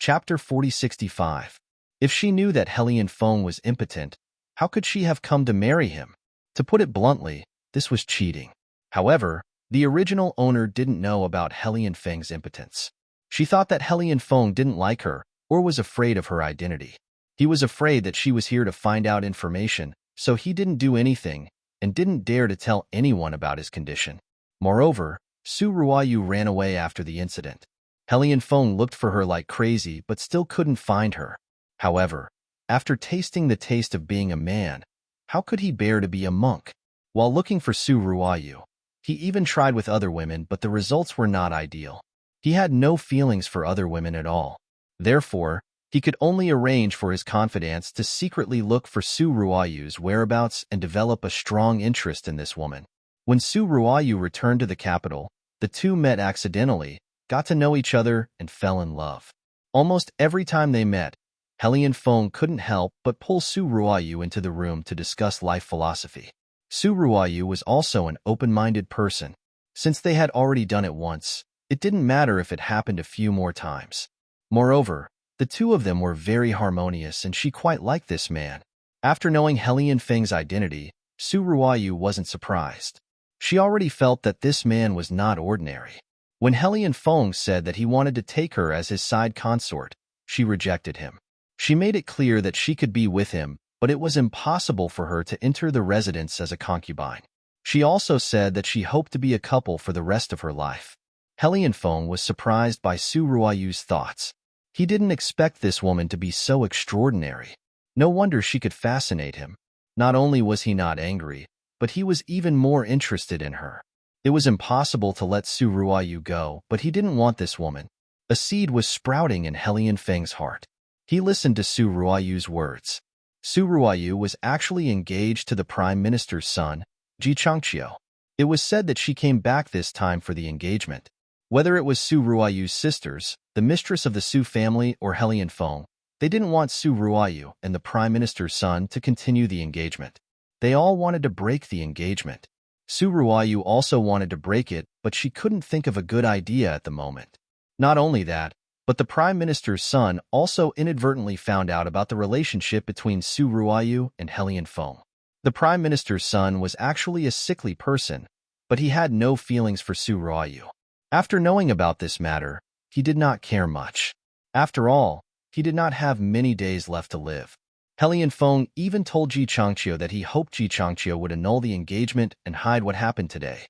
Chapter 4065. If she knew that Helian Feng was impotent, how could she have come to marry him? To put it bluntly, this was cheating. However, the original owner didn't know about Helian Feng's impotence. She thought that Helian Feng didn't like her or was afraid of her identity. He was afraid that she was here to find out information, so he didn't do anything and didn't dare to tell anyone about his condition. Moreover, Su Ruoyu ran away after the incident. Helian Feng looked for her like crazy but still couldn't find her. However, after tasting the taste of being a man, how could he bear to be a monk? While looking for Su Ruoyu, he even tried with other women, but the results were not ideal. He had no feelings for other women at all. Therefore, he could only arrange for his confidants to secretly look for Su Ruoyu's whereabouts and develop a strong interest in this woman. When Su Ruoyu returned to the capital, the two met accidentally, got to know each other, and fell in love. Almost every time they met, Helian Feng couldn't help but pull Su Ruoyu into the room to discuss life philosophy. Su Ruoyu was also an open-minded person. Since they had already done it once, it didn't matter if it happened a few more times. Moreover, the two of them were very harmonious and she quite liked this man. After knowing Helian Feng's identity, Su Ruoyu wasn't surprised. She already felt that this man was not ordinary. When Helian Feng said that he wanted to take her as his side consort, she rejected him. She made it clear that she could be with him, but it was impossible for her to enter the residence as a concubine. She also said that she hoped to be a couple for the rest of her life. Helian Feng was surprised by Su Ruoyu's thoughts. He didn't expect this woman to be so extraordinary. No wonder she could fascinate him. Not only was he not angry, but he was even more interested in her. It was impossible to let Su Ruoyu go, but he didn't want this woman. A seed was sprouting in Helian Feng's heart. He listened to Su Ruoyu's words. Su Ruoyu was actually engaged to the Prime Minister's son, Ji Changqiu. It was said that she came back this time for the engagement. Whether it was Su Ruoyu's sisters, the mistress of the Su family, or Helian Feng, they didn't want Su Ruoyu and the Prime Minister's son to continue the engagement. They all wanted to break the engagement. Su Ruoyu also wanted to break it, but she couldn't think of a good idea at the moment. Not only that, but the Prime Minister's son also inadvertently found out about the relationship between Su Ruoyu and Helian Feng. The Prime Minister's son was actually a sickly person, but he had no feelings for Su Ruoyu. After knowing about this matter, he did not care much. After all, he did not have many days left to live. Helian Feng even told Ji Changqiu that he hoped Ji Changqiu would annul the engagement and hide what happened today.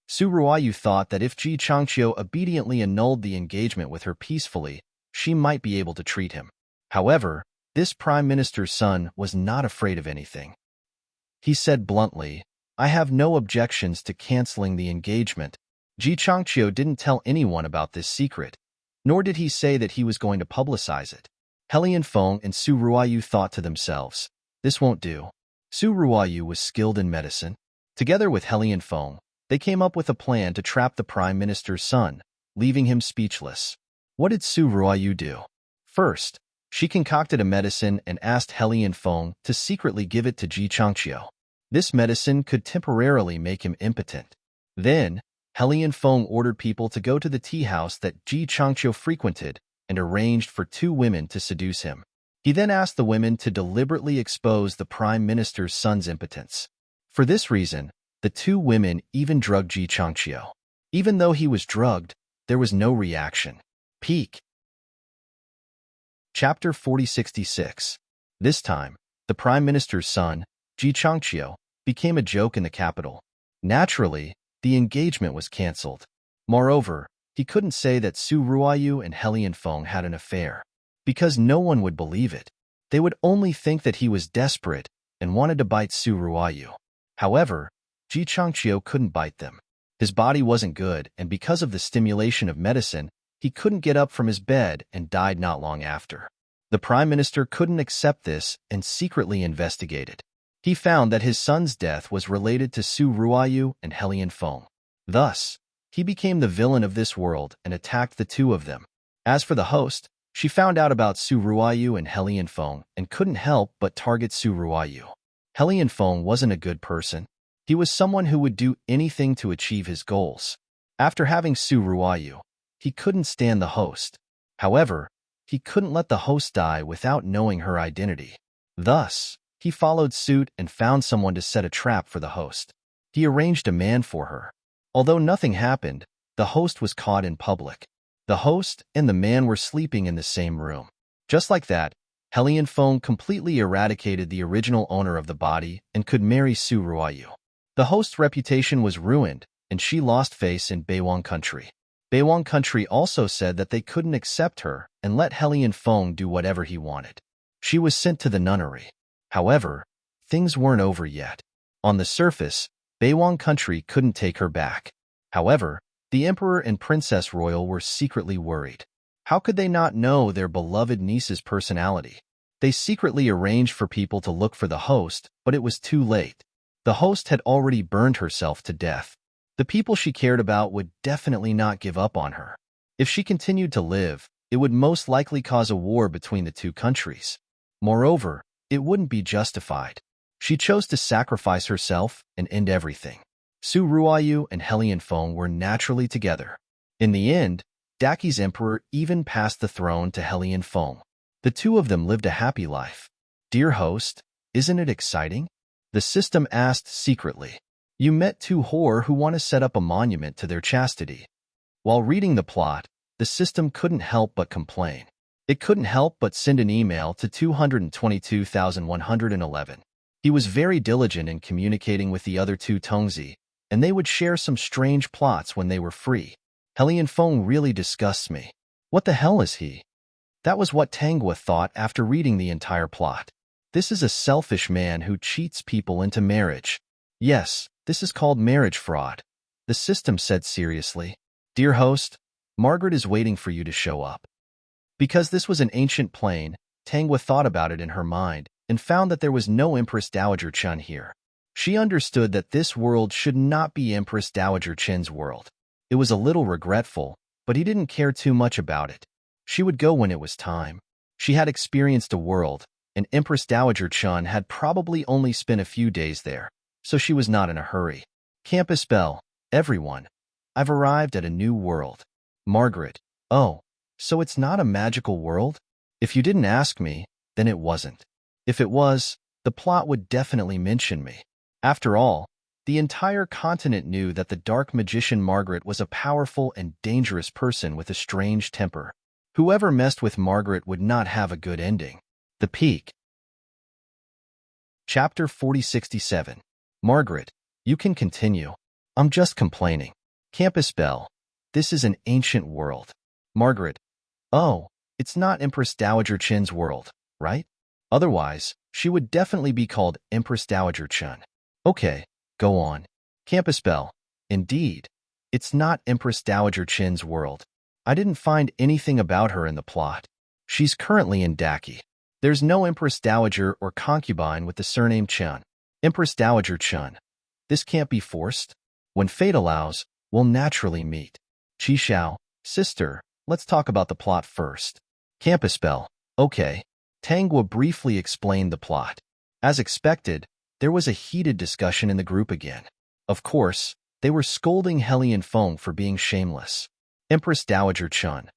Su Ruoyu thought that if Ji Changqiu obediently annulled the engagement with her peacefully, she might be able to treat him. However, this Prime Minister's son was not afraid of anything. He said bluntly, "I have no objections to canceling the engagement." Ji Changqiu didn't tell anyone about this secret, nor did he say that he was going to publicize it. Helian Feng and Su Ruoyu thought to themselves, this won't do. Su Ruoyu was skilled in medicine. Together with Helian Feng, they came up with a plan to trap the Prime Minister's son, leaving him speechless. What did Su Ruoyu do? First, she concocted a medicine and asked Helian Feng to secretly give it to Ji Changqiu. This medicine could temporarily make him impotent. Then, Helian Feng ordered people to go to the tea house that Ji Changqiu frequented and arranged for two women to seduce him. He then asked the women to deliberately expose the Prime Minister's son's impotence. For this reason, the two women even drugged Ji Changqiu. Even though he was drugged, there was no reaction. Peak. Chapter 4066. This time, the Prime Minister's son, Ji Changqiu, became a joke in the capital. Naturally, the engagement was cancelled. Moreover, he couldn't say that Su Ruoyu and Helian Feng had an affair, because no one would believe it. They would only think that he was desperate and wanted to bite Su Ruoyu. However, Ji Changqiu couldn't bite them. His body wasn't good, and because of the stimulation of medicine, he couldn't get up from his bed and died not long after. The Prime Minister couldn't accept this and secretly investigated. He found that his son's death was related to Su Ruoyu and Helian Feng. Thus, he became the villain of this world and attacked the two of them. As for the host, she found out about Su Ruoyu and Helian Feng and couldn't help but target Su Ruoyu. Helian Feng wasn't a good person. He was someone who would do anything to achieve his goals. After having Su Ruoyu, he couldn't stand the host. However, he couldn't let the host die without knowing her identity. Thus, he followed suit and found someone to set a trap for the host. He arranged a man for her. Although nothing happened, the host was caught in public. The host and the man were sleeping in the same room. Just like that, Helian Feng completely eradicated the original owner of the body and could marry Su Ruoyu. The host's reputation was ruined, and she lost face in Beiwang country. Beiwang country also said that they couldn't accept her and let Helian Feng do whatever he wanted. She was sent to the nunnery. However, things weren't over yet. On the surface, Beiwang country couldn't take her back. However, the Emperor and Princess Royal were secretly worried. How could they not know their beloved niece's personality? They secretly arranged for people to look for the host, but it was too late. The host had already burned herself to death. The people she cared about would definitely not give up on her. If she continued to live, it would most likely cause a war between the two countries. Moreover, it wouldn't be justified. She chose to sacrifice herself and end everything. Su Ruoyu and Helian Feng were naturally together. In the end, Daki's emperor even passed the throne to Helian Feng. The two of them lived a happy life. Dear host, isn't it exciting? The system asked secretly. You met two whore who want to set up a monument to their chastity. While reading the plot, the system couldn't help but complain. It couldn't help but send an email to 222,111. He was very diligent in communicating with the other two Tongzi, and they would share some strange plots when they were free. Helian Feng really disgusts me. What the hell is he? That was what Tanghua thought after reading the entire plot. This is a selfish man who cheats people into marriage. Yes, this is called marriage fraud. The system said seriously. Dear host, Margaret is waiting for you to show up. Because this was an ancient plane, Tanghua thought about it in her mind and found that there was no Empress Dowager Chun here. She understood that this world should not be Empress Dowager Chen's world. It was a little regretful, but he didn't care too much about it. She would go when it was time. She had experienced a world, and Empress Dowager Chun had probably only spent a few days there, so she was not in a hurry. Campus bell, everyone. I've arrived at a new world. Margaret. Oh, so it's not a magical world? If you didn't ask me, then it wasn't. If it was, the plot would definitely mention me. After all, the entire continent knew that the dark magician Margaret was a powerful and dangerous person with a strange temper. Whoever messed with Margaret would not have a good ending. The Peak. Chapter 4067. Margaret, you can continue. I'm just complaining. Campus bell. This is an ancient world. Margaret. Oh, it's not Empress Dowager Chen's world, right? Otherwise, she would definitely be called Empress Dowager Chun. Okay, go on. Campus bell. Indeed, it's not Empress Dowager Chen's world. I didn't find anything about her in the plot. She's currently in Daki. There's no Empress Dowager or concubine with the surname Chun. Empress Dowager Chun. This can't be forced. When fate allows, we'll naturally meet. Chi Xiao, sister, let's talk about the plot first. Campus bell. Okay. Tanghua briefly explained the plot. As expected, there was a heated discussion in the group again. Of course, they were scolding Helian Feng for being shameless. Empress Dowager Chun.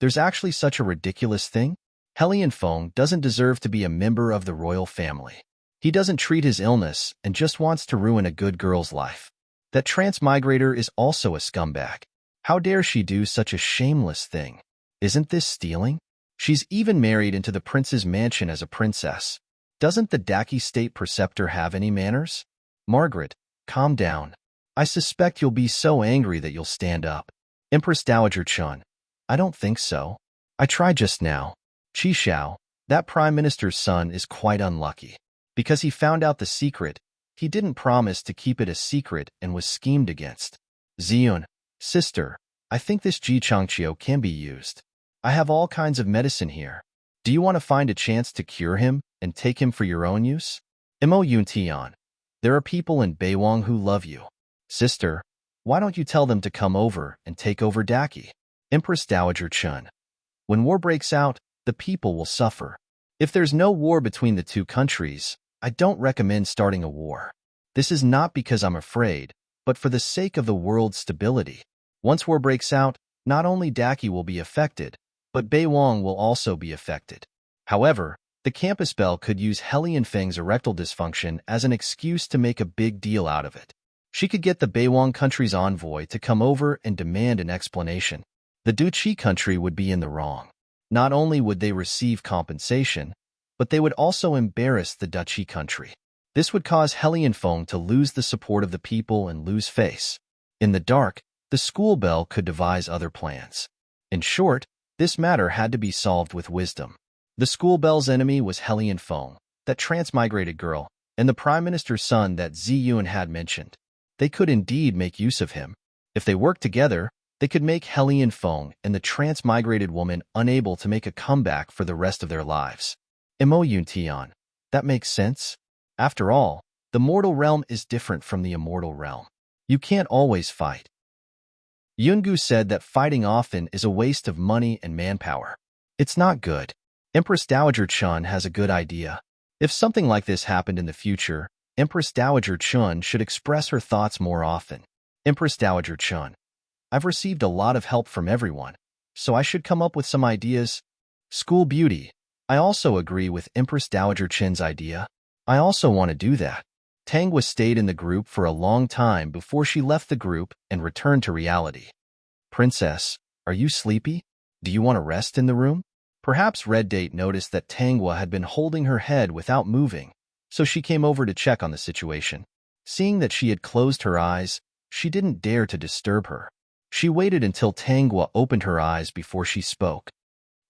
There's actually such a ridiculous thing? Helian Feng doesn't deserve to be a member of the royal family. He doesn't treat his illness and just wants to ruin a good girl's life. That transmigrator is also a scumbag. How dare she do such a shameless thing? Isn't this stealing? She's even married into the prince's mansion as a princess. Doesn't the Daki state preceptor have any manners? Margaret, calm down. I suspect you'll be so angry that you'll stand up. Empress Dowager Chun. I don't think so. I tried just now. Chi Xiao, that prime minister's son is quite unlucky. Because he found out the secret, he didn't promise to keep it a secret and was schemed against. Ziyun, sister, I think this Ji Changqiu can be used. I have all kinds of medicine here. Do you want to find a chance to cure him and take him for your own use? Mo Yuntian, there are people in Beiwang who love you. Sister, why don't you tell them to come over and take over Daki? Empress Dowager Chun. When war breaks out, the people will suffer. If there's no war between the two countries, I don't recommend starting a war. This is not because I'm afraid, but for the sake of the world's stability. Once war breaks out, not only Daki will be affected, but Wang will also be affected. However, the campus belle could use Helian Feng's erectile dysfunction as an excuse to make a big deal out of it. She could get the Wang country's envoy to come over and demand an explanation. The Duchy country would be in the wrong. Not only would they receive compensation, but they would also embarrass the Duchy country. This would cause Helian Feng to lose the support of the people and lose face. In the dark, the school belle could devise other plans. In short, this matter had to be solved with wisdom. The school belle's enemy was Helian Feng, that transmigrated girl, and the Prime Minister's son that Ziyun had mentioned. They could indeed make use of him. If they worked together, they could make Helian Feng and the transmigrated woman unable to make a comeback for the rest of their lives. Imo Tian. That makes sense? After all, the mortal realm is different from the immortal realm. You can't always fight. Yungu said that fighting often is a waste of money and manpower. It's not good. Empress Dowager Chun has a good idea. If something like this happened in the future, Empress Dowager Chun should express her thoughts more often. Empress Dowager Chun. I've received a lot of help from everyone, so I should come up with some ideas. School beauty. I also agree with Empress Dowager Chin's idea. I also want to do that. Tangwa stayed in the group for a long time before she left the group and returned to reality. Princess, are you sleepy? Do you want to rest in the room? Perhaps Red Date noticed that Tangwa had been holding her head without moving, so she came over to check on the situation. Seeing that she had closed her eyes, she didn't dare to disturb her. She waited until Tangwa opened her eyes before she spoke.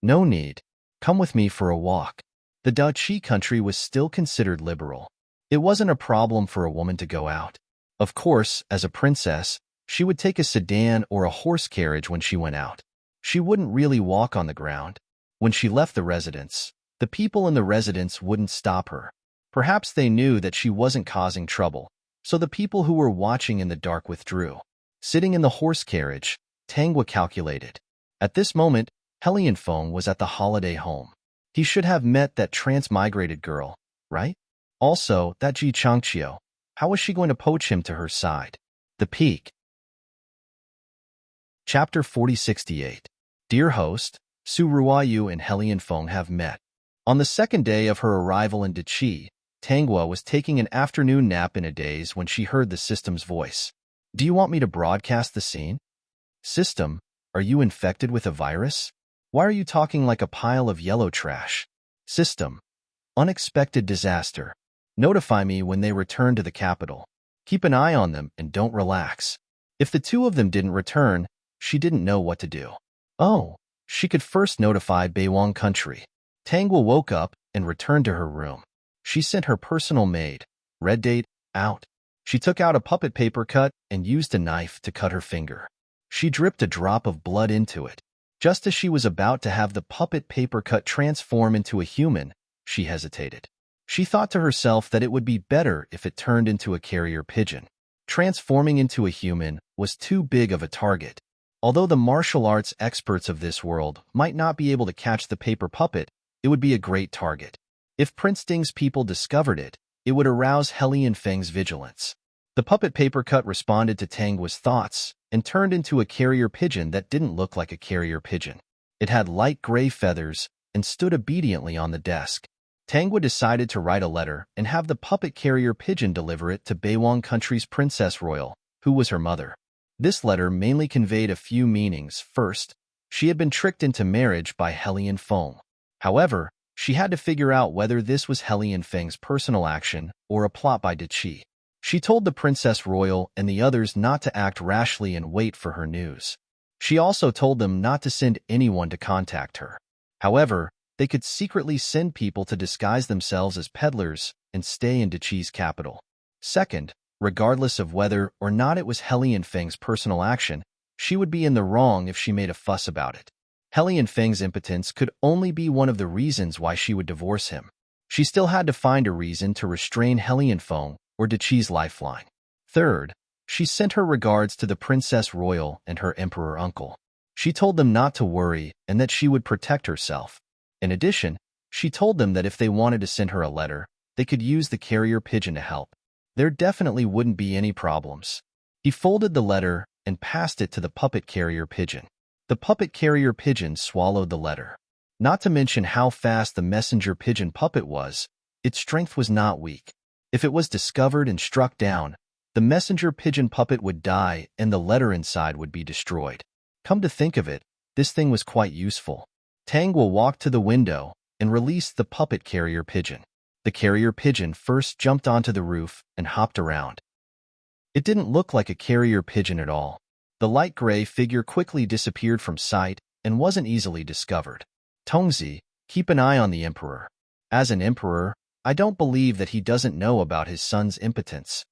No need. Come with me for a walk. The Duchy country was still considered liberal. It wasn't a problem for a woman to go out. Of course, as a princess, she would take a sedan or a horse carriage when she went out. She wouldn't really walk on the ground. When she left the residence, the people in the residence wouldn't stop her. Perhaps they knew that she wasn't causing trouble, so the people who were watching in the dark withdrew. Sitting in the horse carriage, Tangwa calculated. At this moment, Helian Feng was at the holiday home. He should have met that transmigrated girl, right? Also, that Ji Changqiu. How was she going to poach him to her side? The peak. Chapter 4068. Dear host, Su Ruayu and Helian Feng have met. On the second day of her arrival in Deqi, Tangwa was taking an afternoon nap in a daze when she heard the system's voice. Do you want me to broadcast the scene? System, are you infected with a virus? Why are you talking like a pile of yellow trash? System, unexpected disaster. Notify me when they return to the capital. Keep an eye on them and don't relax. If the two of them didn't return, she didn't know what to do. Oh, she could first notify Beiwang country. Tangwa woke up and returned to her room. She sent her personal maid, Red Date, out. She took out a puppet paper cut and used a knife to cut her finger. She dripped a drop of blood into it. Just as she was about to have the puppet paper cut transform into a human, she hesitated. She thought to herself that it would be better if it turned into a carrier pigeon. Transforming into a human was too big of a target. Although the martial arts experts of this world might not be able to catch the paper puppet, it would be a great target. If Prince Ding's people discovered it, it would arouse Helian Feng's vigilance. The puppet paper cut responded to Tangwa's thoughts and turned into a carrier pigeon that didn't look like a carrier pigeon. It had light gray feathers and stood obediently on the desk. Tangwa decided to write a letter and have the puppet carrier pigeon deliver it to Beiwang country's Princess Royal, who was her mother. This letter mainly conveyed a few meanings. First, she had been tricked into marriage by Helian Feng. However, she had to figure out whether this was Helian Feng's personal action or a plot by Deqi. She told the Princess Royal and the others not to act rashly and wait for her news. She also told them not to send anyone to contact her. However, they could secretly send people to disguise themselves as peddlers and stay in Deqi's capital. Second, regardless of whether or not it was Helian Feng's personal action, she would be in the wrong if she made a fuss about it. Helian Feng's impotence could only be one of the reasons why she would divorce him. She still had to find a reason to restrain Helian Feng or Deqi's lifeline. Third, she sent her regards to the Princess Royal and her emperor uncle. She told them not to worry and that she would protect herself. In addition, she told them that if they wanted to send her a letter, they could use the carrier pigeon to help. There definitely wouldn't be any problems. He folded the letter and passed it to the puppet carrier pigeon. The puppet carrier pigeon swallowed the letter. Not to mention how fast the messenger pigeon puppet was, its strength was not weak. If it was discovered and struck down, the messenger pigeon puppet would die and the letter inside would be destroyed. Come to think of it, this thing was quite useful. Tangwa walked to the window and released the puppet carrier pigeon. The carrier pigeon first jumped onto the roof and hopped around. It didn't look like a carrier pigeon at all. The light gray figure quickly disappeared from sight and wasn't easily discovered. Tongzi, keep an eye on the emperor. As an emperor, I don't believe that he doesn't know about his son's impotence.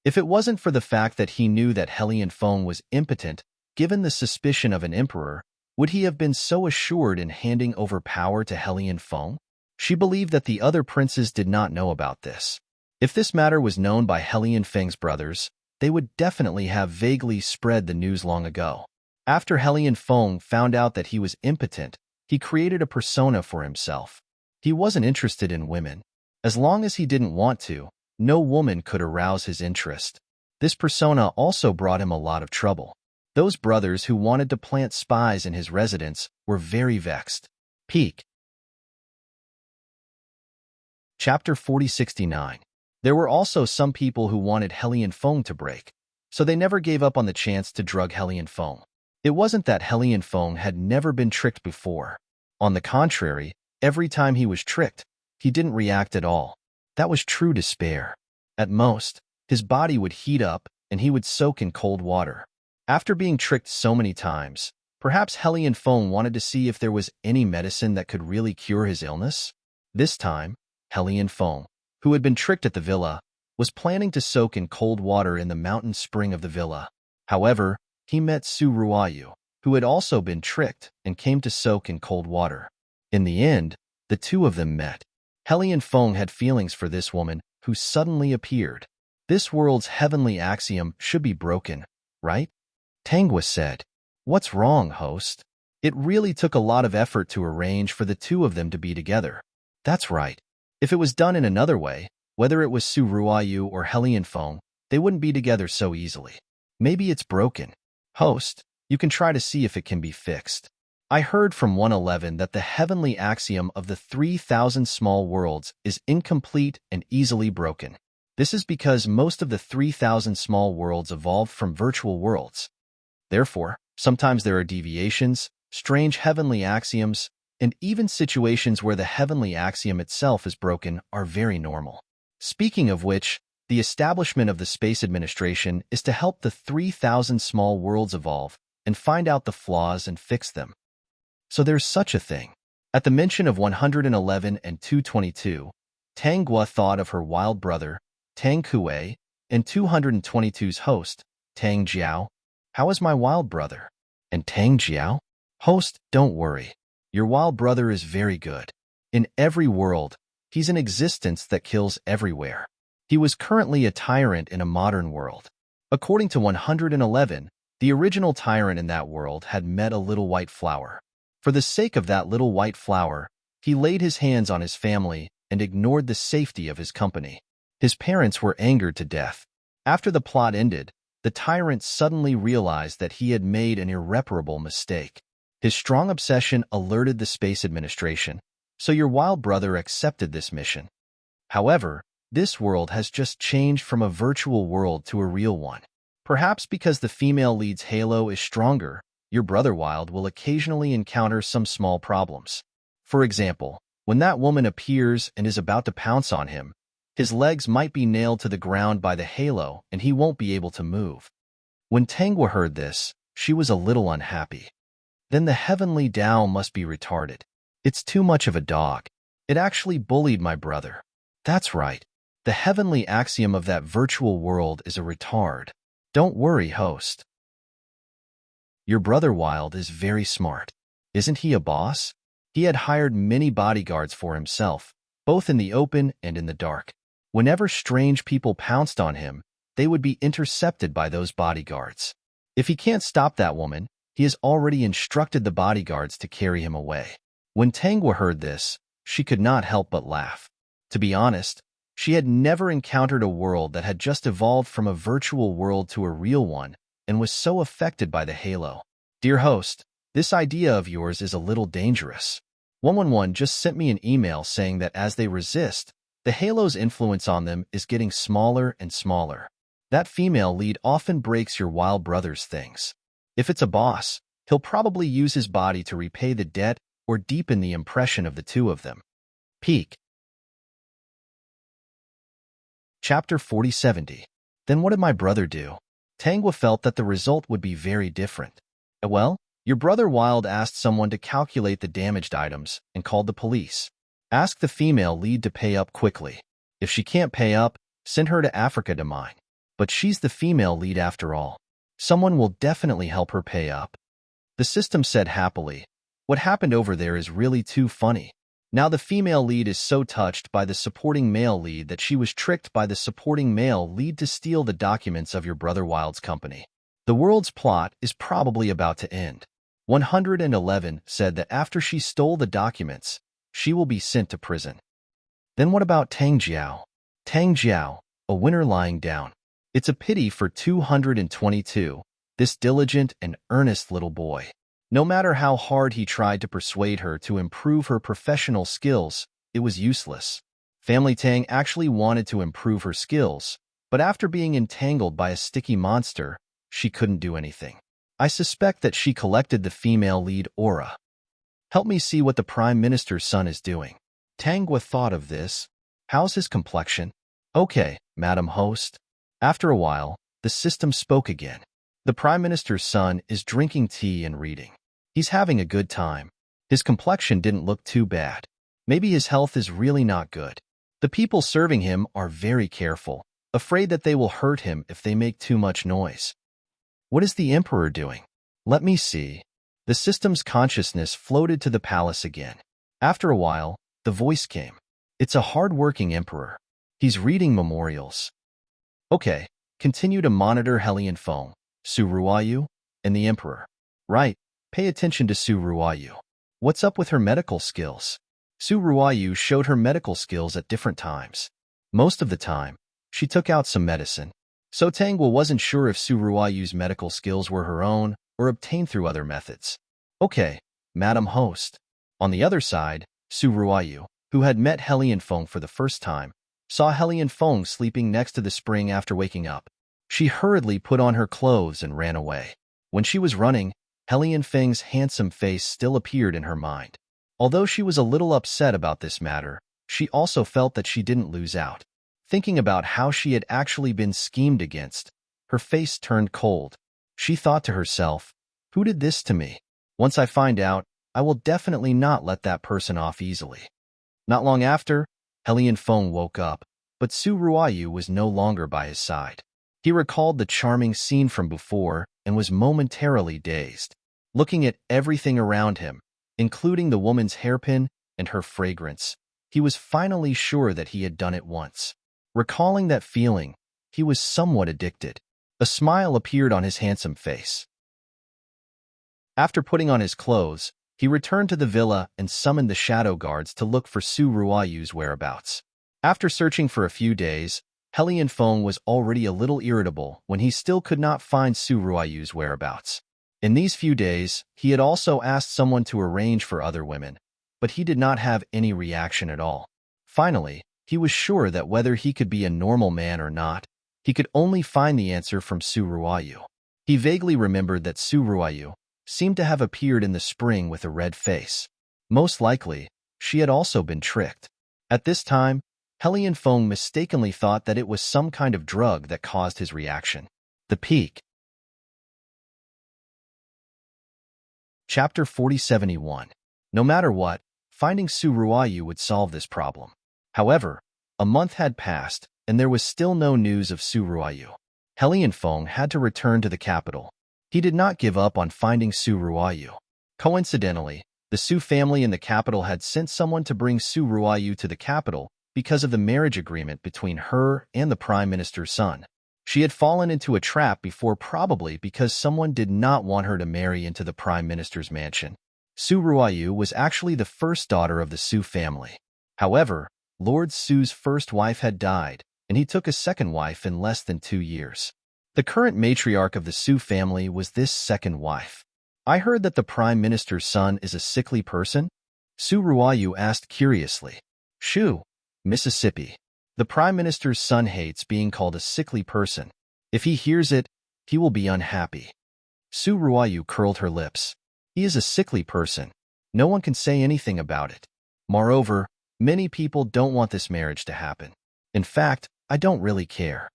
If it wasn't for the fact that he knew that Hellion Feng was impotent, given the suspicion of an emperor, would he have been so assured in handing over power to Hellion Feng? She believed that the other princes did not know about this. If this matter was known by Hellion Feng's brothers, they would definitely have vaguely spread the news long ago. After Hellion Feng found out that he was impotent, he created a persona for himself. He wasn't interested in women. As long as he didn't want to, no woman could arouse his interest. This persona also brought him a lot of trouble. Those brothers who wanted to plant spies in his residence were very vexed. Peak. Chapter 4069. There were also some people who wanted Hellion Feng to break, so they never gave up on the chance to drug Hellion Feng. It wasn't that Hellion Feng had never been tricked before. On the contrary, every time he was tricked, he didn't react at all. That was true despair. At most, his body would heat up and he would soak in cold water. After being tricked so many times, perhaps Hellion Feng wanted to see if there was any medicine that could really cure his illness. This time, Hellion Feng, who had been tricked at the villa, was planning to soak in cold water in the mountain spring of the villa. However, he met Su Ruayu, who had also been tricked and came to soak in cold water. In the end, the two of them met. Hellion Feng had feelings for this woman who suddenly appeared. This world's heavenly axiom should be broken, right? Tangwa said. What's wrong, host? It really took a lot of effort to arrange for the two of them to be together. That's right. If it was done in another way, whether it was Su Ruayu or Hellion Feng, they wouldn't be together so easily. Maybe it's broken. Host, you can try to see if it can be fixed. I heard from 111 that the heavenly axiom of the 3,000 small worlds is incomplete and easily broken. This is because most of the 3,000 small worlds evolved from virtual worlds. Therefore, sometimes there are deviations, strange heavenly axioms, and even situations where the heavenly axiom itself is broken are very normal. Speaking of which, the establishment of the Space Administration is to help the 3,000 small worlds evolve and find out the flaws and fix them. So there's such a thing. At the mention of 111 and 222, Tang Gua thought of her wild brother, Tang Kuei, and 222's host, Tang Jiao. How is my wild brother? And Tang Jiao? Host, don't worry. Your wild brother is very good. In every world, he's an existence that kills everywhere. He was currently a tyrant in a modern world. According to 111, the original tyrant in that world had met a little white flower. For the sake of that little white flower, he laid his hands on his family and ignored the safety of his company. His parents were angered to death. After the plot ended, the tyrant suddenly realized that he had made an irreparable mistake. His strong obsession alerted the Space Administration, so your wild brother accepted this mission. However, this world has just changed from a virtual world to a real one. Perhaps because the female lead's halo is stronger, your brother Wild will occasionally encounter some small problems. For example, when that woman appears and is about to pounce on him, his legs might be nailed to the ground by the halo and he won't be able to move. When Tangwa heard this, she was a little unhappy. Then the heavenly Tao must be retarded. It's too much of a dog. It actually bullied my brother. That's right. The heavenly axiom of that virtual world is a retard. Don't worry, host. Your brother Wild is very smart. Isn't he a boss? He had hired many bodyguards for himself, both in the open and in the dark. Whenever strange people pounced on him, they would be intercepted by those bodyguards. If he can't stop that woman, he has already instructed the bodyguards to carry him away. When Tangwa heard this, she could not help but laugh. To be honest, she had never encountered a world that had just evolved from a virtual world to a real one and was so affected by the halo. Dear host, This idea of yours is a little dangerous. 111 just sent me an email saying that as they resist, the halo's influence on them is getting smaller and smaller. That female lead often breaks your wild brother's things. If it's a boss, he'll probably use his body to repay the debt or deepen the impression of the two of them. Peak. Chapter 4070. Then what did my brother do? Tangwa felt that the result would be very different. Well, your brother Wild asked someone to calculate the damaged items and called the police. Ask the female lead to pay up quickly. If she can't pay up, send her to Africa to mine. But she's the female lead after all. Someone will definitely help her pay up. The system said happily. What happened over there is really too funny. Now the female lead is so touched by the supporting male lead that she was tricked by the supporting male lead to steal the documents of your brother Wild's company. The world's plot is probably about to end. 111 said that after she stole the documents, she will be sent to prison. Then what about Tang Jiao? Tang Jiao, a winner lying down. It's a pity for 222, this diligent and earnest little boy. No matter how hard he tried to persuade her to improve her professional skills, it was useless. Family Tang actually wanted to improve her skills, but after being entangled by a sticky monster, she couldn't do anything. I suspect that she collected the female lead aura. Help me see what the Prime Minister's son is doing. Tangwa thought of this. How's his complexion? Okay, Madam Host. After a while, the system spoke again. The Prime Minister's son is drinking tea and reading. He's having a good time. His complexion didn't look too bad. Maybe his health is really not good. The people serving him are very careful, afraid that they will hurt him if they make too much noise. What is the Emperor doing? Let me see. The system's consciousness floated to the palace again. After a while, the voice came. It's a hard-working Emperor. He's reading memorials. Okay, continue to monitor Hellion Feng, Su Ruayu, and the Emperor. Right, pay attention to Su Ruayu. What's up with her medical skills? Su Ruayu showed her medical skills at different times. Most of the time, she took out some medicine. So Tangwa wasn't sure if Su Ruayu's medical skills were her own or obtained through other methods. Okay, Madam Host. On the other side, Su Ruayu, who had met Hellion Feng for the first time, saw Hellion Feng sleeping next to the spring after waking up. She hurriedly put on her clothes and ran away. When she was running, Hellion Feng's handsome face still appeared in her mind. Although she was a little upset about this matter, she also felt that she didn't lose out. Thinking about how she had actually been schemed against, her face turned cold. She thought to herself, who did this to me? Once I find out, I will definitely not let that person off easily. Not long after, Hellion Feng woke up, but Su Ruayu was no longer by his side. He recalled the charming scene from before and was momentarily dazed. Looking at everything around him, including the woman's hairpin and her fragrance, he was finally sure that he had done it once. Recalling that feeling, he was somewhat addicted. A smile appeared on his handsome face. After putting on his clothes, he returned to the villa and summoned the shadow guards to look for Su Ruayu's whereabouts. After searching for a few days, Hellion Feng was already a little irritable when he still could not find Su Ruayu's whereabouts. In these few days, he had also asked someone to arrange for other women, but he did not have any reaction at all. Finally, he was sure that whether he could be a normal man or not, he could only find the answer from Su Ruayu. He vaguely remembered that Su Ruayu seemed to have appeared in the spring with a red face. Most likely, she had also been tricked. At this time, Hellion Feng mistakenly thought that it was some kind of drug that caused his reaction. The Peak. Chapter 4071. No matter what, finding Su Ruayu would solve this problem. However, a month had passed, and there was still no news of Su Ruayu. Hellion Feng had to return to the capital. He did not give up on finding Su Ruayu. Coincidentally, the Su family in the capital had sent someone to bring Su Ruayu to the capital because of the marriage agreement between her and the Prime Minister's son. She had fallen into a trap before, probably because someone did not want her to marry into the Prime Minister's mansion. Su Ruayu was actually the first daughter of the Su family. However, Lord Su's first wife had died, and he took a second wife in less than 2 years. The current matriarch of the Su family was this second wife. I heard that the Prime Minister's son is a sickly person? Su Ruayu asked curiously. Shu, Mississippi. The Prime Minister's son hates being called a sickly person. If he hears it, he will be unhappy. Su Ruayu curled her lips. He is a sickly person. No one can say anything about it. Moreover, many people don't want this marriage to happen. In fact, I don't really care.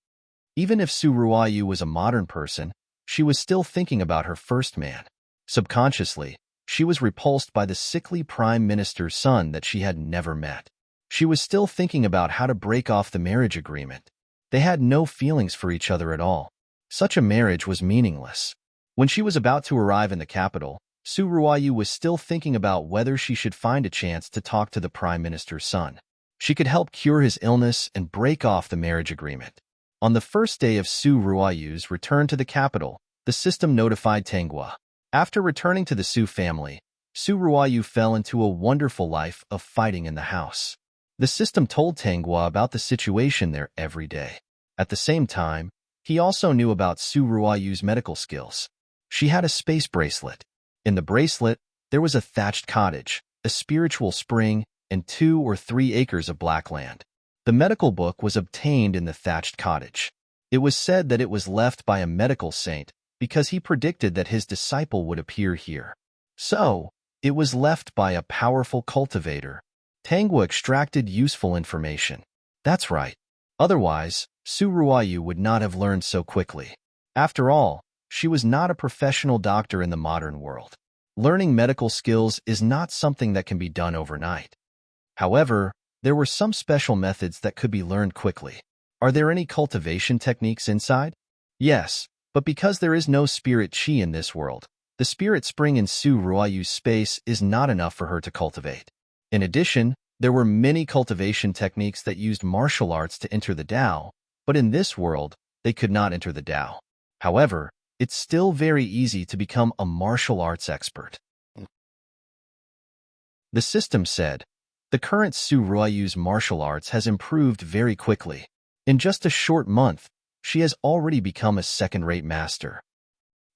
Even if Su Ruayu was a modern person, she was still thinking about her first man. Subconsciously, she was repulsed by the sickly Prime Minister's son that she had never met. She was still thinking about how to break off the marriage agreement. They had no feelings for each other at all. Such a marriage was meaningless. When she was about to arrive in the capital, Su Ruayu was still thinking about whether she should find a chance to talk to the Prime Minister's son. She could help cure his illness and break off the marriage agreement. On the first day of Su Ruayu's return to the capital, the system notified Tanghua. After returning to the Su family, Su Ruayu fell into a wonderful life of fighting in the house. The system told Tanghua about the situation there every day. At the same time, he also knew about Su Ruayu's medical skills. She had a space bracelet. In the bracelet, there was a thatched cottage, a spiritual spring, and 2 or 3 acres of black land. The medical book was obtained in the thatched cottage. It was said that it was left by a medical saint because he predicted that his disciple would appear here. So, it was left by a powerful cultivator. Tanghua extracted useful information. That's right. Otherwise, Su Ruayu would not have learned so quickly. After all, she was not a professional doctor in the modern world. Learning medical skills is not something that can be done overnight. However, there were some special methods that could be learned quickly. Are there any cultivation techniques inside? Yes, but because there is no spirit chi in this world, the spirit spring in Su Ruayu's space is not enough for her to cultivate. In addition, there were many cultivation techniques that used martial arts to enter the Tao, but in this world, they could not enter the Tao. However, it's still very easy to become a martial arts expert. The system said, the current Su Ruayu's martial arts has improved very quickly. In just a short month, she has already become a second-rate master.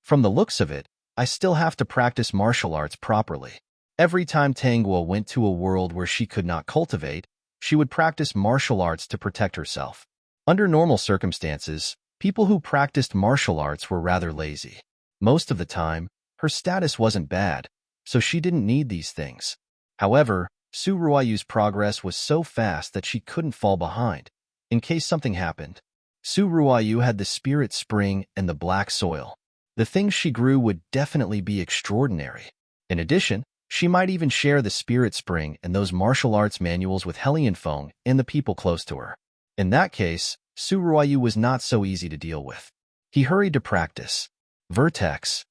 From the looks of it, I still have to practice martial arts properly. Every time Tanghua went to a world where she could not cultivate, she would practice martial arts to protect herself. Under normal circumstances, people who practiced martial arts were rather lazy. Most of the time, her status wasn't bad, so she didn't need these things. However, Su Ruayu's progress was so fast that she couldn't fall behind. In case something happened, Su Ruayu had the spirit spring and the black soil. The things she grew would definitely be extraordinary. In addition, she might even share the spirit spring and those martial arts manuals with Helianfeng and the people close to her. In that case, Su Ruayu was not so easy to deal with. He hurried to practice. Vertex.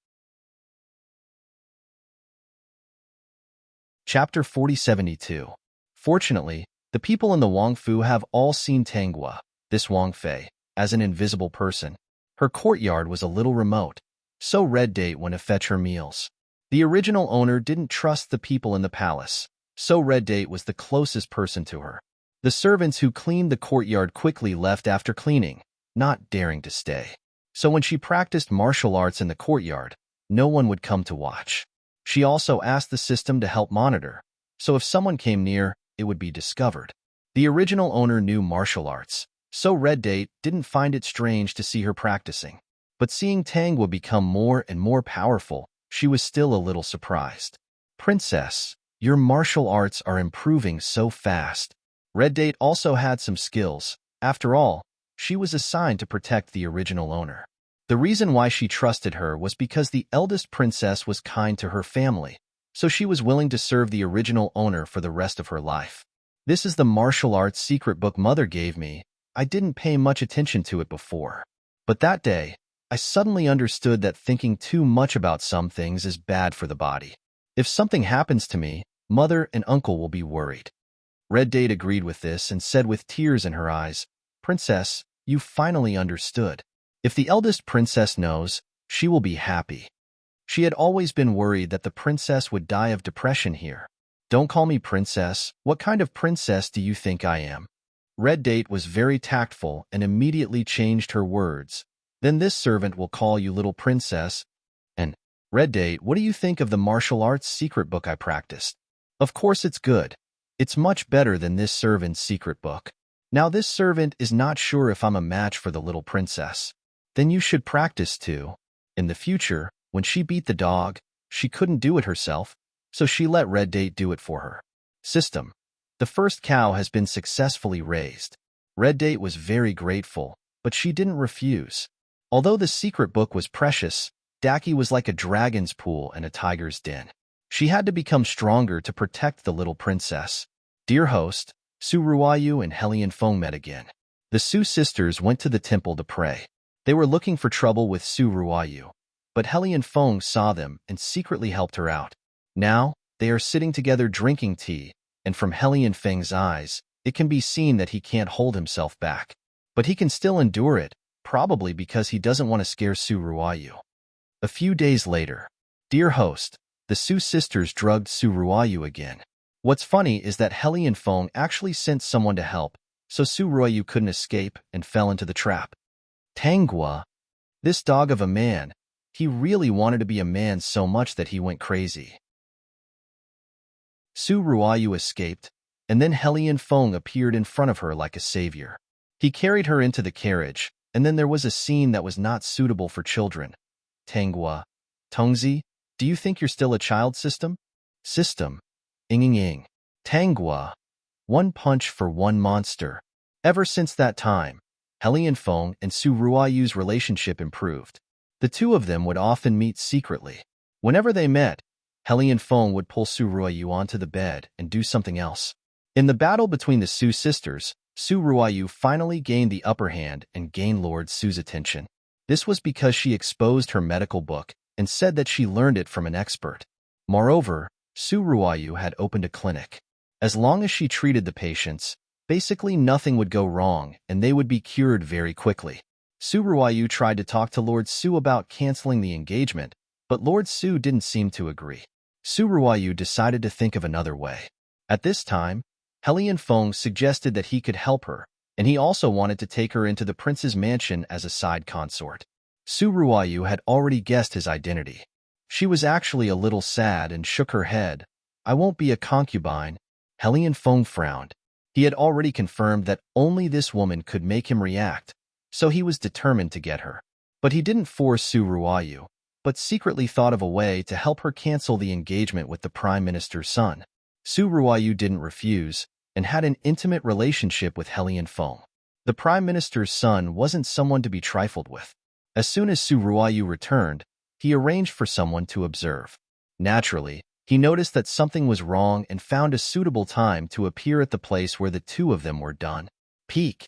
Chapter 4072. Fortunately, the people in the Wangfu have all seen Tanghua, this Wang Fei, as an invisible person. Her courtyard was a little remote, so Red Date went to fetch her meals. The original owner didn't trust the people in the palace, so Red Date was the closest person to her. The servants who cleaned the courtyard quickly left after cleaning, not daring to stay. So when she practiced martial arts in the courtyard, no one would come to watch. She also asked the system to help monitor, so if someone came near, it would be discovered. The original owner knew martial arts, so Red Date didn't find it strange to see her practicing. But seeing Tanghua become more and more powerful, she was still a little surprised. Princess, your martial arts are improving so fast. Red Date also had some skills. After all, she was assigned to protect the original owner. The reason why she trusted her was because the eldest princess was kind to her family, so she was willing to serve the original owner for the rest of her life. This is the martial arts secret book Mother gave me. I didn't pay much attention to it before. But that day, I suddenly understood that thinking too much about some things is bad for the body. If something happens to me, Mother and Uncle will be worried. Red Date agreed with this and said with tears in her eyes, Princess, you finally understood. If the eldest princess knows, she will be happy. She had always been worried that the princess would die of depression here. Don't call me princess. What kind of princess do you think I am? Red Date was very tactful and immediately changed her words. Then this servant will call you little princess. And Red Date, what do you think of the martial arts secret book I practiced? Of course it's good. It's much better than this servant's secret book. Now this servant is not sure if I'm a match for the little princess. Then you should practice too. In the future, when she beat the dog, she couldn't do it herself, so she let Red Date do it for her. System. The first cow has been successfully raised. Red Date was very grateful, but she didn't refuse. Although the secret book was precious, Daki was like a dragon's pool and a tiger's den. She had to become stronger to protect the little princess. Dear host, Su Ruayu and Helian Feng met again. The Su sisters went to the temple to pray. They were looking for trouble with Su Ruayu, but Helian Feng saw them and secretly helped her out. Now, they are sitting together drinking tea, and from Helian Feng's eyes, it can be seen that he can't hold himself back. But he can still endure it, probably because he doesn't want to scare Su Ruayu. A few days later, dear host, the Su sisters drugged Su Ruayu again. What's funny is that Helian Feng actually sent someone to help, so Su Ruayu couldn't escape and fell into the trap. Tanghua, this dog of a man, he really wanted to be a man so much that he went crazy. Su Ruayu escaped, and then Helian Feng appeared in front of her like a savior. He carried her into the carriage, and then there was a scene that was not suitable for children. Tanghua, Tongzi, do you think you're still a child system? System. Ing. Tanghua. One punch for one monster. Ever since that time, Helian Feng and Su Ruayu's relationship improved. The two of them would often meet secretly. Whenever they met, Helian Feng would pull Su Ruayu onto the bed and do something else. In the battle between the Su sisters, Su Ruayu finally gained the upper hand and gained Lord Su's attention. This was because she exposed her medical book and said that she learned it from an expert. Moreover, Su Ruayu had opened a clinic. As long as she treated the patients, basically nothing would go wrong and they would be cured very quickly. Su Ruayu tried to talk to Lord Su about canceling the engagement, but Lord Su didn't seem to agree. Su Ruayu decided to think of another way. At this time, Helian Feng suggested that he could help her, and he also wanted to take her into the prince's mansion as a side consort. Su Ruayu had already guessed his identity. She was actually a little sad and shook her head. I won't be a concubine. Helian Feng frowned. He had already confirmed that only this woman could make him react, so he was determined to get her. But he didn't force Su Ruayu, but secretly thought of a way to help her cancel the engagement with the Prime Minister's son. Su Ruayu didn't refuse, and had an intimate relationship with Helian Feng. The Prime Minister's son wasn't someone to be trifled with. As soon as Su Ruayu returned, he arranged for someone to observe. Naturally, he noticed that something was wrong and found a suitable time to appear at the place where the two of them were done. Peak.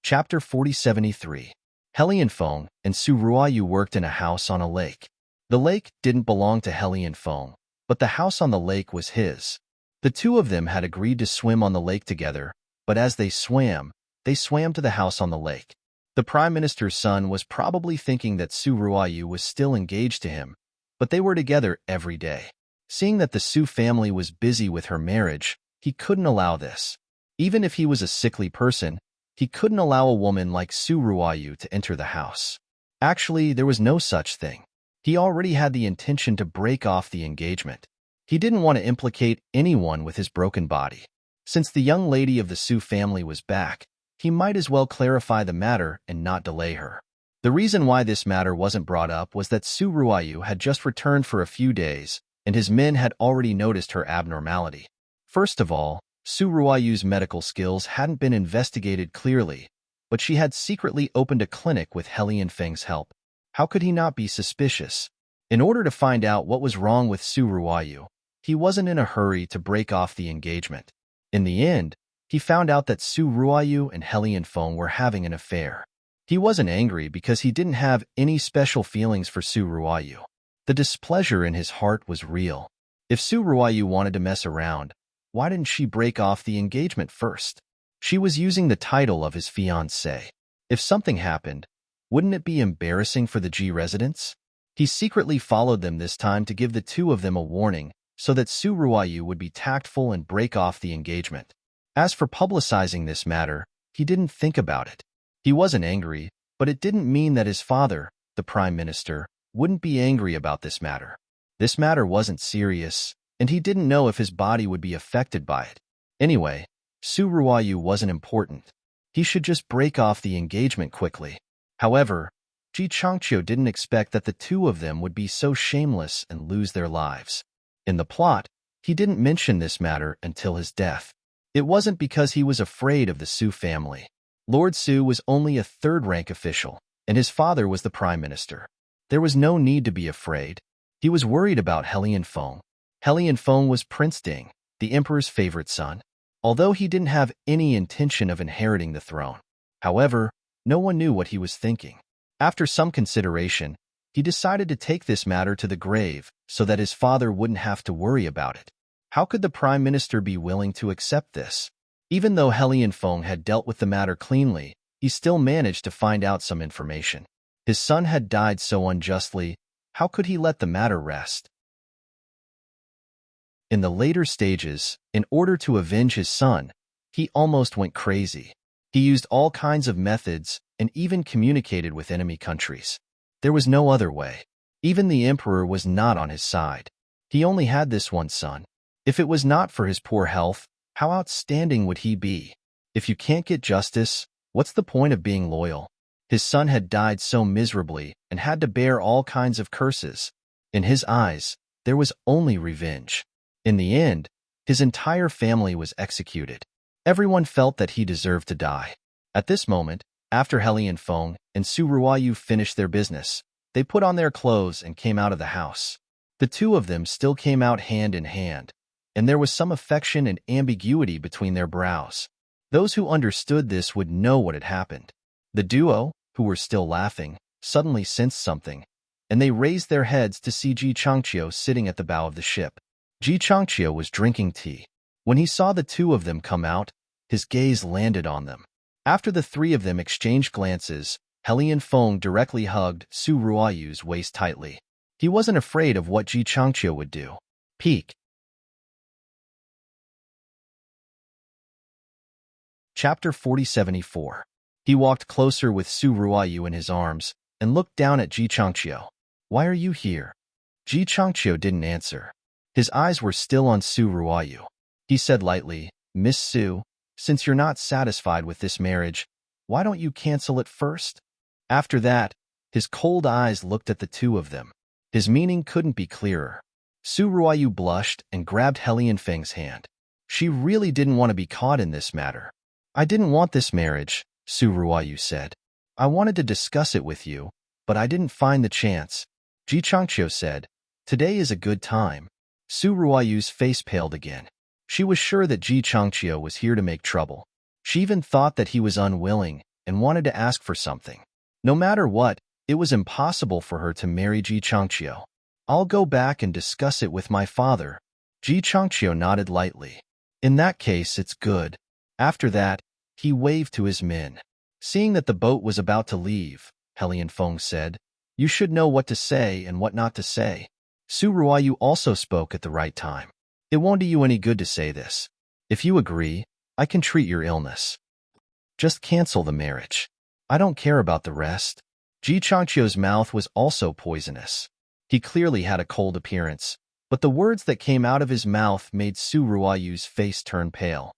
Chapter 4073. Helian Feng and Su Ruayu worked in a house on a lake. The lake didn't belong to Helian Feng, but the house on the lake was his. The two of them had agreed to swim on the lake together, but as they swam to the house on the lake. The Prime Minister's son was probably thinking that Su Ruayu was still engaged to him, but they were together every day. Seeing that the Su family was busy with her marriage, he couldn't allow this. Even if he was a sickly person, he couldn't allow a woman like Su Ruayu to enter the house. Actually, there was no such thing. He already had the intention to break off the engagement. He didn't want to implicate anyone with his broken body. Since the young lady of the Su family was back, he might as well clarify the matter and not delay her. The reason why this matter wasn't brought up was that Su Ruayu had just returned for a few days, and his men had already noticed her abnormality. First of all, Su Ruayu's medical skills hadn't been investigated clearly, but she had secretly opened a clinic with Helian Feng's help. How could he not be suspicious? In order to find out what was wrong with Su Ruayu, he wasn't in a hurry to break off the engagement. In the end, he found out that Su Ruayu and Helian Feng were having an affair. He wasn't angry because he didn't have any special feelings for Su Ruayu. The displeasure in his heart was real. If Su Ruayu wanted to mess around, why didn't she break off the engagement first? She was using the title of his fiancé. If something happened, wouldn't it be embarrassing for the G residents? He secretly followed them this time to give the two of them a warning so that Su Ruayu would be tactful and break off the engagement. As for publicizing this matter, he didn't think about it. He wasn't angry, But it didn't mean that his father, the prime minister, wouldn't be angry about this matter. This matter wasn't serious, and he didn't know if his body would be affected by it. Anyway, Su Ruoyu wasn't important. He should just break off the engagement quickly. However, Ji Changqiu didn't expect that the two of them would be so shameless and lose their lives. In the plot, he didn't mention this matter until his death. It wasn't because he was afraid of the Su family. Lord Su was only a third-rank official, and his father was the prime minister. There was no need to be afraid. He was worried about Helian Feng. Helian Feng was Prince Ding, the emperor's favorite son, although he didn't have any intention of inheriting the throne. However, no one knew what he was thinking. After some consideration, he decided to take this matter to the grave so that his father wouldn't have to worry about it. How could the prime minister be willing to accept this? Even though Helian Feng had dealt with the matter cleanly, he still managed to find out some information. His son had died so unjustly. How could he let the matter rest? In the later stages, in order to avenge his son, he almost went crazy. He used all kinds of methods and even communicated with enemy countries. There was no other way. Even the emperor was not on his side. He only had this one son. If it was not for his poor health, how outstanding would he be? If you can't get justice, what's the point of being loyal? His son had died so miserably and had to bear all kinds of curses. In his eyes, there was only revenge. In the end, his entire family was executed. Everyone felt that he deserved to die. At this moment, after Helian Feng and Su Ruoyu finished their business, they put on their clothes and came out of the house. The two of them still came out hand in hand, and there was some affection and ambiguity between their brows. Those who understood this would know what had happened. The duo, who were still laughing, suddenly sensed something, and they raised their heads to see Ji Changqiu sitting at the bow of the ship. Ji Changqiu was drinking tea. When he saw the two of them come out, his gaze landed on them. After the three of them exchanged glances, Helian Feng directly hugged Su Ruoyu's waist tightly. He wasn't afraid of what Ji Changqiu would do. Peak. Chapter 4074. He walked closer with Su Ruoyu in his arms and looked down at Ji Changqiu. Why are you here? Ji Changqiu didn't answer. His eyes were still on Su Ruoyu. He said lightly, Miss Su, since you're not satisfied with this marriage, why don't you cancel it first? After that, his cold eyes looked at the two of them. His meaning couldn't be clearer. Su Ruoyu blushed and grabbed Helian Feng's hand. She really didn't want to be caught in this matter. I didn't want this marriage, Su Ruoyu said. I wanted to discuss it with you, but I didn't find the chance. Ji Changqiu said, Today is a good time. Su Ruoyu's face paled again. She was sure that Ji Changqiu was here to make trouble. She even thought that he was unwilling and wanted to ask for something. No matter what, it was impossible for her to marry Ji Changqiu. I'll go back and discuss it with my father. Ji Changqiu nodded lightly. In that case, it's good. After that, he waved to his men. Seeing that the boat was about to leave, Helian Feng said, You should know what to say and what not to say. Su Ruoyu also spoke at the right time. It won't do you any good to say this. If you agree, I can treat your illness. Just cancel the marriage. I don't care about the rest. Ji Changqiu's mouth was also poisonous. He clearly had a cold appearance, but the words that came out of his mouth made Su Ruoyu's face turn pale.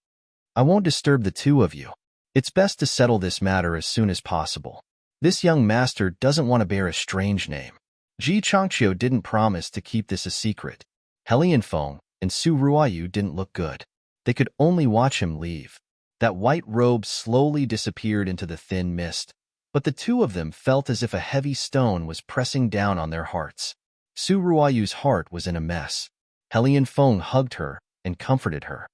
I won't disturb the two of you. It's best to settle this matter as soon as possible. This young master doesn't want to bear a strange name. Ji Changqiu didn't promise to keep this a secret. Helian Feng and Su Ruoyu didn't look good. They could only watch him leave. That white robe slowly disappeared into the thin mist, but the two of them felt as if a heavy stone was pressing down on their hearts. Su Ruoyu's heart was in a mess. Helian Feng hugged her and comforted her.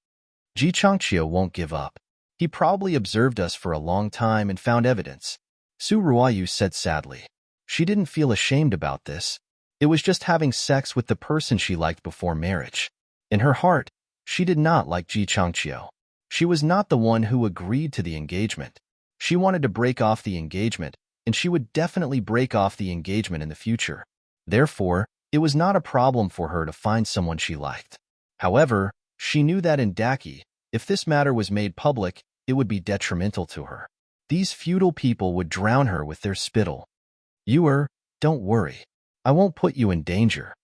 Ji Changqiu won't give up. He probably observed us for a long time and found evidence. Su Ruoyu said sadly. She didn't feel ashamed about this. It was just having sex with the person she liked before marriage. In her heart, she did not like Ji Changqiu. She was not the one who agreed to the engagement. She wanted to break off the engagement, and she would definitely break off the engagement in the future. Therefore, it was not a problem for her to find someone she liked. However, she knew that in Daki, if this matter was made public, it would be detrimental to her. These feudal people would drown her with their spittle. Don't worry. I won't put you in danger.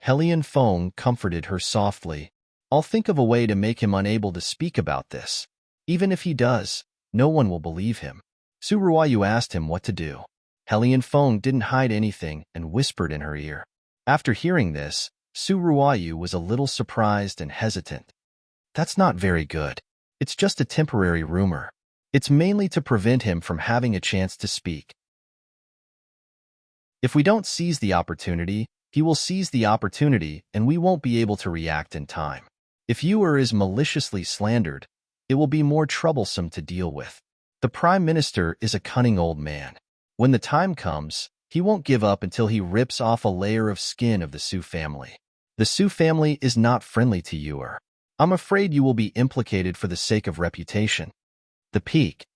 Helian Feng comforted her softly. I'll think of a way to make him unable to speak about this. Even if he does, no one will believe him. Su Ruoyu asked him what to do. Helian Feng didn't hide anything and whispered in her ear. After hearing this, Su Ruoyu was a little surprised and hesitant. That's not very good. It's just a temporary rumor. It's mainly to prevent him from having a chance to speak. If we don't seize the opportunity, he will seize the opportunity and we won't be able to react in time. If Yuer is maliciously slandered, it will be more troublesome to deal with. The Prime Minister is a cunning old man. When the time comes, he won't give up until he rips off a layer of skin of the Su family. The Su family is not friendly to Yuer. I'm afraid you will be implicated for the sake of reputation. The Peak.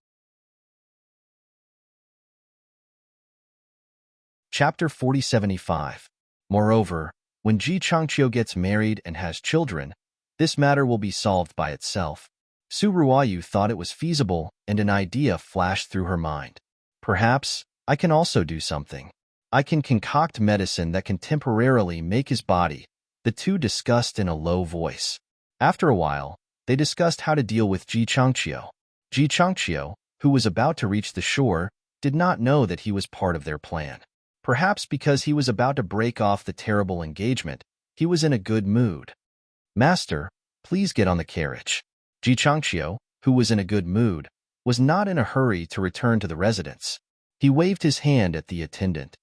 Chapter 4075. Moreover, when Ji Changqiu gets married and has children, this matter will be solved by itself. Su Ruoyu thought it was feasible, and an idea flashed through her mind. Perhaps I can also do something. I can concoct medicine that can temporarily make his body. The two discussed in a low voice. After a while, they discussed how to deal with Ji Changqiu. Ji Changqiu, who was about to reach the shore, did not know that he was part of their plan. Perhaps because he was about to break off the terrible engagement, he was in a good mood. Master, please get on the carriage. Ji Changqiu, who was in a good mood, was not in a hurry to return to the residence. He waved his hand at the attendant.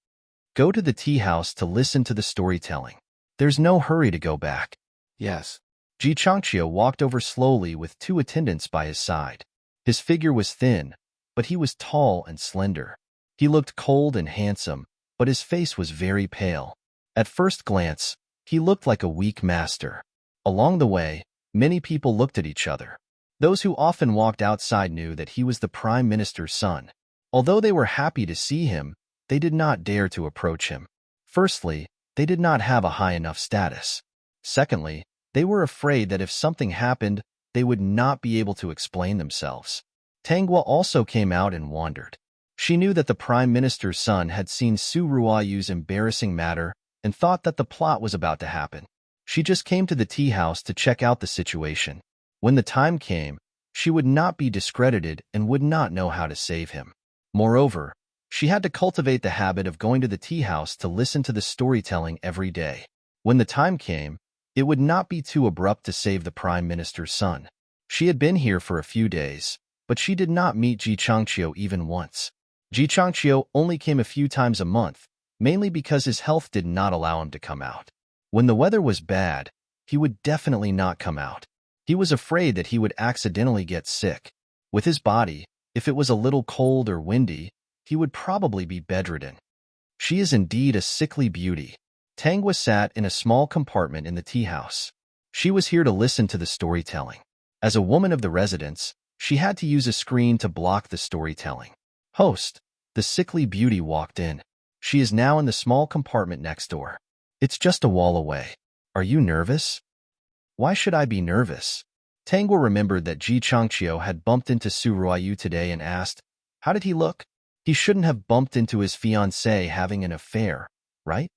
Go to the tea house to listen to the storytelling. There's no hurry to go back. Yes. Ji Changqiu walked over slowly with two attendants by his side. His figure was thin, but he was tall and slender. He looked cold and handsome, but his face was very pale. At first glance, he looked like a weak master. Along the way, many people looked at each other. Those who often walked outside knew that he was the Prime Minister's son. Although they were happy to see him, they did not dare to approach him. Firstly, they did not have a high enough status. Secondly, they were afraid that if something happened, they would not be able to explain themselves. Tanghua also came out and wandered. She knew that the Prime Minister's son had seen Su Ruoyu's embarrassing matter and thought that the plot was about to happen. She just came to the tea house to check out the situation. When the time came, she would not be discredited and would not know how to save him. Moreover, she had to cultivate the habit of going to the tea house to listen to the storytelling every day. When the time came, it would not be too abrupt to save the Prime Minister's son. She had been here for a few days, but she did not meet Ji Changqiu even once. Ji Changqiu only came a few times a month, mainly because his health did not allow him to come out. When the weather was bad, he would definitely not come out. He was afraid that he would accidentally get sick. With his body, if it was a little cold or windy, he would probably be bedridden. She is indeed a sickly beauty. Tanghua sat in a small compartment in the tea house. She was here to listen to the storytelling. As a woman of the residence, she had to use a screen to block the storytelling. Host, the sickly beauty walked in. She is now in the small compartment next door. It's just a wall away. Are you nervous? Why should I be nervous? Tanghua remembered that Ji Changqiu had bumped into Su Ruoyu today and asked, how did he look? He shouldn't have bumped into his fiancée having an affair, right?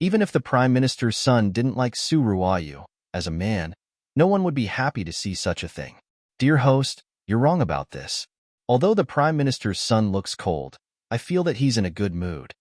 Even if the Prime Minister's son didn't like Su Ruoyu, as a man, no one would be happy to see such a thing. Dear host, you're wrong about this. Although the Prime Minister's son looks cold, I feel that he's in a good mood.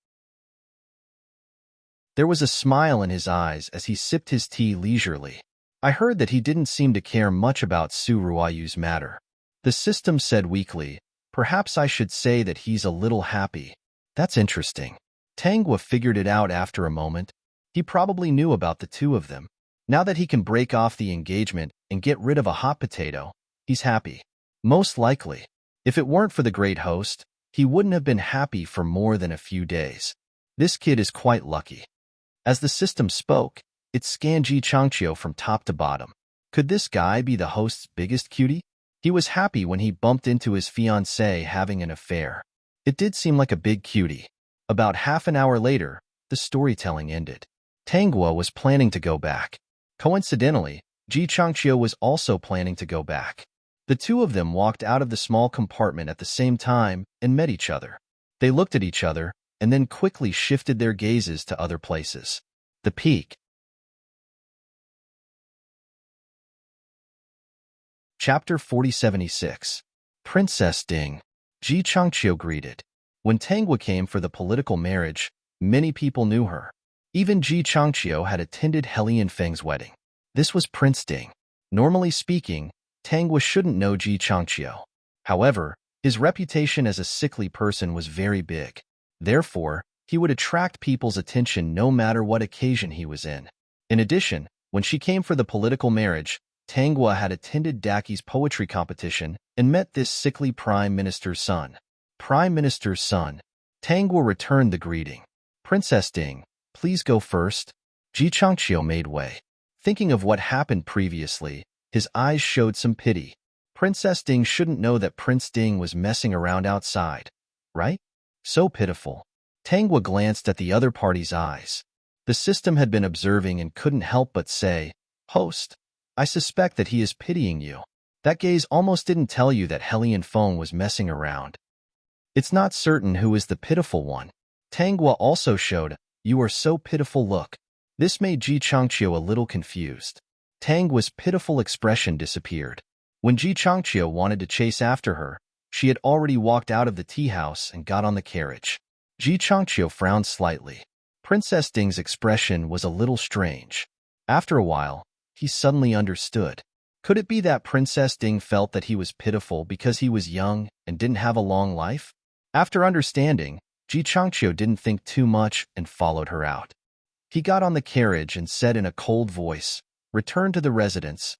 There was a smile in his eyes as he sipped his tea leisurely. I heard that he didn't seem to care much about Su Ruoyu's matter. The system said weakly, perhaps I should say that he's a little happy. That's interesting. Tanghua figured it out after a moment. He probably knew about the two of them. Now that he can break off the engagement and get rid of a hot potato, he's happy. Most likely. If it weren't for the great host, he wouldn't have been happy for more than a few days. This kid is quite lucky. As the system spoke, it scanned Ji Changqiu from top to bottom. Could this guy be the host's biggest cutie? He was happy when he bumped into his fiancée having an affair. It did seem like a big cutie. About half an hour later, the storytelling ended. Tanghua was planning to go back. Coincidentally, Ji Changqiu was also planning to go back. The two of them walked out of the small compartment at the same time and met each other. They looked at each other and then quickly shifted their gazes to other places. The peak. Chapter 4076. Princess Ding. Ji Changqiu greeted. When Tanghua came for the political marriage, many people knew her. Even Ji Changqiu had attended He Feng's wedding. This was Prince Ding. Normally speaking, Tanghua shouldn't know Ji Changqiu. However, his reputation as a sickly person was very big. Therefore, he would attract people's attention no matter what occasion he was in. In addition, when she came for the political marriage, Tanghua had attended Daki's poetry competition and met this sickly prime minister's son. Prime minister's son. Tanghua returned the greeting. Princess Ding, please go first. Ji Changqiu made way. Thinking of what happened previously, his eyes showed some pity. Princess Ding shouldn't know that Prince Ding was messing around outside, right? So pitiful. Tanghua glanced at the other party's eyes. The system had been observing and couldn't help but say, Host, I suspect that he is pitying you. That gaze almost didn't tell you that He Feng was messing around. It's not certain who is the pitiful one. Tanghua also showed, you are so pitiful look. This made Ji Changqiu a little confused. Tanghua's pitiful expression disappeared. When Ji Changqiu wanted to chase after her, she had already walked out of the tea house and got on the carriage. Ji Changqiu frowned slightly. Princess Ding's expression was a little strange. After a while, he suddenly understood. Could it be that Princess Ding felt that he was pitiful because he was young and didn't have a long life? After understanding, Ji Changqiu didn't think too much and followed her out. He got on the carriage and said in a cold voice, Return to the residence.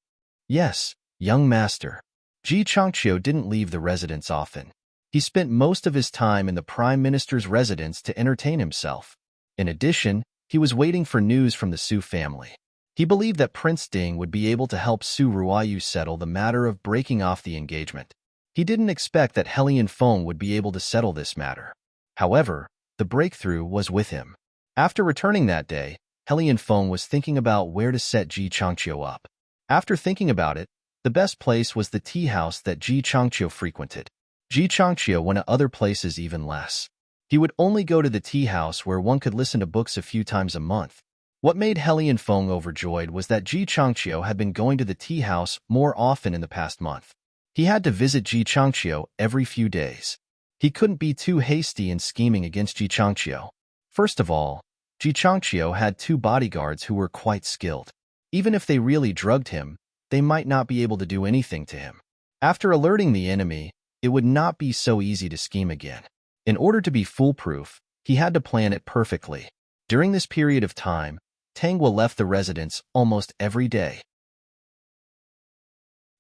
Yes, young master. Ji Changqiu didn't leave the residence often. He spent most of his time in the Prime Minister's residence to entertain himself. In addition, he was waiting for news from the Su family. He believed that Prince Ding would be able to help Su Ruoyu settle the matter of breaking off the engagement. He didn't expect that He Feng would be able to settle this matter. However, the breakthrough was with him. After returning that day, He Feng was thinking about where to set Ji Changqiu up. After thinking about it, the best place was the tea house that Ji Changqiu frequented. Ji Changqiu went to other places even less. He would only go to the tea house where one could listen to books a few times a month. What made He Feng overjoyed was that Ji Changqiu had been going to the tea house more often in the past month. He had to visit Ji Changqiu every few days. He couldn't be too hasty in scheming against Ji Changqiu. First of all, Ji Changqiu had two bodyguards who were quite skilled. Even if they really drugged him, they might not be able to do anything to him. After alerting the enemy, it would not be so easy to scheme again. In order to be foolproof, he had to plan it perfectly. During this period of time, Tanghua left the residence almost every day.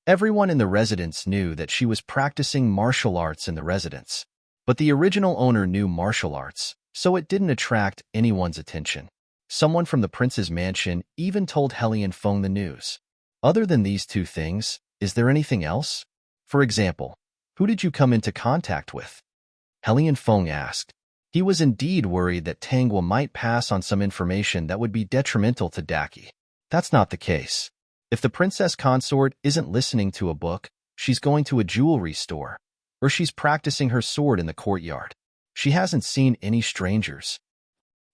Everyone in the residence knew that she was practicing martial arts in the residence. But the original owner knew martial arts, so it didn't attract anyone's attention. Someone from the prince's mansion even told He Feng the news. Other than these two things, is there anything else? For example, who did you come into contact with? He Feng asked. He was indeed worried that Tanghua might pass on some information that would be detrimental to Daki. That's not the case. If the princess consort isn't listening to a book, she's going to a jewelry store, or she's practicing her sword in the courtyard. She hasn't seen any strangers.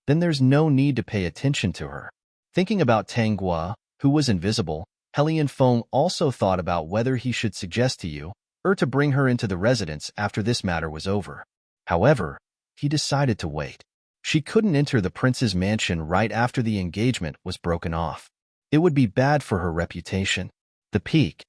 Then there's no need to pay attention to her. Thinking about Tanghua, who was invisible, He Feng also thought about whether he should suggest to you or to bring her into the residence after this matter was over. However, he decided to wait. She couldn't enter the prince's mansion right after the engagement was broken off. It would be bad for her reputation. The peak.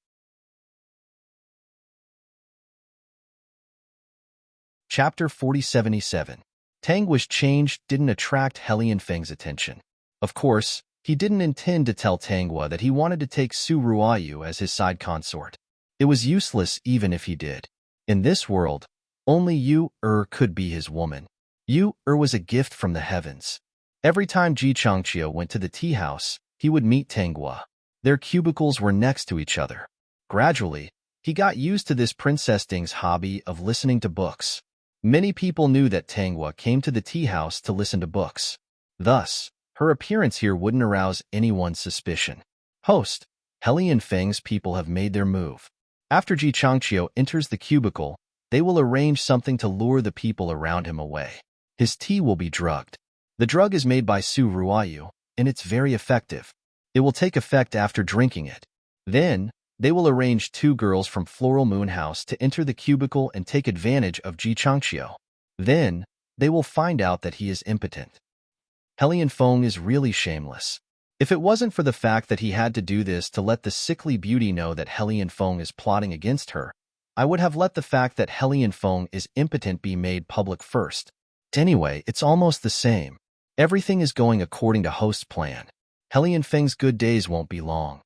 Chapter 4077. Tanghua's change didn't attract He Feng's attention. Of course, he didn't intend to tell Tanghua that he wanted to take Su Ruoyu as his side consort. It was useless even if he did. In this world, only Yu could be his woman. Yu was a gift from the heavens. Every time Ji Changqiu went to the tea house, he would meet Tanghua. Their cubicles were next to each other. Gradually, he got used to this Princess Ding's hobby of listening to books. Many people knew that Tanghua came to the tea house to listen to books. Thus, her appearance here wouldn't arouse anyone's suspicion. Host, He Feng's people have made their move. After Ji Changqiu enters the cubicle, they will arrange something to lure the people around him away. His tea will be drugged. The drug is made by Su Ruoyu, and it's very effective. It will take effect after drinking it. Then, they will arrange 2 girls from Floral Moon House to enter the cubicle and take advantage of Ji Changqiu. Then, they will find out that he is impotent. Helian Feng is really shameless. If it wasn't for the fact that he had to do this to let the sickly beauty know that Helian Feng is plotting against her, I would have let the fact that Helian Feng is impotent be made public first. Anyway, it's almost the same. Everything is going according to host's plan. Helian Feng's good days won't be long.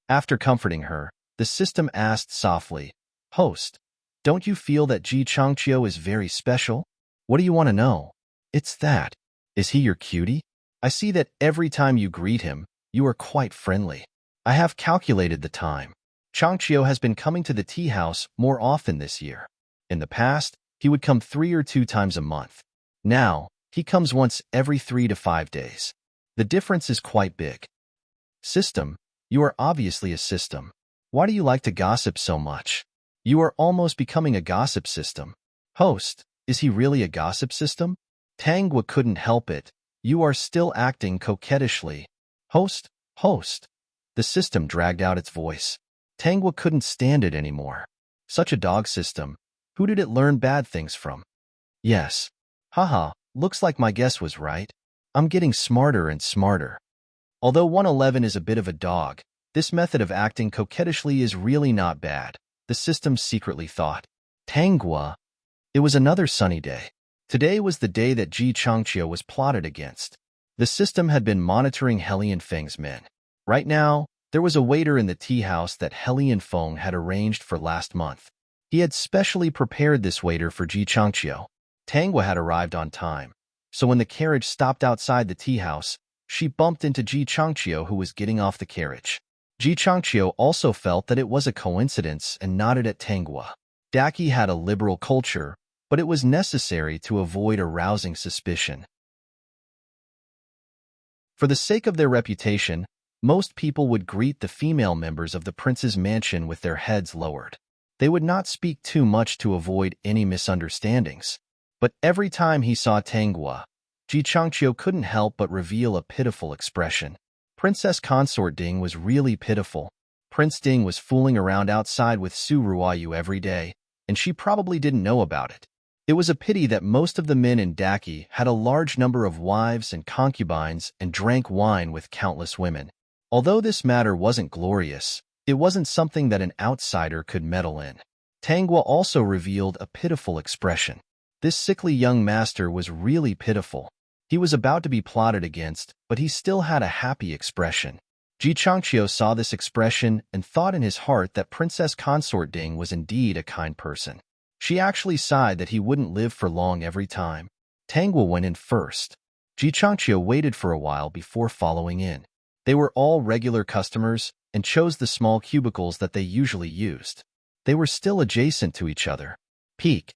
After comforting her, the system asked softly, "Host, don't you feel that Ji Changqiu is very special? What do you want to know?" "It's that. Is he your cutie? I see that every time you greet him, you are quite friendly. I have calculated the time. Changqiu has been coming to the tea house more often this year. In the past, he would come 3 or 2 times a month. Now, he comes once every 3 to 5 days. The difference is quite big." System, you are obviously a system. Why do you like to gossip so much? You are almost becoming a gossip system. Host, is he really a gossip system? Tanghua couldn't help it. You are still acting coquettishly. Host, host. The system dragged out its voice. Tanghua couldn't stand it anymore. Such a dog system. Who did it learn bad things from? Yes. Haha, looks like my guess was right. I'm getting smarter and smarter. Although 111 is a bit of a dog, this method of acting coquettishly is really not bad, the system secretly thought. Tanghua. It was another sunny day. Today was the day that Ji Changqiu was plotted against. The system had been monitoring Helian Feng's men. Right now, there was a waiter in the tea house that Helian Feng had arranged for last month. He had specially prepared this waiter for Ji Changqiu. Tanghua had arrived on time, so when the carriage stopped outside the tea house, she bumped into Ji Changqiu, who was getting off the carriage. Ji Changqiu also felt that it was a coincidence and nodded at Tanghua. Daki had a liberal culture, but it was necessary to avoid arousing suspicion. For the sake of their reputation, most people would greet the female members of the prince's mansion with their heads lowered. They would not speak too much to avoid any misunderstandings. But every time he saw Tanghua, Ji Changqiu couldn't help but reveal a pitiful expression. Princess Consort Ding was really pitiful. Prince Ding was fooling around outside with Su Ruoyu every day, and she probably didn't know about it. It was a pity that most of the men in Daki had a large number of wives and concubines and drank wine with countless women. Although this matter wasn't glorious, it wasn't something that an outsider could meddle in. Tanghua also revealed a pitiful expression. This sickly young master was really pitiful. He was about to be plotted against, but he still had a happy expression. Ji Changqiu saw this expression and thought in his heart that Princess Consort Ding was indeed a kind person. She actually sighed that he wouldn't live for long every time. Tanghua went in first. Ji Changqiu waited for a while before following in. They were all regular customers and chose the small cubicles that they usually used. They were still adjacent to each other. Peak.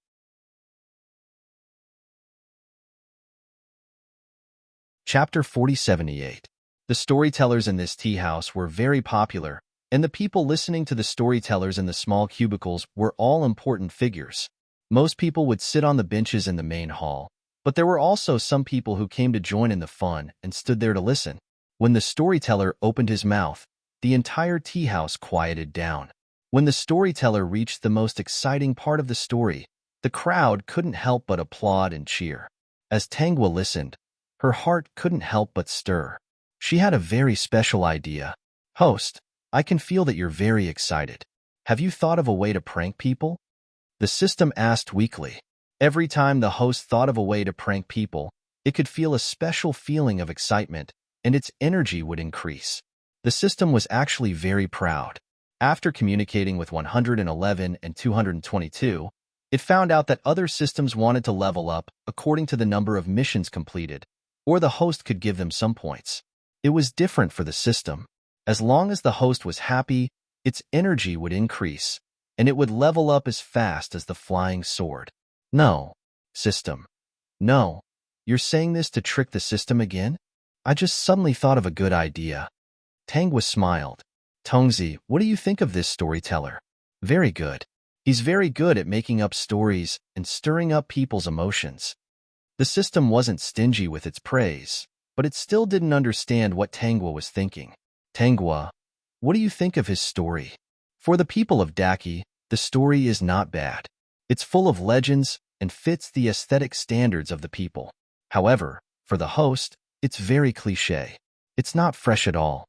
Chapter 4078. The storytellers in this tea house were very popular, and the people listening to the storytellers in the small cubicles were all important figures. Most people would sit on the benches in the main hall, but there were also some people who came to join in the fun and stood there to listen. When the storyteller opened his mouth, the entire tea house quieted down. When the storyteller reached the most exciting part of the story, the crowd couldn't help but applaud and cheer. As Tanghua listened, her heart couldn't help but stir. She had a very special idea. Host, I can feel that you're very excited. Have you thought of a way to prank people? The system asked weakly. Every time the host thought of a way to prank people, it could feel a special feeling of excitement, and its energy would increase. The system was actually very proud. After communicating with 111 and 222, it found out that other systems wanted to level up according to the number of missions completed, or the host could give them some points. It was different for the system. As long as the host was happy, its energy would increase, and it would level up as fast as the flying sword. No, system. No, you're saying this to trick the system again? I just suddenly thought of a good idea. Tanghua smiled. Tongzi, what do you think of this storyteller? Very good. He's very good at making up stories and stirring up people's emotions. The system wasn't stingy with its praise, but it still didn't understand what Tangwa was thinking. Tangwa, what do you think of his story? For the people of Daki, the story is not bad. It's full of legends and fits the aesthetic standards of the people. However, for the host, it's very cliché. It's not fresh at all.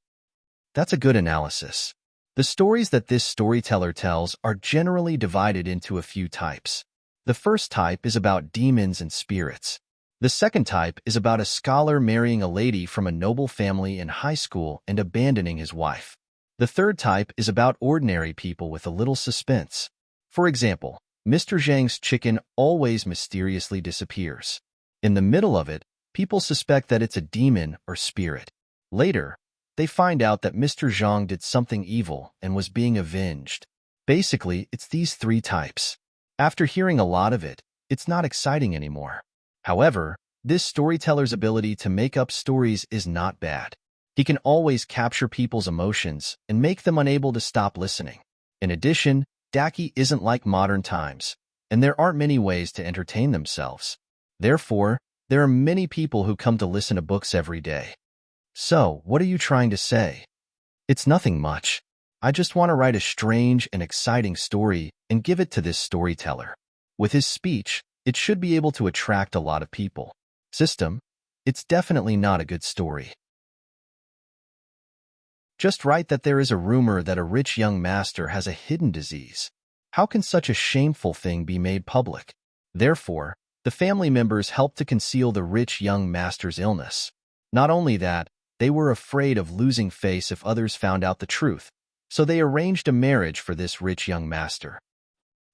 That's a good analysis. The stories that this storyteller tells are generally divided into a few types. The first type is about demons and spirits. The second type is about a scholar marrying a lady from a noble family in high school and abandoning his wife. The third type is about ordinary people with a little suspense. For example, Mr. Zhang's chicken always mysteriously disappears. In the middle of it, people suspect that it's a demon or spirit. Later, they find out that Mr. Zhang did something evil and was being avenged. Basically, it's these three types. After hearing a lot of it, it's not exciting anymore. However, this storyteller's ability to make up stories is not bad. He can always capture people's emotions and make them unable to stop listening. In addition, Daki isn't like modern times, and there aren't many ways to entertain themselves. Therefore, there are many people who come to listen to books every day. So, what are you trying to say? It's nothing much. I just want to write a strange and exciting story and give it to this storyteller. With his speech, it should be able to attract a lot of people. System, it's definitely not a good story. Just write that there is a rumor that a rich young master has a hidden disease. How can such a shameful thing be made public? Therefore, the family members helped to conceal the rich young master's illness. Not only that, they were afraid of losing face if others found out the truth, so they arranged a marriage for this rich young master.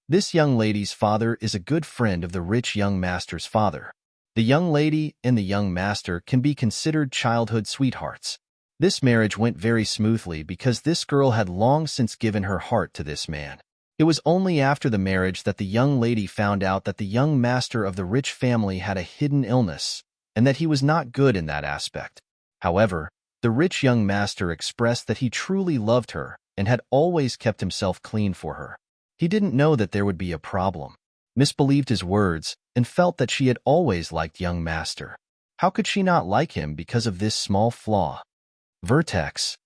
This young lady's father is a good friend of the rich young master's father. The young lady and the young master can be considered childhood sweethearts. This marriage went very smoothly because this girl had long since given her heart to this man. It was only after the marriage that the young lady found out that the young master of the rich family had a hidden illness, and that he was not good in that aspect. However, the rich young master expressed that he truly loved her and had always kept himself clean for her. He didn't know that there would be a problem, misbelieved his words, and felt that she had always liked young master. How could she not like him because of this small flaw? Vertex.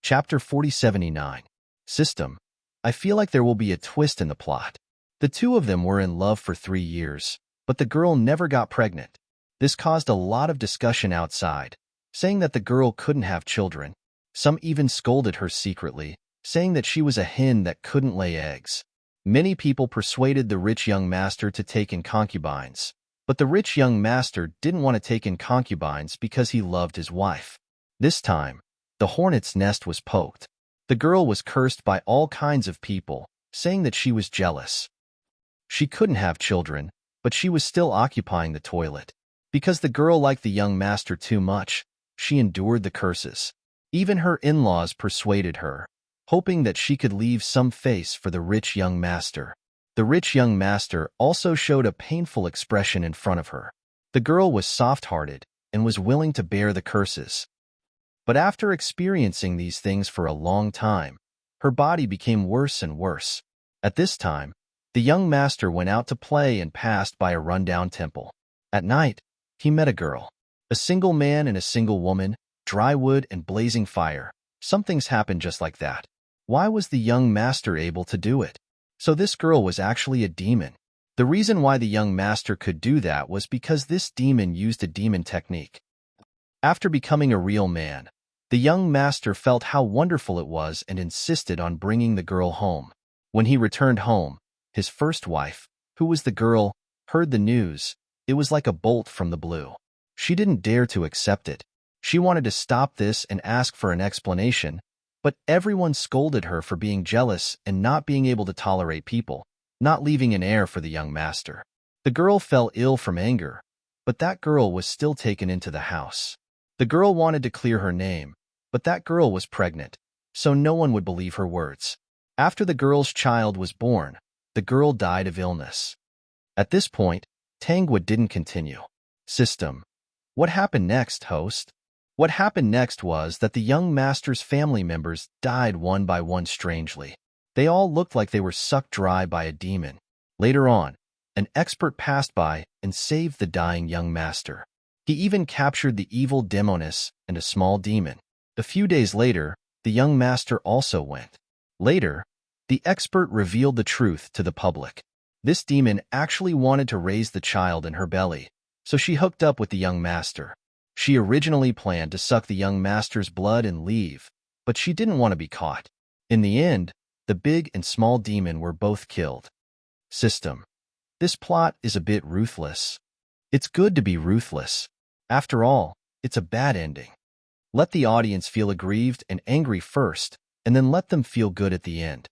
Chapter 4079. System. I feel like there will be a twist in the plot. The two of them were in love for 3 years, but the girl never got pregnant. This caused a lot of discussion outside, saying that the girl couldn't have children. Some even scolded her secretly, saying that she was a hen that couldn't lay eggs. Many people persuaded the rich young master to take in concubines, but the rich young master didn't want to take in concubines because he loved his wife. This time, the hornet's nest was poked. The girl was cursed by all kinds of people, saying that she was jealous. She couldn't have children, but she was still occupying the toilet. Because the girl liked the young master too much, she endured the curses. Even her in-laws persuaded her, hoping that she could leave some face for the rich young master. The rich young master also showed a painful expression in front of her. The girl was soft-hearted and was willing to bear the curses. But after experiencing these things for a long time, her body became worse and worse. At this time, the young master went out to play and passed by a rundown temple. At night, he met a girl. A single man and a single woman, dry wood and blazing fire. Some things happened just like that. Why was the young master able to do it? So this girl was actually a demon. The reason why the young master could do that was because this demon used a demon technique. After becoming a real man, the young master felt how wonderful it was and insisted on bringing the girl home. When he returned home, his first wife, who was the girl, heard the news. It was like a bolt from the blue. She didn't dare to accept it. She wanted to stop this and ask for an explanation, but everyone scolded her for being jealous and not being able to tolerate people, not leaving an heir for the young master. The girl fell ill from anger, but that girl was still taken into the house. The girl wanted to clear her name, but that girl was pregnant, so no one would believe her words. After the girl's child was born, the girl died of illness. At this point, Tangwa didn't continue. System. What happened next, host? What happened next was that the young master's family members died one by one strangely. They all looked like they were sucked dry by a demon. Later on, an expert passed by and saved the dying young master. He even captured the evil demoness and a small demon. A few days later, the young master also went. Later, the expert revealed the truth to the public. This demon actually wanted to raise the child in her belly, so she hooked up with the young master. She originally planned to suck the young master's blood and leave, but she didn't want to be caught. In the end, the big and small demon were both killed. System. This plot is a bit ruthless. It's good to be ruthless. After all, it's a bad ending. Let the audience feel aggrieved and angry first, and then let them feel good at the end.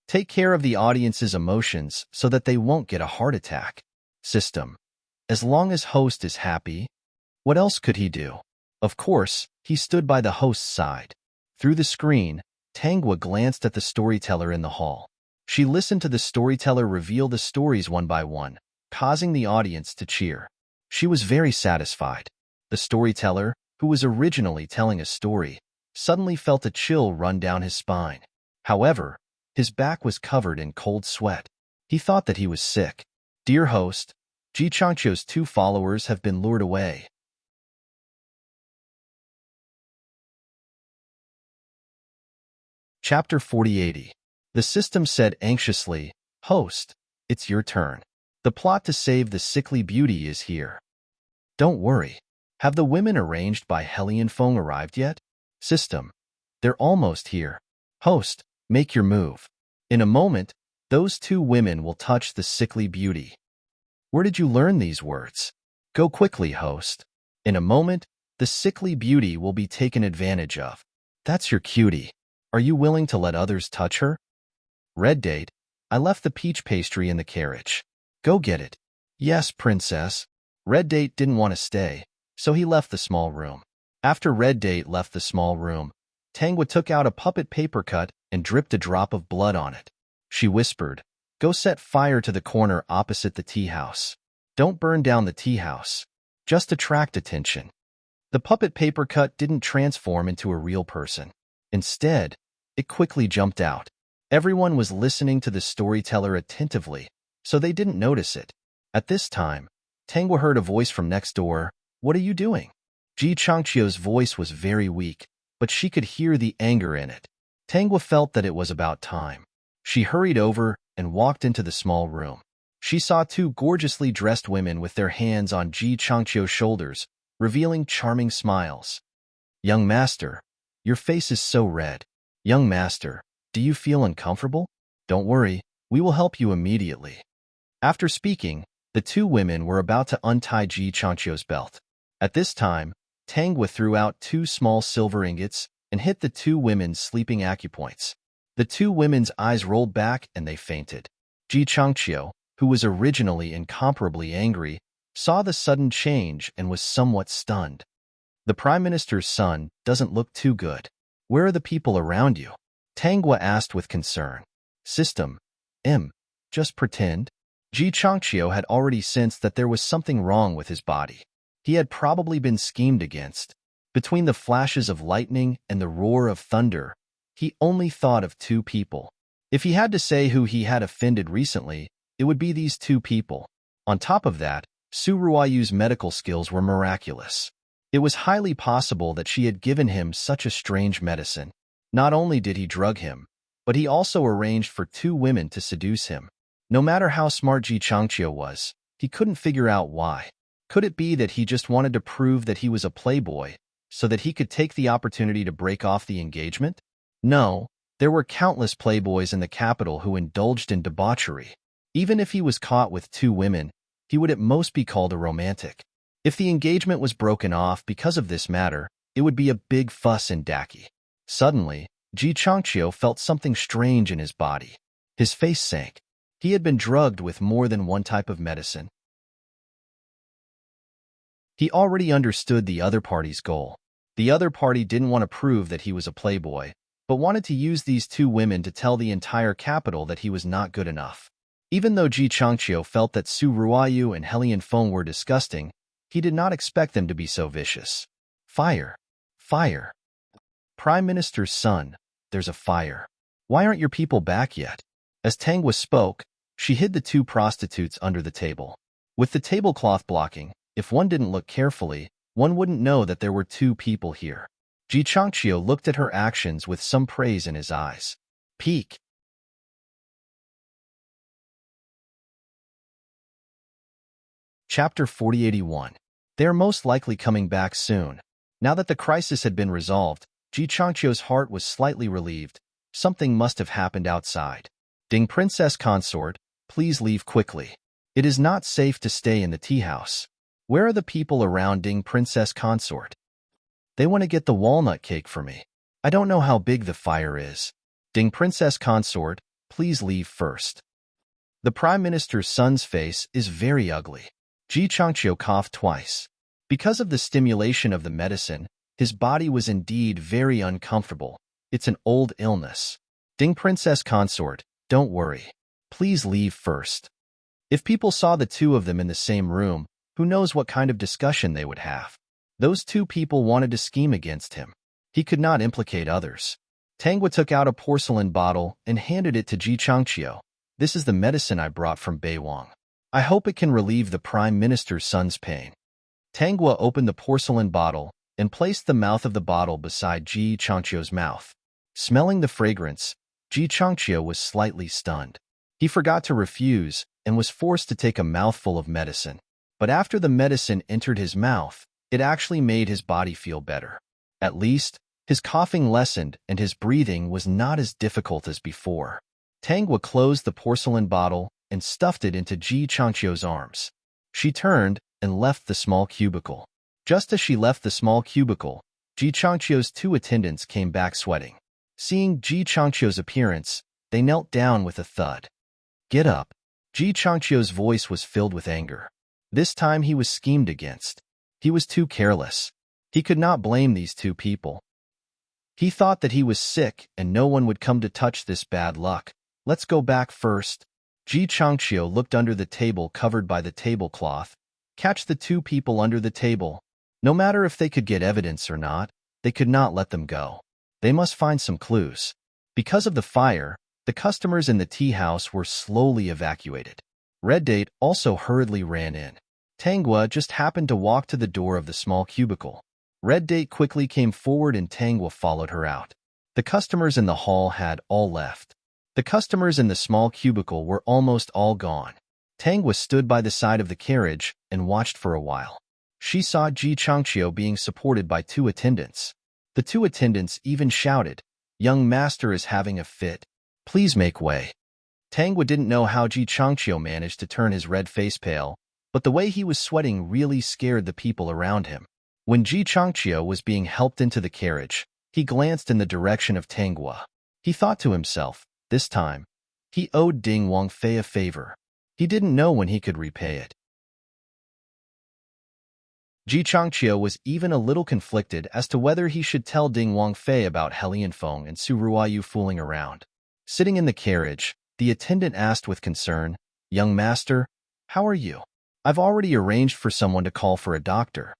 Take care of the audience's emotions so that they won't get a heart attack. System. As long as host is happy, what else could he do? Of course, he stood by the host's side. Through the screen, Tangwa glanced at the storyteller in the hall. She listened to the storyteller reveal the stories one by one, causing the audience to cheer. She was very satisfied. The storyteller, who was originally telling a story, suddenly felt a chill run down his spine. However, his back was covered in cold sweat. He thought that he was sick. Dear host, Ji Changqiu's 2 followers have been lured away. Chapter 4080. The system said anxiously, Host, it's your turn. The plot to save the sickly beauty is here. Don't worry. Have the women arranged by Helian Feng arrived yet? System. They're almost here. Host, make your move. In a moment, those 2 women will touch the sickly beauty. Where did you learn these words? Go quickly, host. In a moment, the sickly beauty will be taken advantage of. That's your cutie. Are you willing to let others touch her? Red Date, I left the peach pastry in the carriage. Go get it. Yes, princess. Red Date didn't want to stay, so he left the small room. After Red Date left the small room, Tangwa took out a puppet paper cut and dripped a drop of blood on it. She whispered, Go set fire to the corner opposite the tea house. Don't burn down the tea house. Just attract attention. The puppet paper cut didn't transform into a real person. Instead, it quickly jumped out. Everyone was listening to the storyteller attentively, so they didn't notice it. At this time, Tangwa heard a voice from next door. What are you doing? Ji Changqiu's voice was very weak, but she could hear the anger in it. Tangwa felt that it was about time. She hurried over and walked into the small room. She saw 2 gorgeously dressed women with their hands on Ji Changqiu's shoulders, revealing charming smiles. Young master, your face is so red. Young master, do you feel uncomfortable? Don't worry, we will help you immediately. After speaking, the 2 women were about to untie Ji Changqiu's belt. At this time, Tangwa threw out 2 small silver ingots and hit the 2 women's sleeping acupoints. The 2 women's eyes rolled back and they fainted. Ji Changqiu, who was originally incomparably angry, saw the sudden change and was somewhat stunned. The Prime Minister's son doesn't look too good. Where are the people around you? Tangwa asked with concern. System. Just pretend. Ji Changqiu had already sensed that there was something wrong with his body. He had probably been schemed against. Between the flashes of lightning and the roar of thunder, he only thought of 2 people. If he had to say who he had offended recently, it would be these 2 people. On top of that, Su Ruoyu's medical skills were miraculous. It was highly possible that she had given him such a strange medicine. Not only did he drug him, but he also arranged for 2 women to seduce him. No matter how smart Ji Changqiu was, he couldn't figure out why. Could it be that he just wanted to prove that he was a playboy, so that he could take the opportunity to break off the engagement? No, there were countless playboys in the capital who indulged in debauchery. Even if he was caught with 2 women, he would at most be called a romantic. If the engagement was broken off because of this matter, it would be a big fuss in Daki. Suddenly, Ji Changqiu felt something strange in his body. His face sank. He had been drugged with more than one type of medicine. He already understood the other party's goal. The other party didn't want to prove that he was a playboy, but wanted to use these 2 women to tell the entire capital that he was not good enough. Even though Ji Changqiu felt that Su Ruoyu and Helian Feng were disgusting, He did not expect them to be so vicious. Fire! Fire! Prime Minister's son, there's a fire. Why aren't your people back yet? As Tangwa spoke, she hid the two prostitutes under the table. With the tablecloth blocking, if one didn't look carefully, one wouldn't know that there were two people here. Ji Changqiu looked at her actions with some praise in his eyes. Peek. Chapter 4081. They are most likely coming back soon. Now that the crisis had been resolved, Ji Changqiu's heart was slightly relieved. Something must have happened outside. Ding Princess Consort, please leave quickly. It is not safe to stay in the tea house. Where are the people around Ding Princess Consort? They want to get the walnut cake for me. I don't know how big the fire is. Ding Princess Consort, please leave first. The Prime Minister's son's face is very ugly. Ji Changqiu coughed twice. Because of the stimulation of the medicine, his body was indeed very uncomfortable. It's an old illness. Ding Princess Consort, don't worry. Please leave first. If people saw the two of them in the same room, who knows what kind of discussion they would have. Those two people wanted to scheme against him. He could not implicate others. Tangwa took out a porcelain bottle and handed it to Ji Changqiu. This is the medicine I brought from Beiwang. I hope it can relieve the Prime Minister's son's pain. Tangwa opened the porcelain bottle and placed the mouth of the bottle beside Ji Changqiu's mouth. Smelling the fragrance, Ji Changqiu was slightly stunned. He forgot to refuse and was forced to take a mouthful of medicine. But after the medicine entered his mouth, it actually made his body feel better. At least, his coughing lessened and his breathing was not as difficult as before. Tangwa closed the porcelain bottle and stuffed it into Ji Changqiu's arms. She turned and left the small cubicle. Just as she left the small cubicle, Ji Changqiu's two attendants came back sweating. Seeing Ji Changqiu's appearance, they knelt down with a thud. Get up. Ji Changqiu's voice was filled with anger. This time he was schemed against. He was too careless. He could not blame these two people. He thought that he was sick and no one would come to touch this bad luck. Let's go back first. Ji Changqiu looked under the table covered by the tablecloth. Catch the two people under the table. No matter if they could get evidence or not, they could not let them go. They must find some clues. Because of the fire, the customers in the tea house were slowly evacuated. Red Date also hurriedly ran in. Tangwa just happened to walk to the door of the small cubicle. Red Date quickly came forward and Tangwa followed her out. The customers in the hall had all left. The customers in the small cubicle were almost all gone. Tangwa stood by the side of the carriage and watched for a while. She saw Ji Changqiu being supported by two attendants. The two attendants even shouted, "Young master is having a fit. Please make way." Tangwa didn't know how Ji Changqiu managed to turn his red face pale, but the way he was sweating really scared the people around him. When Ji Changqiu was being helped into the carriage, he glanced in the direction of Tangwa. He thought to himself, this time, he owed Ding Wangfei a favor. He didn't know when he could repay it. Ji Changqiu was even a little conflicted as to whether he should tell Ding Wangfei about Helian Feng and Su Ruoyu fooling around. Sitting in the carriage, the attendant asked with concern, "Young master, how are you? I've already arranged for someone to call for a doctor."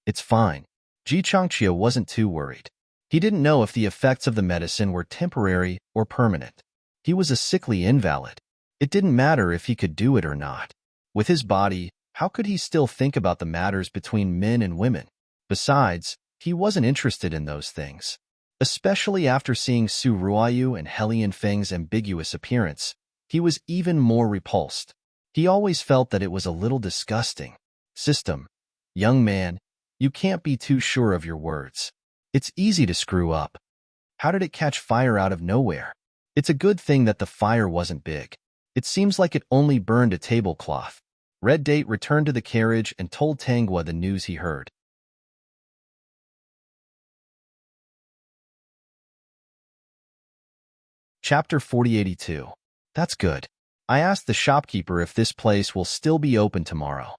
It's fine. Ji Changqiu wasn't too worried. He didn't know if the effects of the medicine were temporary or permanent. He was a sickly invalid. It didn't matter if he could do it or not. With his body, how could he still think about the matters between men and women? Besides, he wasn't interested in those things. Especially after seeing Su Ruoyu and Helian Feng's ambiguous appearance, he was even more repulsed. He always felt that it was a little disgusting. System. Young man, you can't be too sure of your words. It's easy to screw up. How did it catch fire out of nowhere? It's a good thing that the fire wasn't big. It seems like it only burned a tablecloth. Red Date returned to the carriage and told Tangwa the news he heard. Chapter 4082. That's good. I asked the shopkeeper if this place will still be open tomorrow.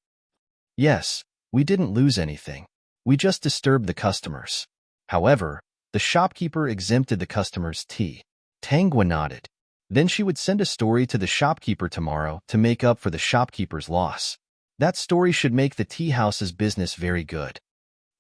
Yes, we didn't lose anything. We just disturbed the customers. However, the shopkeeper exempted the customers' tea. Tangwa nodded. Then she would send a story to the shopkeeper tomorrow to make up for the shopkeeper's loss. That story should make the tea house's business very good.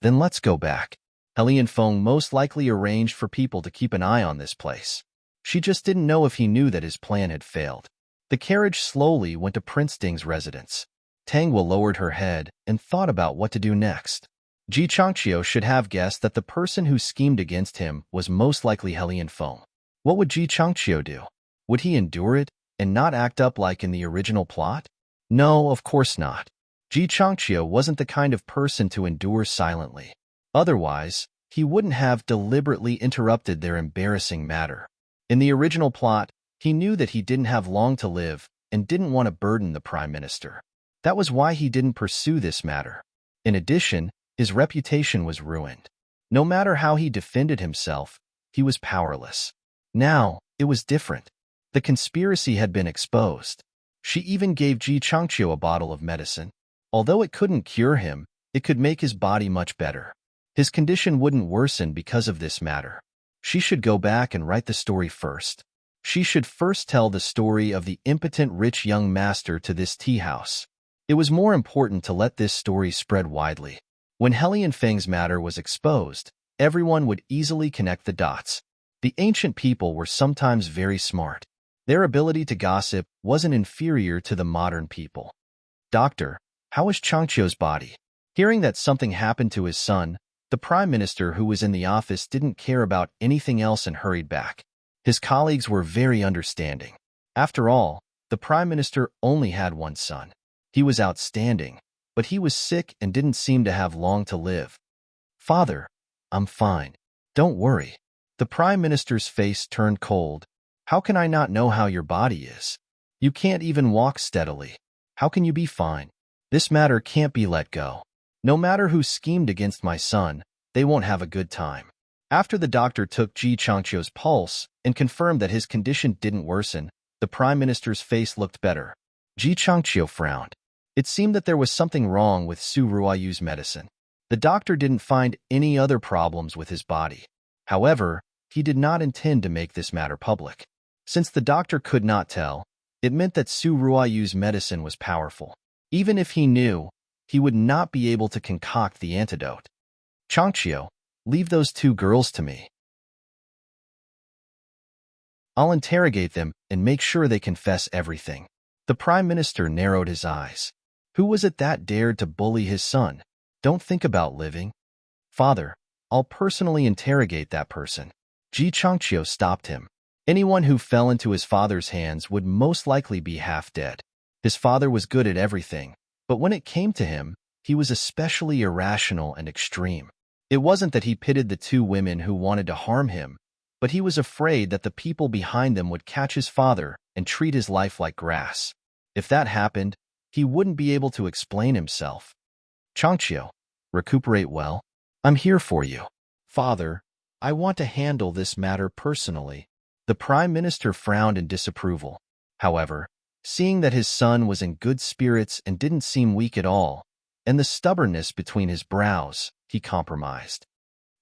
Then let's go back. Helian Feng most likely arranged for people to keep an eye on this place. She just didn't know if he knew that his plan had failed. The carriage slowly went to Prince Ding's residence. Tangwa lowered her head and thought about what to do next. Ji Changqiu should have guessed that the person who schemed against him was most likely Helian Feng. What would Ji Changqiu do? Would he endure it and not act up like in the original plot? No, of course not. Ji Changqiu wasn't the kind of person to endure silently. Otherwise, he wouldn't have deliberately interrupted their embarrassing matter. In the original plot, he knew that he didn't have long to live and didn't want to burden the Prime Minister. That was why he didn't pursue this matter. In addition, his reputation was ruined. No matter how he defended himself, he was powerless. Now, it was different. The conspiracy had been exposed. She even gave Ji Changqiu a bottle of medicine. Although it couldn't cure him, it could make his body much better. His condition wouldn't worsen because of this matter. She should go back and write the story first. She should first tell the story of the impotent rich young master to this tea house. It was more important to let this story spread widely. When Helian Feng's matter was exposed, everyone would easily connect the dots. The ancient people were sometimes very smart. Their ability to gossip wasn't inferior to the modern people. Doctor, how is Changqiu's body? Hearing that something happened to his son, the Prime Minister who was in the office didn't care about anything else and hurried back. His colleagues were very understanding. After all, the Prime Minister only had one son. He was outstanding, but he was sick and didn't seem to have long to live. Father, I'm fine. Don't worry. The Prime Minister's face turned cold. How can I not know how your body is? You can't even walk steadily. How can you be fine? This matter can't be let go. No matter who schemed against my son, they won't have a good time. After the doctor took Ji Changqiu's pulse and confirmed that his condition didn't worsen, the Prime Minister's face looked better. Ji Changqiu frowned. It seemed that there was something wrong with Su Ruoyu's medicine. The doctor didn't find any other problems with his body. However, he did not intend to make this matter public. Since the doctor could not tell, it meant that Su Ruoyu's medicine was powerful. Even if he knew, he would not be able to concoct the antidote. Changqiu, leave those two girls to me. I'll interrogate them and make sure they confess everything. The Prime Minister narrowed his eyes. Who was it that dared to bully his son? Don't think about living. Father, I'll personally interrogate that person. Ji Changqiu stopped him. Anyone who fell into his father's hands would most likely be half dead. His father was good at everything, but when it came to him, he was especially irrational and extreme. It wasn't that he pitted the two women who wanted to harm him, but he was afraid that the people behind them would catch his father and treat his life like grass. If that happened, he wouldn't be able to explain himself. Changqiu, recuperate well. I'm here for you. Father, I want to handle this matter personally. The Prime Minister frowned in disapproval. However, seeing that his son was in good spirits and didn't seem weak at all, and the stubbornness between his brows, he compromised.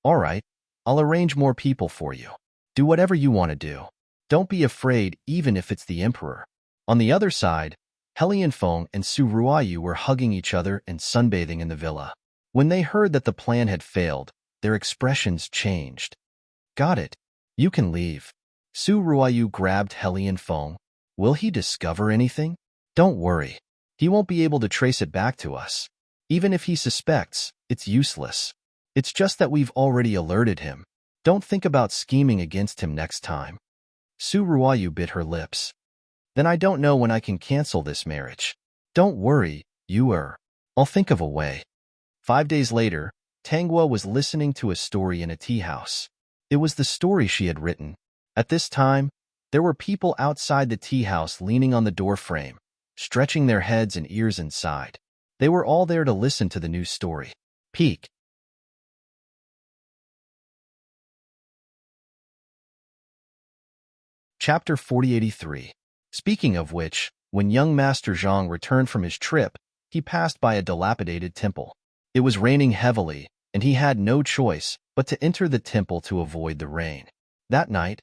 All right, I'll arrange more people for you. Do whatever you want to do. Don't be afraid even if it's the Emperor. On the other side, Helian Feng and Su Ruoyu were hugging each other and sunbathing in the villa. When they heard that the plan had failed, their expressions changed. Got it. You can leave. Su Ruoyu grabbed Helian Feng. Will he discover anything? Don't worry. He won't be able to trace it back to us. Even if he suspects, it's useless. It's just that we've already alerted him. Don't think about scheming against him next time. Su Ruoyu bit her lips. Then I don't know when I can cancel this marriage. Don't worry, I'll think of a way. 5 days later, Tangwa was listening to a story in a tea house. It was the story she had written. At this time, there were people outside the tea house leaning on the doorframe, stretching their heads and ears inside. They were all there to listen to the new story. Peak. Chapter 4083. Speaking of which, when young Master Zhang returned from his trip, he passed by a dilapidated temple. It was raining heavily, and he had no choice but to enter the temple to avoid the rain. That night,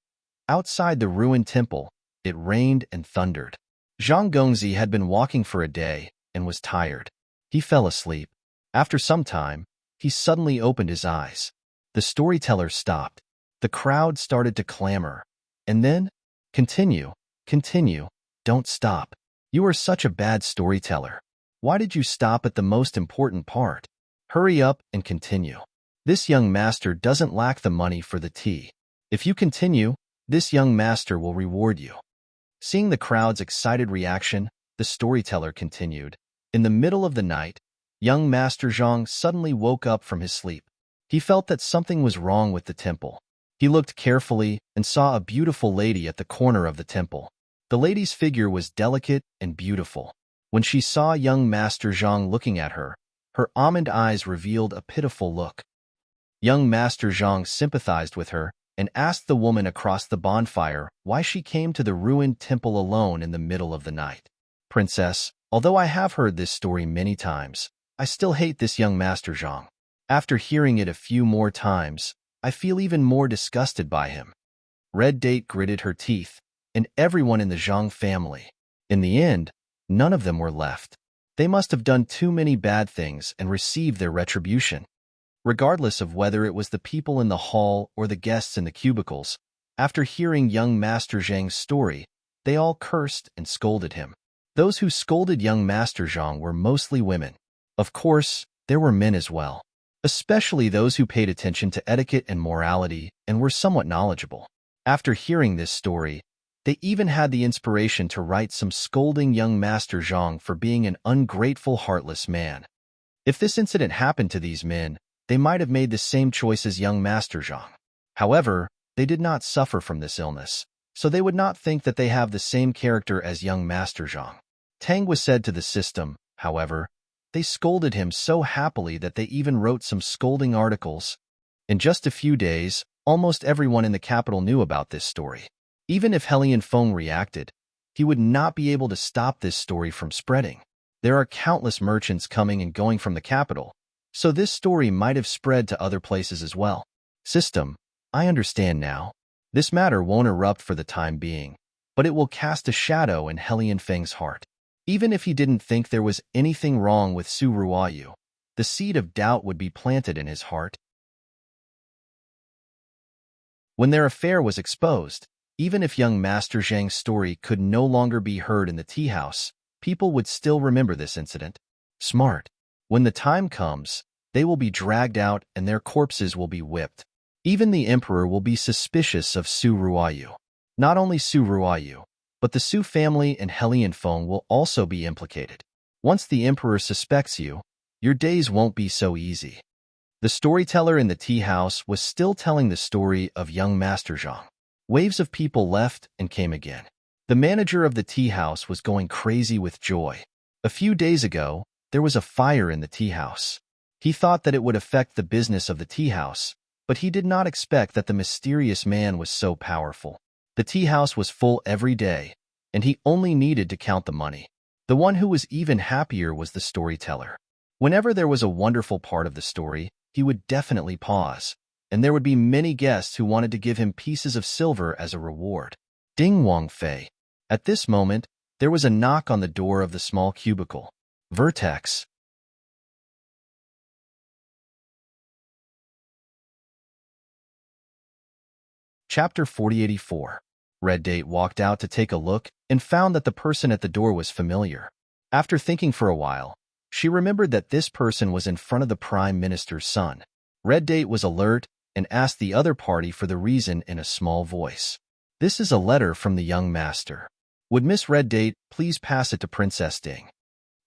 outside the ruined temple, it rained and thundered. Zhang Gongzi had been walking for a day and was tired. He fell asleep. After some time, he suddenly opened his eyes. The storyteller stopped. The crowd started to clamor. And then, continue, continue, don't stop. You are such a bad storyteller. Why did you stop at the most important part? Hurry up and continue. This young master doesn't lack the money for the tea. If you continue, this young master will reward you. Seeing the crowd's excited reaction, the storyteller continued. In the middle of the night, young Master Zhang suddenly woke up from his sleep. He felt that something was wrong with the temple. He looked carefully and saw a beautiful lady at the corner of the temple. The lady's figure was delicate and beautiful. When she saw young Master Zhang looking at her, her almond eyes revealed a pitiful look. Young Master Zhang sympathized with her and asked the woman across the bonfire why she came to the ruined temple alone in the middle of the night. Princess, although I have heard this story many times, I still hate this young Master Zhang. After hearing it a few more times, I feel even more disgusted by him. Red Date gritted her teeth, and everyone in the Zhang family. In the end, none of them were left. They must have done too many bad things and received their retribution. Regardless of whether it was the people in the hall or the guests in the cubicles, after hearing young Master Zhang's story, they all cursed and scolded him. Those who scolded young Master Zhang were mostly women. Of course, there were men as well, especially those who paid attention to etiquette and morality and were somewhat knowledgeable. After hearing this story, they even had the inspiration to write some scolding young Master Zhang for being an ungrateful, heartless man. If this incident happened to these men, they might have made the same choice as young Master Zhang. However, they did not suffer from this illness, so they would not think that they have the same character as young Master Zhang. Tang was said to the system, however, they scolded him so happily that they even wrote some scolding articles. In just a few days, almost everyone in the capital knew about this story. Even if Helian Feng reacted, he would not be able to stop this story from spreading. There are countless merchants coming and going from the capital, so this story might have spread to other places as well. System, I understand now. This matter won't erupt for the time being, but it will cast a shadow in Helian Feng's heart. Even if he didn't think there was anything wrong with Su Ruoyu, the seed of doubt would be planted in his heart. When their affair was exposed, even if young Master Zhang's story could no longer be heard in the tea house, people would still remember this incident. Smart. When the time comes, they will be dragged out and their corpses will be whipped. Even the emperor will be suspicious of Su Ruoyu. Not only Su Ruoyu, but the Su family and Helian Feng will also be implicated. Once the emperor suspects you, your days won't be so easy. The storyteller in the tea house was still telling the story of young Master Zhang. Waves of people left and came again. The manager of the tea house was going crazy with joy. A few days ago, there was a fire in the tea house. He thought that it would affect the business of the tea house, but he did not expect that the mysterious man was so powerful. The tea house was full every day, and he only needed to count the money. The one who was even happier was the storyteller. Whenever there was a wonderful part of the story, he would definitely pause, and there would be many guests who wanted to give him pieces of silver as a reward. Ding Wang Fei. At this moment, there was a knock on the door of the small cubicle. Vertex. Chapter 4084. Red Date walked out to take a look and found that the person at the door was familiar. After thinking for a while, she remembered that this person was in front of the Prime Minister's son. Red Date was alert and asked the other party for the reason in a small voice. This is a letter from the young master. Would Miss Red Date please pass it to Princess Ding?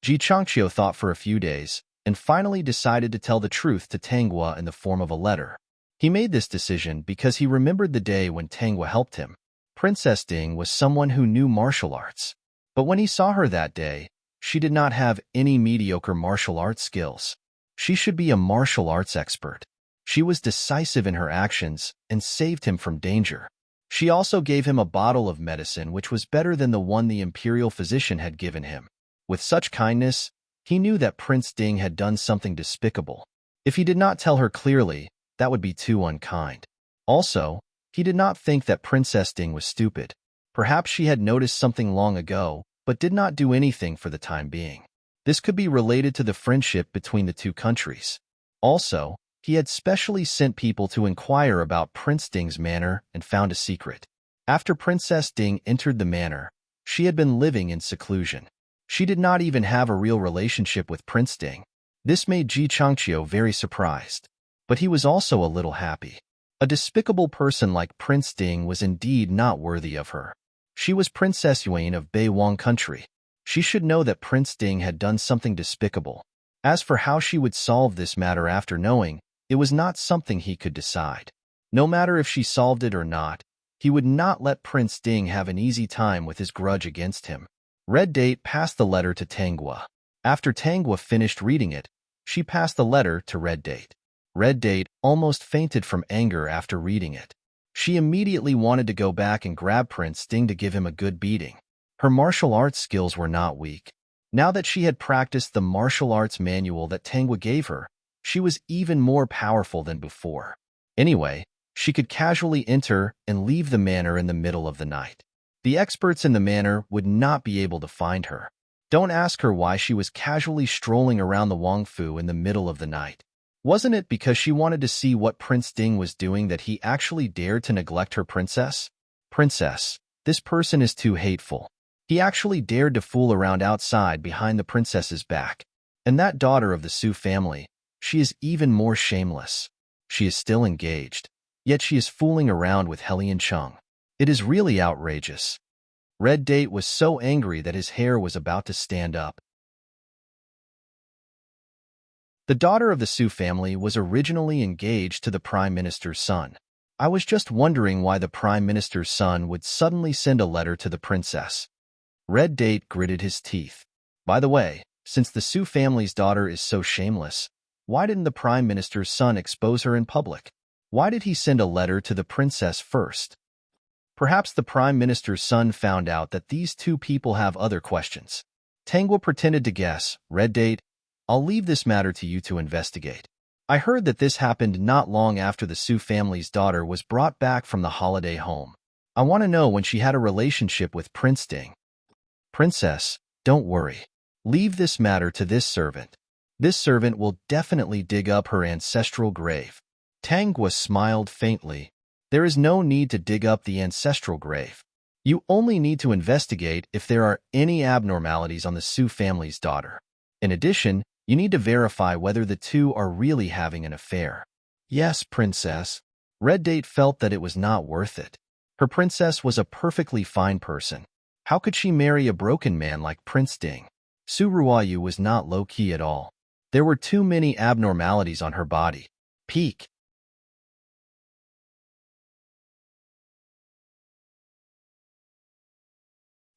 Ji Changqiu thought for a few days and finally decided to tell the truth to Tanghua in the form of a letter. He made this decision because he remembered the day when Tanghua helped him. Princess Ding was someone who knew martial arts, but when he saw her that day, she did not have any mediocre martial arts skills. She should be a martial arts expert. She was decisive in her actions and saved him from danger. She also gave him a bottle of medicine which was better than the one the imperial physician had given him. With such kindness, he knew that Prince Ding had done something despicable. If he did not tell her clearly, that would be too unkind. Also, he did not think that Princess Ding was stupid. Perhaps she had noticed something long ago, but did not do anything for the time being. This could be related to the friendship between the two countries. Also, he had specially sent people to inquire about Prince Ding's manor and found a secret. After Princess Ding entered the manor, she had been living in seclusion. She did not even have a real relationship with Prince Ding. This made Ji Changqiu very surprised. But he was also a little happy. A despicable person like Prince Ding was indeed not worthy of her. She was Princess Yuan of Beiwang country. She should know that Prince Ding had done something despicable. As for how she would solve this matter after knowing, it was not something he could decide. No matter if she solved it or not, he would not let Prince Ding have an easy time with his grudge against him. Red Date passed the letter to Tanghua. After Tanghua finished reading it, she passed the letter to Red Date. Red Date almost fainted from anger after reading it. She immediately wanted to go back and grab Prince Ding to give him a good beating. Her martial arts skills were not weak. Now that she had practiced the martial arts manual that Tanghua gave her, she was even more powerful than before. Anyway, she could casually enter and leave the manor in the middle of the night. The experts in the manor would not be able to find her. Don't ask her why she was casually strolling around the Wangfu in the middle of the night. Wasn't it because she wanted to see what Prince Ding was doing that he actually dared to neglect her princess? Princess, this person is too hateful. He actually dared to fool around outside behind the princess's back. And that daughter of the Su family, she is even more shameless. She is still engaged, yet she is fooling around with Helian Chung. It is really outrageous. Red Date was so angry that his hair was about to stand up. The daughter of the Su family was originally engaged to the Prime Minister's son. I was just wondering why the Prime Minister's son would suddenly send a letter to the princess. Red Date gritted his teeth. By the way, since the Su family's daughter is so shameless, why didn't the Prime Minister's son expose her in public? Why did he send a letter to the princess first? Perhaps the Prime Minister's son found out that these two people have other questions. Tanghua pretended to guess. Red Date, I'll leave this matter to you to investigate. I heard that this happened not long after the Su family's daughter was brought back from the holiday home. I want to know when she had a relationship with Prince Ding. Princess, don't worry. Leave this matter to this servant. This servant will definitely dig up her ancestral grave. Tanghua smiled faintly. There is no need to dig up the ancestral grave. You only need to investigate if there are any abnormalities on the Su family's daughter. In addition, you need to verify whether the two are really having an affair. Yes, Princess. Red Date felt that it was not worth it. Her princess was a perfectly fine person. How could she marry a broken man like Prince Ding? Su Ruoyu was not low-key at all. There were too many abnormalities on her body. Peak.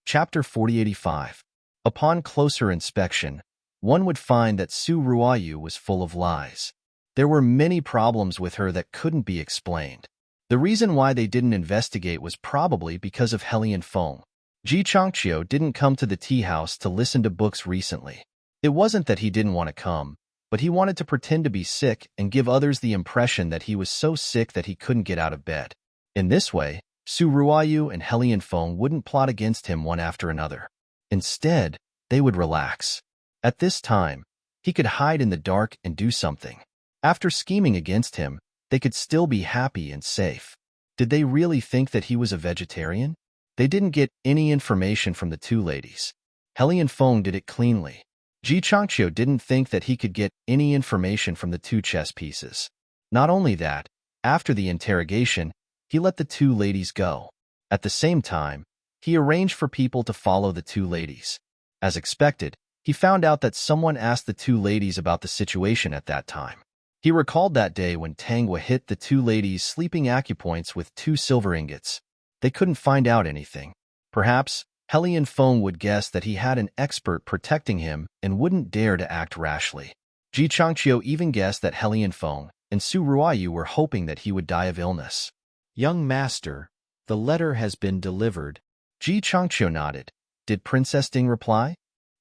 Chapter 4085. Upon closer inspection, one would find that Su Ruoyu was full of lies. There were many problems with her that couldn't be explained. The reason why they didn't investigate was probably because of Helian Feng. Ji Changqiu didn't come to the tea house to listen to books recently. It wasn't that he didn't want to come, but he wanted to pretend to be sick and give others the impression that he was so sick that he couldn't get out of bed. In this way, Su Ruoyu and Helian Feng wouldn't plot against him one after another. Instead, they would relax. At this time, he could hide in the dark and do something. After scheming against him, they could still be happy and safe. Did they really think that he was a vegetarian? They didn't get any information from the two ladies. Helian Feng did it cleanly. Ji Changqiu didn't think that he could get any information from the two chess pieces. Not only that, after the interrogation, he let the two ladies go. At the same time, he arranged for people to follow the two ladies. As expected, he found out that someone asked the two ladies about the situation at that time. He recalled that day when Tanghua hit the two ladies sleeping acupoints with 2 silver ingots. They couldn't find out anything. Perhaps Helian Feng would guess that he had an expert protecting him and wouldn't dare to act rashly. Ji Changqiu even guessed that Helian Feng and Su Ruoyu were hoping that he would die of illness. Young master, the letter has been delivered. Ji Changqiu nodded. Did Princess Ding reply?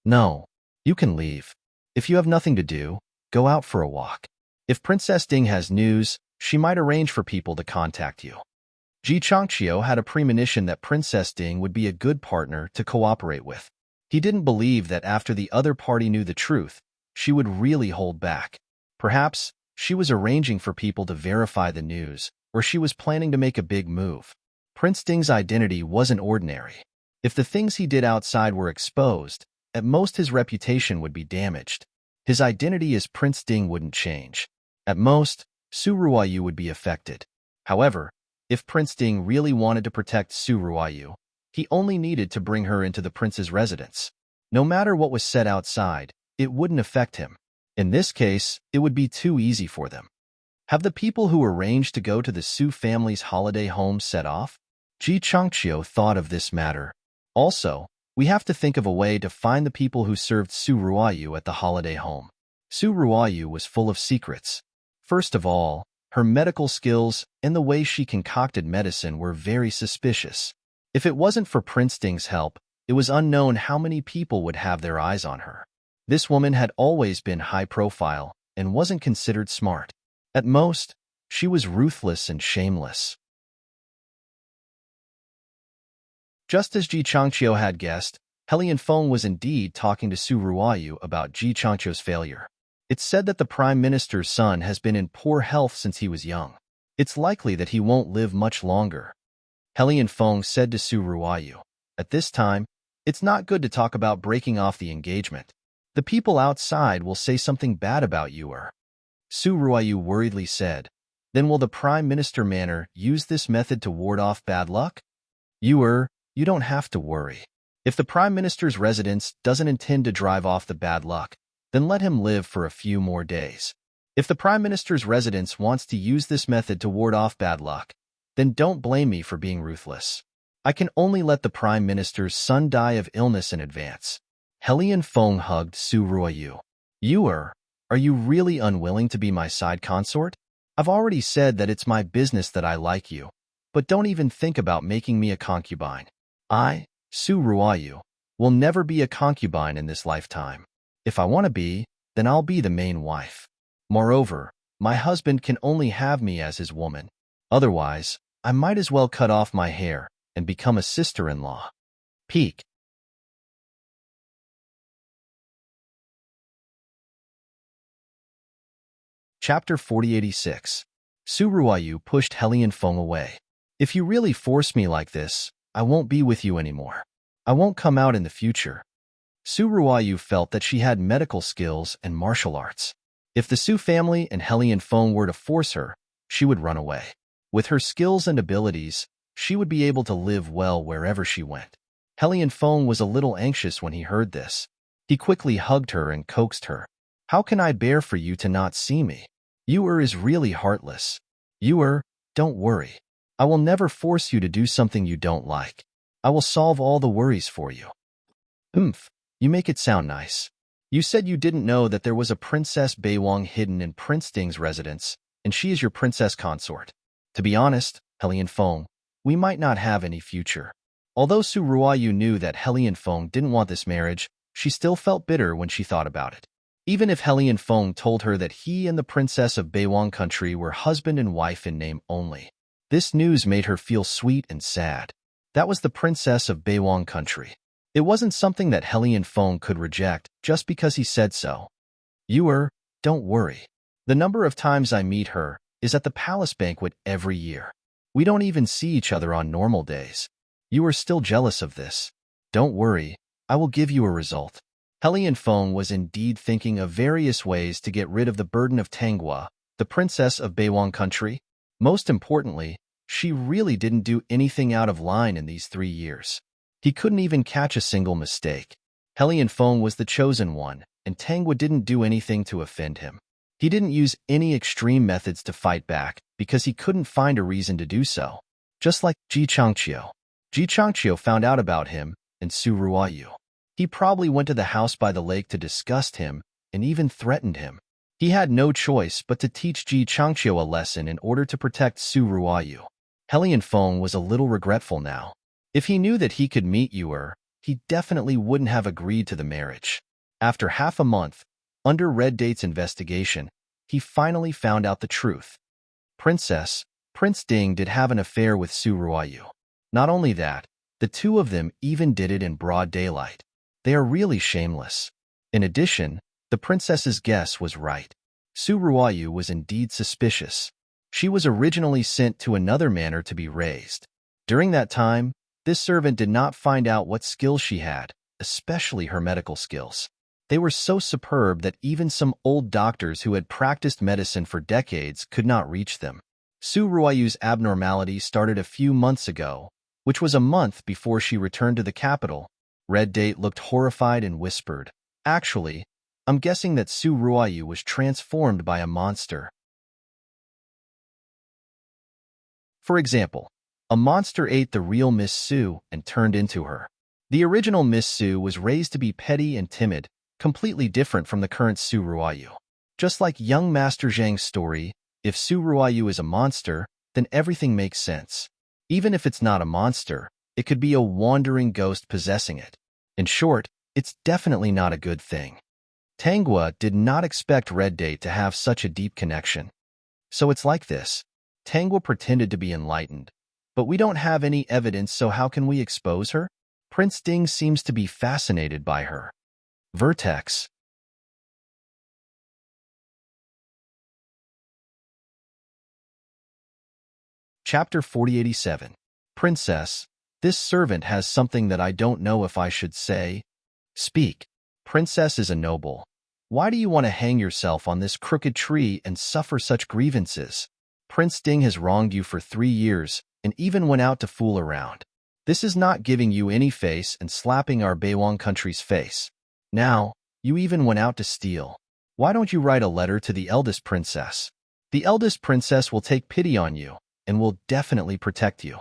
No. You can leave. If you have nothing to do, go out for a walk. If Princess Ding has news, she might arrange for people to contact you. Ji Changqiu had a premonition that Princess Ding would be a good partner to cooperate with. He didn't believe that after the other party knew the truth, she would really hold back. Perhaps she was arranging for people to verify the news, or she was planning to make a big move. Prince Ding's identity wasn't ordinary. If the things he did outside were exposed, at most his reputation would be damaged. His identity as Prince Ding wouldn't change. At most, Su Ruoyu would be affected. However, if Prince Ding really wanted to protect Su Ruoyu, he only needed to bring her into the prince's residence. No matter what was said outside, it wouldn't affect him. In this case, it would be too easy for them. Have the people who arranged to go to the Su family's holiday home set off? Ji Changqiu thought of this matter. Also, we have to think of a way to find the people who served Su Ruoyu at the holiday home. Su Ruoyu was full of secrets. First of all, her medical skills and the way she concocted medicine were very suspicious. If it wasn't for Prince Ding's help, it was unknown how many people would have their eyes on her. This woman had always been high profile and wasn't considered smart. At most, she was ruthless and shameless. Just as Ji Changqiu had guessed, Helian Feng was indeed talking to Su Ruoyu about Ji Changqiu's failure. It's said that the Prime Minister's son has been in poor health since he was young. It's likely that he won't live much longer. Helian Feng said to Su Ruoyu, "At this time, it's not good to talk about breaking off the engagement. The people outside will say something bad about you." Su Ruoyu worriedly said, "Then will the Prime Minister Manor use this method to ward off bad luck?" You don't have to worry. If the Prime Minister's residence doesn't intend to drive off the bad luck, then let him live for a few more days. If the Prime Minister's residence wants to use this method to ward off bad luck, then don't blame me for being ruthless. I can only let the Prime Minister's son die of illness in advance." Helian Feng hugged Su Ruoyu. Are you really unwilling to be my side consort? I've already said that it's my business that I like you, but don't even think about making me a concubine. I, Su Ruoyu, will never be a concubine in this lifetime. If I want to be, then I'll be the main wife. Moreover, my husband can only have me as his woman. Otherwise, I might as well cut off my hair and become a sister-in-law. Peak. Chapter 4086. Su Ruoyu pushed Helian Feng away. "If you really force me like this, I won't be with you anymore. I won't come out in the future." Su Ruoyu felt that she had medical skills and martial arts. If the Su family and Helian Feng were to force her, she would run away. With her skills and abilities, she would be able to live well wherever she went. Helian Feng was a little anxious when he heard this. He quickly hugged her and coaxed her. "How can I bear for you to not see me? You is really heartless. Don't worry. I will never force you to do something you don't like. I will solve all the worries for you." You make it sound nice. You said you didn't know that there was a Princess Beiwang hidden in Prince Ding's residence, and she is your princess consort. To be honest, Helian Feng, we might not have any future. Although Su Ruoyu knew that Helian Feng didn't want this marriage, she still felt bitter when she thought about it. Even if Helian Feng told her that he and the Princess of Beiwang country were husband and wife in name only, this news made her feel sweet and sad. That was the Princess of Beiwang country. It wasn't something that Helian Feng could reject just because he said so. Don't worry. The number of times I meet her is at the palace banquet every year. We don't even see each other on normal days. You are still jealous of this. Don't worry, I will give you a result." Helian Feng was indeed thinking of various ways to get rid of the burden of Tanghua, the Princess of Beiwang country. Most importantly, she really didn't do anything out of line in these 3 years. He couldn't even catch a single mistake. Helian Feng was the chosen one, and Tanghua didn't do anything to offend him. He didn't use any extreme methods to fight back because he couldn't find a reason to do so. Just like Ji Changqiu. Ji Changqiu found out about him and Su Ruoyu. He probably went to the house by the lake to disgust him and even threatened him. He had no choice but to teach Ji Changqiu a lesson in order to protect Su Ruoyu. Helian Feng was a little regretful now. If he knew that he could meet Yuer, he definitely wouldn't have agreed to the marriage. After half a month, under Red Date's investigation, he finally found out the truth. Prince Ding did have an affair with Su Ruoyu. Not only that, the two of them even did it in broad daylight. They are really shameless. In addition, the princess's guess was right. Su Ruoyu was indeed suspicious. She was originally sent to another manor to be raised. During that time, this servant did not find out what skills she had, especially her medical skills. They were so superb that even some old doctors who had practiced medicine for decades could not reach them. Su Ruoyu's abnormality started a few months ago, which was a month before she returned to the capital. Red Date looked horrified and whispered, "Actually, I'm guessing that Su Ruoyu was transformed by a monster." For example, a monster ate the real Miss Su and turned into her. The original Miss Su was raised to be petty and timid, completely different from the current Su Ruoyu. Just like young Master Zhang's story, if Su Ruoyu is a monster, then everything makes sense. Even if it's not a monster, it could be a wandering ghost possessing it. In short, it's definitely not a good thing. Tanghua did not expect Red Date to have such a deep connection. So it's like this. Tanghua pretended to be enlightened, but we don't have any evidence, so how can we expose her? Prince Ding seems to be fascinated by her. Vertex. Chapter 4087. Princess, this servant has something that I don't know if I should say. Speak. Princess is a noble. Why do you want to hang yourself on this crooked tree and suffer such grievances? Prince Ding has wronged you for 3 years and even went out to fool around. This is not giving you any face and slapping our Beiwang country's face. Now, you even went out to steal. Why don't you write a letter to the eldest princess? The eldest princess will take pity on you and will definitely protect you.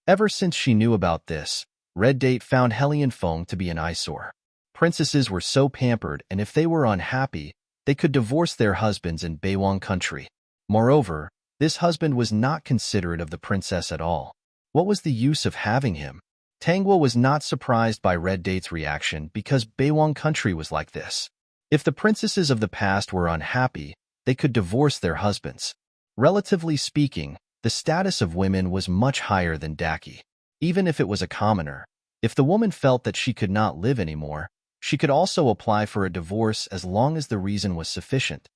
Ever since she knew about this, Red Date found Hellion Feng to be an eyesore. Princesses were so pampered, and if they were unhappy, they could divorce their husbands in Beiwang country. Moreover, this husband was not considerate of the princess at all. What was the use of having him? Tanghua was not surprised by Red Date's reaction because Beiwang country was like this. If the princesses of the past were unhappy, they could divorce their husbands. Relatively speaking, the status of women was much higher than Daki. Even if it was a commoner, if the woman felt that she could not live anymore, she could also apply for a divorce as long as the reason was sufficient.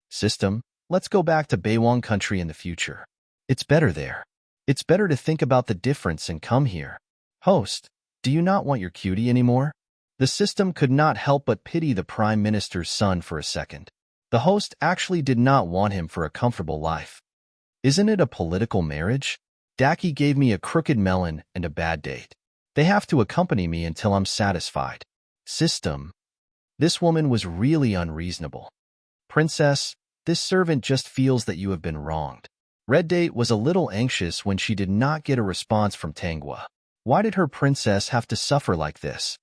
System, let's go back to Beiwang country in the future. It's better there. It's better to think about the difference and come here. Host, do you not want your cutie anymore? The system could not help but pity the Prime Minister's son for a second. The host actually did not want him for a comfortable life. Isn't it a political marriage? Daki gave me a crooked melon and a bad date. They have to accompany me until I'm satisfied. System. This woman was really unreasonable. Princess, this servant just feels that you have been wronged. Red Date was a little anxious when she did not get a response from Tanghua. Why did her princess have to suffer like this?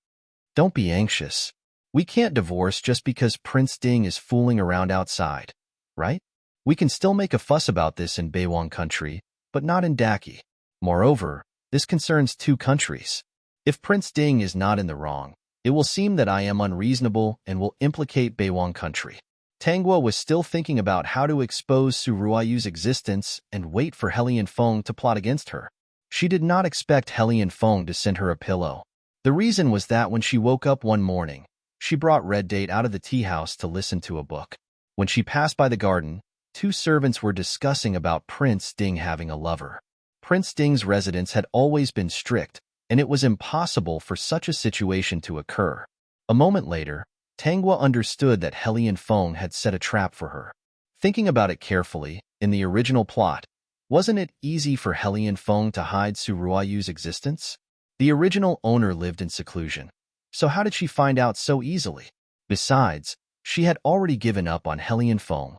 Don't be anxious. We can't divorce just because Prince Ding is fooling around outside, right? We can still make a fuss about this in Beiwang country, but not in Daki. Moreover, this concerns 2 countries. If Prince Ding is not in the wrong, it will seem that I am unreasonable and will implicate Beiwang country. Tanghua was still thinking about how to expose Su Ruoyu's existence and wait for Hellion Feng to plot against her. She did not expect Hellion Feng to send her a pillow. The reason was that when she woke up one morning, she brought Red Date out of the tea house to listen to a book. When she passed by the garden, 2 servants were discussing about Prince Ding having a lover. Prince Ding's residence had always been strict, and it was impossible for such a situation to occur. A moment later, Tanghua understood that Hellion Feng had set a trap for her. Thinking about it carefully, in the original plot, wasn't it easy for Hellion Feng to hide Su Ruoyu's existence? The original owner lived in seclusion, so how did she find out so easily? Besides, she had already given up on Hellion Feng.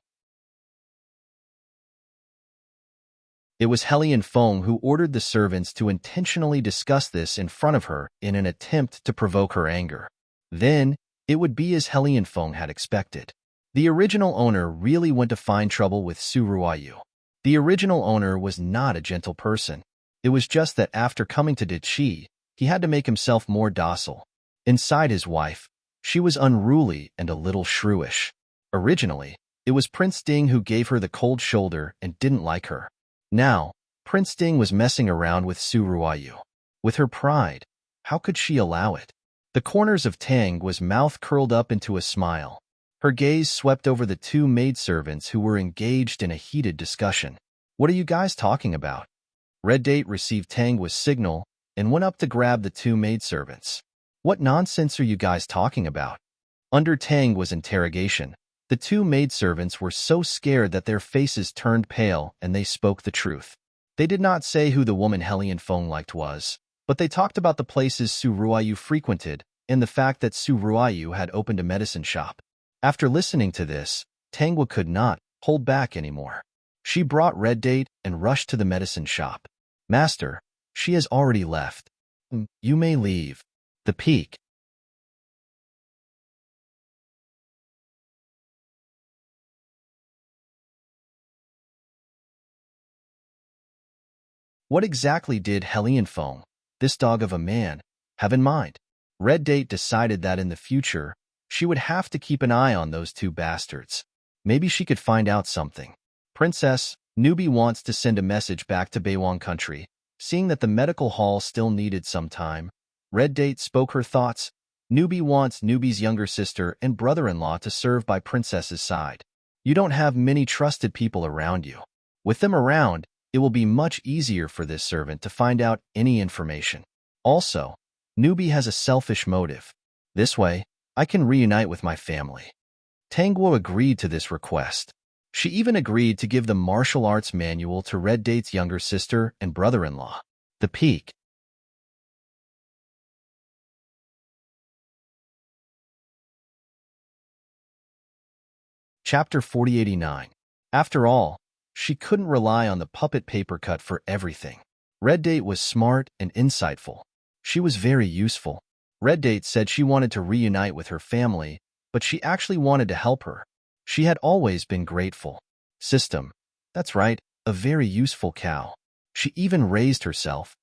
It was Hellion Feng who ordered the servants to intentionally discuss this in front of her in an attempt to provoke her anger. Then, it would be as Hellion Feng had expected. The original owner really went to find trouble with Su Ruoyu. The original owner was not a gentle person. It was just that after coming to Dichi, he had to make himself more docile. Inside his wife, she was unruly and a little shrewish. Originally, it was Prince Ding who gave her the cold shoulder and didn't like her. Now, Prince Ding was messing around with Su Ruoyu. With her pride, how could she allow it? The corners of Tang's mouth curled up into a smile. Her gaze swept over the two maidservants who were engaged in a heated discussion. What are you guys talking about? Red Date received Tang's signal and went up to grab the two maidservants. What nonsense are you guys talking about? Under Tang's interrogation, the two maidservants were so scared that their faces turned pale and they spoke the truth. They did not say who the woman Helian Feng liked was, but they talked about the places Su Ruoyu frequented and the fact that Su Ruoyu had opened a medicine shop. After listening to this, Tangwa could not hold back anymore. She brought Red Date and rushed to the medicine shop. Master, she has already left. You may leave. The peak. What exactly did Helian Feng, this dog of a man, have in mind? Red Date decided that in the future, she would have to keep an eye on those two bastards. Maybe she could find out something. Princess, Newbie wants to send a message back to Beiwang country. Seeing that the medical hall still needed some time, Red Date spoke her thoughts. Newbie wants Newbie's younger sister and brother-in-law to serve by Princess's side. You don't have many trusted people around you. With them around, it will be much easier for this servant to find out any information. Also, Newbie has a selfish motive. This way, I can reunite with my family. Tangguo agreed to this request. She even agreed to give the martial arts manual to Red Date's younger sister and brother-in-law. The peak. Chapter 4089. After all, she couldn't rely on the puppet paper cut for everything. Red Date was smart and insightful. She was very useful. Red Date said she wanted to reunite with her family, but she actually wanted to help her. She had always been grateful. System. That's right, a very useful cow. She even raised herself.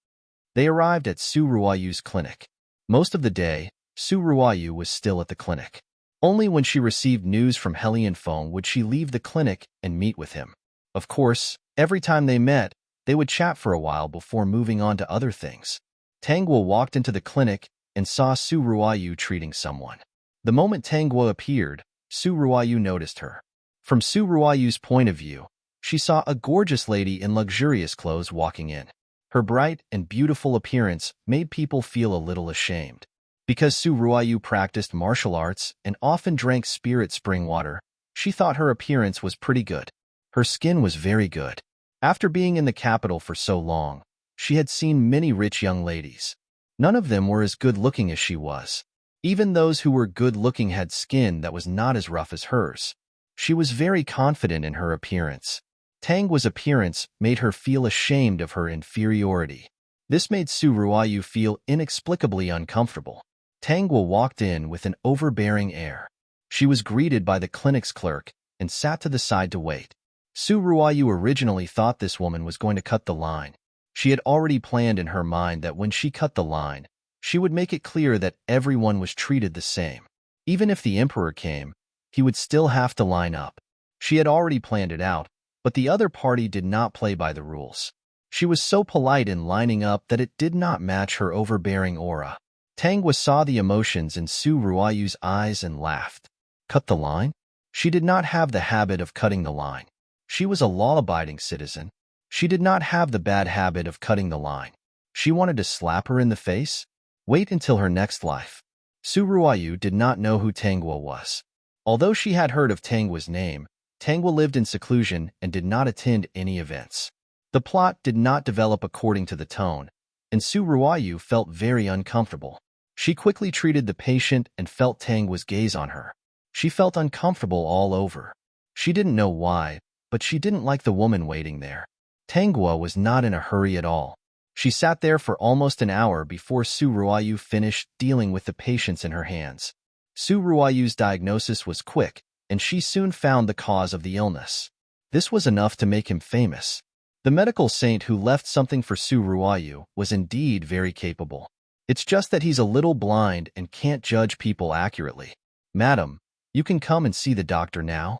They arrived at Su Ruoyu's clinic. Most of the day, Su Ruoyu was still at the clinic. Only when she received news from Helian Feng would she leave the clinic and meet with him. Of course, every time they met, they would chat for a while before moving on to other things. Tangguo walked into the clinic and saw Su Ruoyu treating someone. The moment Tangguo appeared, Su Ruoyu noticed her. From Su Ruoyu's point of view, she saw a gorgeous lady in luxurious clothes walking in. Her bright and beautiful appearance made people feel a little ashamed. Because Su Ruoyu practiced martial arts and often drank spirit spring water, she thought her appearance was pretty good. Her skin was very good. After being in the capital for so long, she had seen many rich young ladies. None of them were as good-looking as she was. Even those who were good-looking had skin that was not as rough as hers. She was very confident in her appearance. Tangguo's appearance made her feel ashamed of her inferiority. This made Su Ruoyu feel inexplicably uncomfortable. Tangguo walked in with an overbearing air. She was greeted by the clinic's clerk and sat to the side to wait. Su Ruoyu originally thought this woman was going to cut the line. She had already planned in her mind that when she cut the line, she would make it clear that everyone was treated the same. Even if the emperor came, he would still have to line up. She had already planned it out, but the other party did not play by the rules. She was so polite in lining up that it did not match her overbearing aura. Tangguo saw the emotions in Su Ruoyu's eyes and laughed. Cut the line? She did not have the habit of cutting the line. She was a law-abiding citizen. She did not have the bad habit of cutting the line. She wanted to slap her in the face? Wait until her next life. Su Ruoyu did not know who Tangguo was. Although she had heard of Tangguo's name, Tangguo lived in seclusion and did not attend any events. The plot did not develop according to the tone, and Su Ruoyu felt very uncomfortable. She quickly treated the patient and felt Tangguo's gaze on her. She felt uncomfortable all over. She didn't know why, but she didn't like the woman waiting there. Tangguo was not in a hurry at all. She sat there for almost an hour before Su Ruoyu finished dealing with the patients in her hands. Su Ruoyu's diagnosis was quick, and she soon found the cause of the illness. This was enough to make him famous. The medical saint who left something for Su Ruoyu was indeed very capable. It's just that he's a little blind and can't judge people accurately. Madam, you can come and see the doctor now.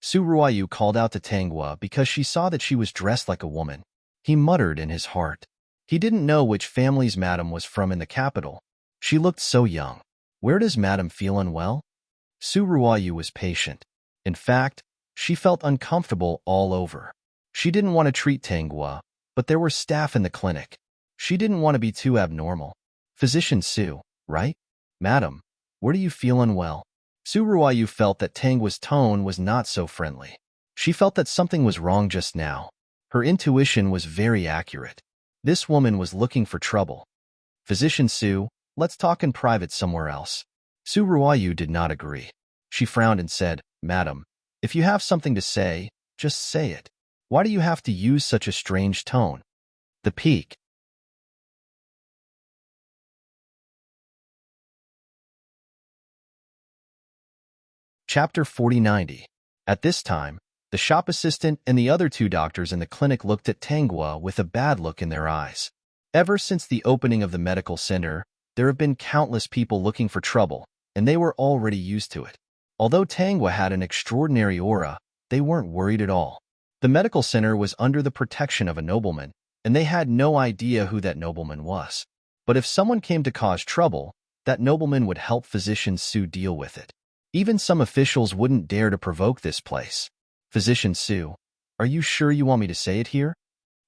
Su Ruoyu called out to Tangguo because she saw that she was dressed like a woman. He muttered in his heart. He didn't know which family's Madam was from in the capital. She looked so young. Where does Madam feel unwell? Su Ruoyu was patient. In fact, she felt uncomfortable all over. She didn't want to treat Tanghua, but there were staff in the clinic. She didn't want to be too abnormal. Physician Su, right? Madam, where do you feel unwell? Su Ruoyu felt that Tanghua's tone was not so friendly. She felt that something was wrong just now. Her intuition was very accurate. This woman was looking for trouble. Physician Su, let's talk in private somewhere else. Su Ruoyu did not agree. She frowned and said, Madam, if you have something to say, just say it. Why do you have to use such a strange tone? The peak. Chapter 4090. At this time, the shop assistant and the other two doctors in the clinic looked at Tanghua with a bad look in their eyes. Ever since the opening of the medical center, there have been countless people looking for trouble, and they were already used to it. Although Tanghua had an extraordinary aura, they weren't worried at all. The medical center was under the protection of a nobleman, and they had no idea who that nobleman was. But if someone came to cause trouble, that nobleman would help Physician Su deal with it. Even some officials wouldn't dare to provoke this place. Physician Su, are you sure you want me to say it here?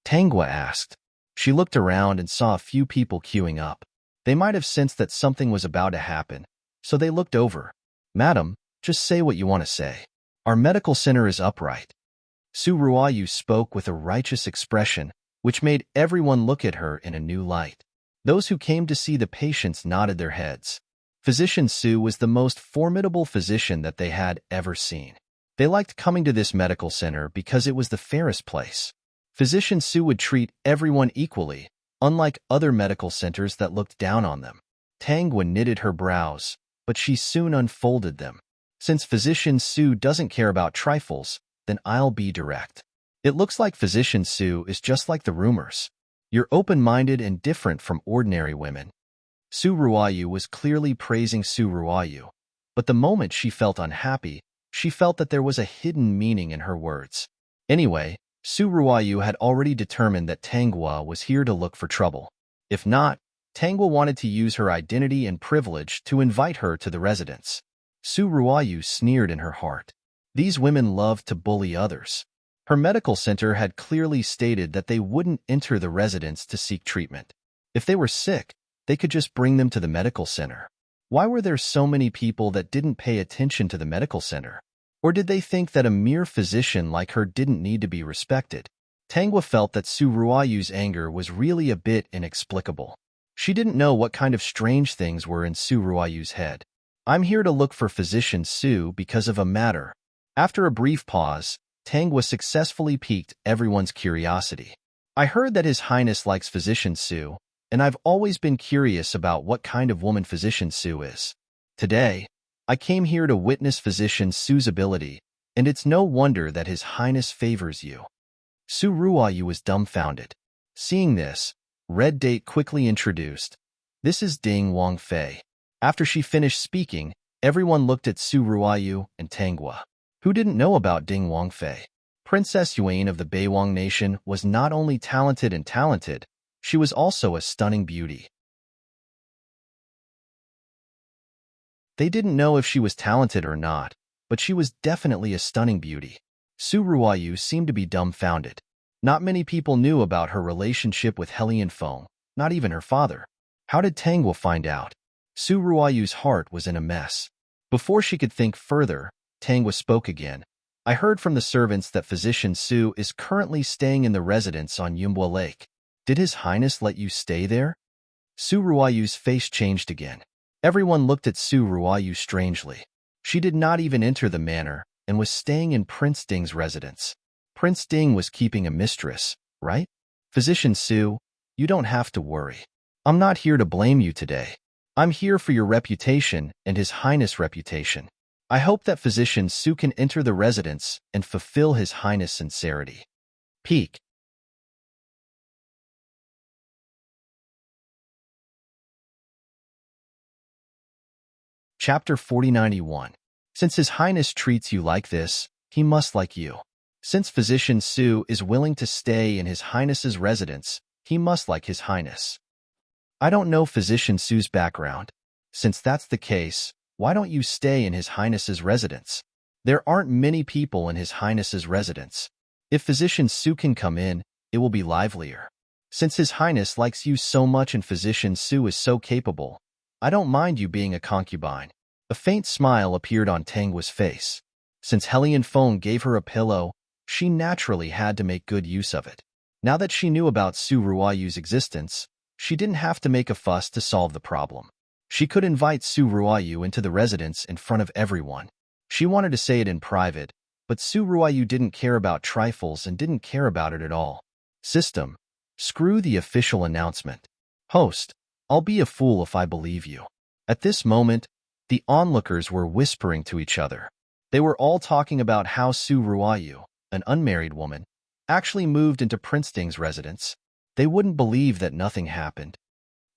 Tanghua asked. She looked around and saw a few people queuing up. They might have sensed that something was about to happen, so they looked over. Madam, just say what you want to say. Our medical center is upright. Su Ruoyu spoke with a righteous expression, which made everyone look at her in a new light. Those who came to see the patients nodded their heads. Physician Su was the most formidable physician that they had ever seen. They liked coming to this medical center because it was the fairest place. Physician Su would treat everyone equally, unlike other medical centers that looked down on them. Tanghua knitted her brows, but she soon unfolded them. Since Physician Su doesn't care about trifles, then I'll be direct. It looks like Physician Su is just like the rumors. You're open-minded and different from ordinary women. Su Ruoyu was clearly praising Su Ruoyu, but the moment she felt unhappy, she felt that there was a hidden meaning in her words. Anyway, Su Ruoyu had already determined that Tanghua was here to look for trouble. If not, Tanghua wanted to use her identity and privilege to invite her to the residence. Su Ruoyu sneered in her heart. These women loved to bully others. Her medical center had clearly stated that they wouldn't enter the residence to seek treatment. If they were sick, they could just bring them to the medical center. Why were there so many people that didn't pay attention to the medical center? Or did they think that a mere physician like her didn't need to be respected? Tanghua felt that Su Ruoyu's anger was really a bit inexplicable. She didn't know what kind of strange things were in Su Ruoyu's head. I'm here to look for Physician Su because of a matter. After a brief pause, Tanghua successfully piqued everyone's curiosity. I heard that His Highness likes Physician Su, and I've always been curious about what kind of woman Physician Su is. Today, I came here to witness Physician Su's ability, and it's no wonder that His Highness favors you. Su Ruoyu was dumbfounded. Seeing this, Red Date quickly introduced. This is Ding Wangfei. After she finished speaking, everyone looked at Su Ruoyu and Tanghua. Who didn't know about Ding Wangfei? Princess Yuan of the Beiwang Nation was not only talented, she was also a stunning beauty. They didn't know if she was talented or not, but she was definitely a stunning beauty. Su Ruoyu seemed to be dumbfounded. Not many people knew about her relationship with Helian Feng, not even her father. How did Tanghua find out? Su Ruoyu's heart was in a mess. Before she could think further, Tanghua spoke again. I heard from the servants that Physician Su is currently staying in the residence on Yumbwa Lake. Did His Highness let you stay there? Su Ruoyu's face changed again. Everyone looked at Su Ruoyu strangely. She did not even enter the manor and was staying in Prince Ding's residence. Prince Ding was keeping a mistress, right? Physician Su, you don't have to worry. I'm not here to blame you today. I'm here for your reputation and His Highness' reputation. I hope that Physician Su can enter the residence and fulfill His Highness' sincerity. Peak. Chapter 4091. Since His Highness treats you like this, he must like you. Since Physician Su is willing to stay in His Highness's residence, He must like His Highness. I don't know Physician Su's background. Since that's the case, why don't you stay in His Highness's residence? There aren't many people in His Highness's residence. If Physician Su can come in, it will be livelier. Since His Highness likes you so much and Physician Su is so capable, I don't mind you being a concubine. A faint smile appeared on Tangwa's face. Since Hellion Feng gave her a pillow, she naturally had to make good use of it. Now that she knew about Su Ruoyu's existence, she didn't have to make a fuss to solve the problem. She could invite Su Ruoyu into the residence in front of everyone. She wanted to say it in private, but Su Ruoyu didn't care about trifles and didn't care about it at all. System. Screw the official announcement. Host. I'll be a fool if I believe you. At this moment, the onlookers were whispering to each other. They were all talking about how Su Ruoyu, an unmarried woman, actually moved into Prince Ding's residence. They wouldn't believe that nothing happened.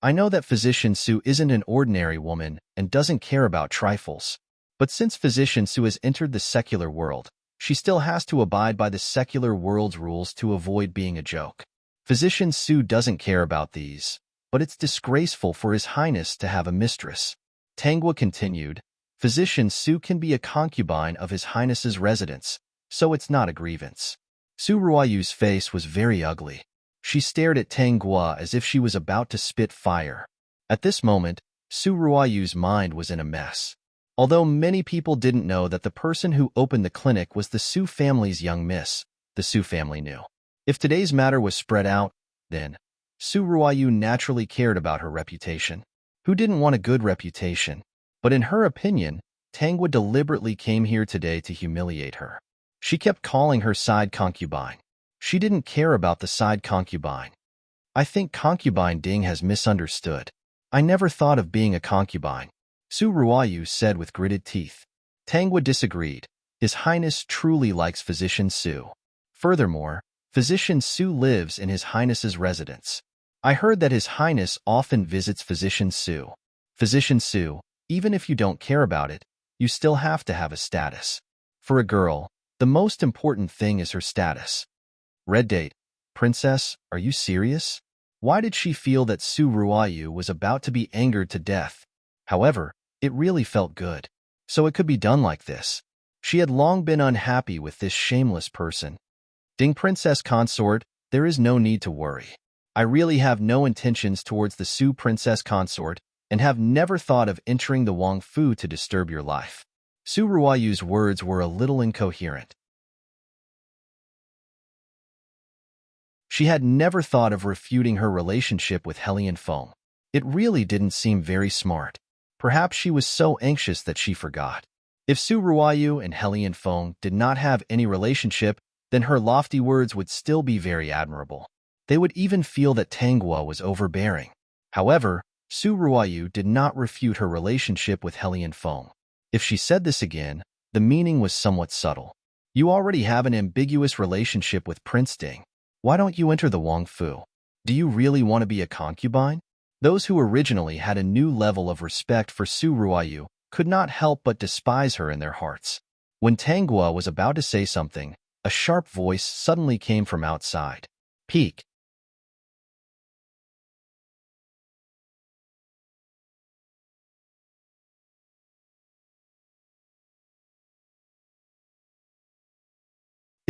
I know that Physician Su isn't an ordinary woman and doesn't care about trifles. But since Physician Su has entered the secular world, she still has to abide by the secular world's rules to avoid being a joke. Physician Su doesn't care about these, but it's disgraceful for His Highness to have a mistress. Tangwa continued, Physician Su can be a concubine of His Highness's residence, so it's not a grievance. Su Ruoyu's face was very ugly. She stared at Tangwa as if she was about to spit fire. At this moment, Su Ruoyu's mind was in a mess. Although many people didn't know that the person who opened the clinic was the Su family's young miss, the Su family knew. If today's matter was spread out, then Su Ruoyu naturally cared about her reputation. Who didn't want a good reputation? But in her opinion, Tangwa deliberately came here today to humiliate her. She kept calling her side concubine. She didn't care about the side concubine. I think Concubine Ding has misunderstood. I never thought of being a concubine, Su Ruoyu said with gritted teeth. Tangwa disagreed. His Highness truly likes Physician Su. Furthermore, Physician Su lives in His Highness's residence. I heard that His Highness often visits Physician Su. Physician Su, even if you don't care about it, you still have to have a status. For a girl, the most important thing is her status. Red date. Princess, are you serious? Why did she feel that Su Ruoyu was about to be angered to death? However, it really felt good. So it could be done like this. She had long been unhappy with this shameless person. Ding Princess Consort, there is no need to worry. I really have no intentions towards the Su Princess Consort and have never thought of entering the Wang Fu to disturb your life. Su Ruoyu's words were a little incoherent. She had never thought of refuting her relationship with Hellion Feng. It really didn't seem very smart. Perhaps she was so anxious that she forgot. If Su Ruoyu and Hellion Feng did not have any relationship, then her lofty words would still be very admirable. They would even feel that Tangwa was overbearing. However, Su Ruoyu did not refute her relationship with Hellion Feng. If she said this again, the meaning was somewhat subtle. You already have an ambiguous relationship with Prince Ding. Why don't you enter the Wang Fu? Do you really want to be a concubine? Those who originally had a new level of respect for Su Ruoyu could not help but despise her in their hearts. When Tangwa was about to say something, a sharp voice suddenly came from outside. Peek.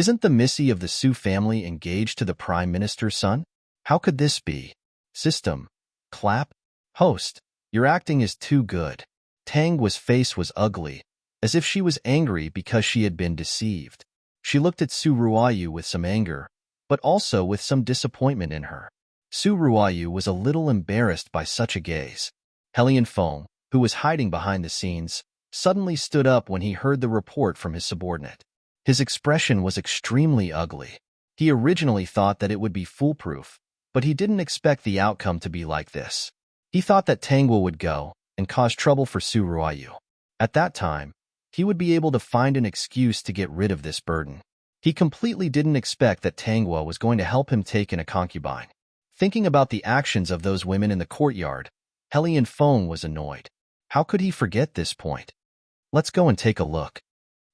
Isn't the Missy of the Su family engaged to the Prime Minister's son? How could this be? System. Clap. Host. Your acting is too good. Tangwa's face was ugly, as if she was angry because she had been deceived. She looked at Su Ruoyu with some anger, but also with some disappointment in her. Su Ruoyu was a little embarrassed by such a gaze. Hellion Feng, who was hiding behind the scenes, suddenly stood up when he heard the report from his subordinate. His expression was extremely ugly. He originally thought that it would be foolproof, but he didn't expect the outcome to be like this. He thought that Tangwa would go and cause trouble for Su Ruoyu. At that time, he would be able to find an excuse to get rid of this burden. He completely didn't expect that Tangwa was going to help him take in a concubine. Thinking about the actions of those women in the courtyard, Hellion Feng was annoyed. How could he forget this point? Let's go and take a look.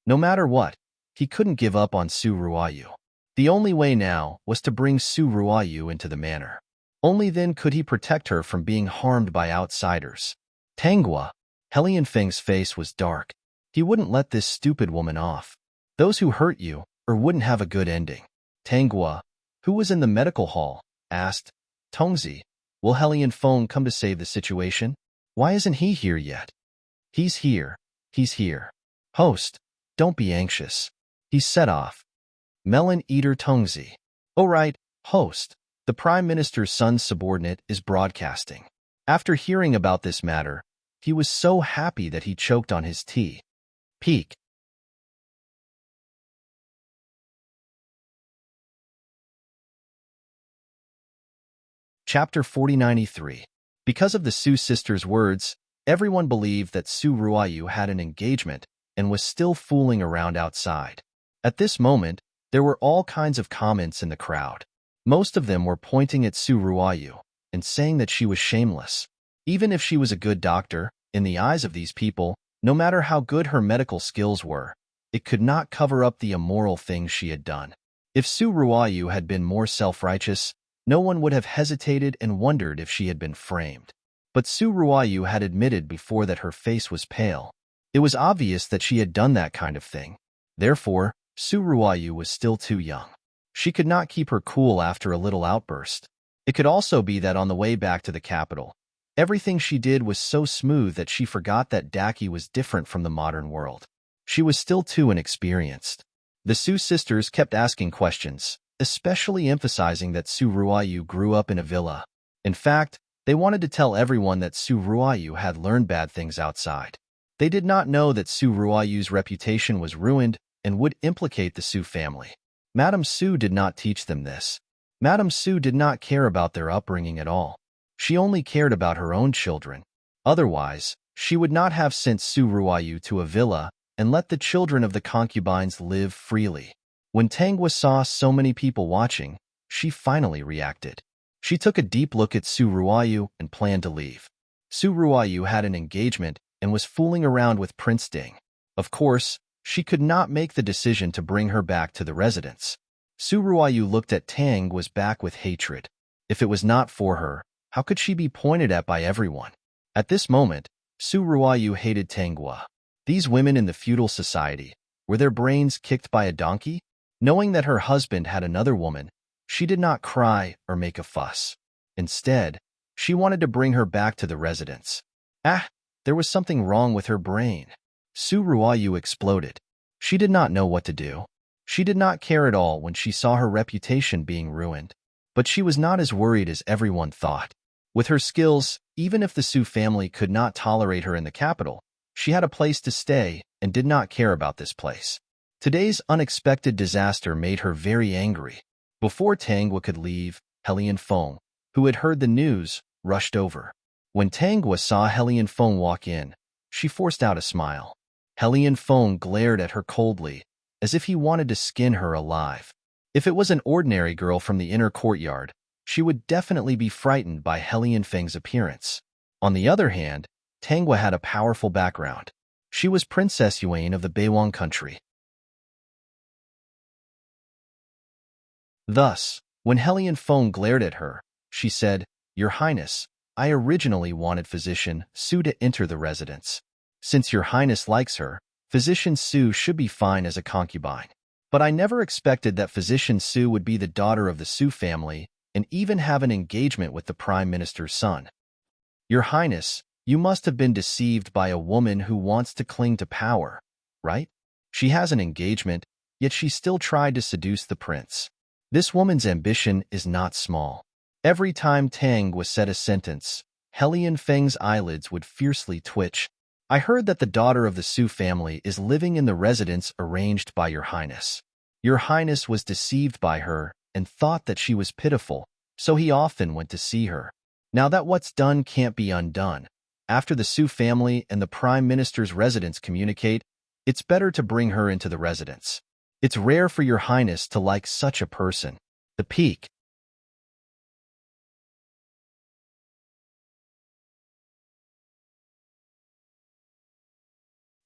No matter what, he couldn't give up on Su Ruoyu. The only way now was to bring Su Ruoyu into the manor. Only then could he protect her from being harmed by outsiders. Tangwa, Helian Feng's face was dark. He wouldn't let this stupid woman off. Those who hurt you or wouldn't have a good ending. Tangwa, who was in the medical hall, asked, Tongzi, will Helian Feng come to save the situation? Why isn't he here yet? He's here. He's here. Host, don't be anxious. He set off. Melon Eater Tongzi. Oh right, host. The Prime Minister's son's subordinate is broadcasting. After hearing about this matter, he was so happy that he choked on his tea. Peak. Chapter 4093. Because of the Su sisters' words, everyone believed that Su Ruayu had an engagement and was still fooling around outside. At this moment, there were all kinds of comments in the crowd. Most of them were pointing at Su Ruayu and saying that she was shameless. Even if she was a good doctor, in the eyes of these people, no matter how good her medical skills were, it could not cover up the immoral things she had done. If Su Ruayu had been more self-righteous, no one would have hesitated and wondered if she had been framed. But Su Ruayu had admitted before that her face was pale. It was obvious that she had done that kind of thing. Therefore, Su Ruayu was still too young. She could not keep her cool after a little outburst. It could also be that on the way back to the capital, everything she did was so smooth that she forgot that Daki was different from the modern world. She was still too inexperienced. The Su sisters kept asking questions, especially emphasizing that Su Ruayu grew up in a villa. In fact, they wanted to tell everyone that Su Ruayu had learned bad things outside. They did not know that Su Ruayu's reputation was ruined and would implicate the Su family. Madame Su did not teach them this. Madame Su did not care about their upbringing at all. She only cared about her own children. Otherwise, she would not have sent Su Ruayu to a villa and let the children of the concubines live freely. When Tangwa saw so many people watching, she finally reacted. She took a deep look at Su Ruayu and planned to leave. Su Ruayu had an engagement and was fooling around with Prince Ding. Of course, she could not make the decision to bring her back to the residence. Su Ruayu looked at Tangwa's back with hatred. If it was not for her, how could she be pointed at by everyone? At this moment, Su Ruayu hated Tangwa. These women in the feudal society, were their brains kicked by a donkey? Knowing that her husband had another woman, she did not cry or make a fuss. Instead, she wanted to bring her back to the residence. There was something wrong with her brain. Su Ruayu exploded. She did not know what to do. She did not care at all when she saw her reputation being ruined. But she was not as worried as everyone thought. With her skills, even if the Su family could not tolerate her in the capital, she had a place to stay and did not care about this place. Today's unexpected disaster made her very angry. Before Tangwa could leave, Helian Feng, who had heard the news, rushed over. When Tangwa saw Helian Feng walk in, she forced out a smile. Helian Feng glared at her coldly, as if he wanted to skin her alive. If it was an ordinary girl from the inner courtyard, she would definitely be frightened by Helian Feng's appearance. On the other hand, Tangwa had a powerful background. She was Princess Yuan of the Beiwang country. Thus, when Helian Feng glared at her, she said, "Your Highness, I originally wanted Physician Su to enter the residence. Since Your Highness likes her, Physician Su should be fine as a concubine. But I never expected that Physician Su would be the daughter of the Su family and even have an engagement with the Prime Minister's son. Your Highness, you must have been deceived by a woman who wants to cling to power, right? She has an engagement, yet she still tried to seduce the prince. This woman's ambition is not small." Every time Tangwa said a sentence, Helian Feng's eyelids would fiercely twitch. "I heard that the daughter of the Su family is living in the residence arranged by Your Highness. Your Highness was deceived by her and thought that she was pitiful, so he often went to see her. Now that what's done can't be undone. After the Su family and the Prime Minister's residence communicate, it's better to bring her into the residence. It's rare for Your Highness to like such a person." The peak.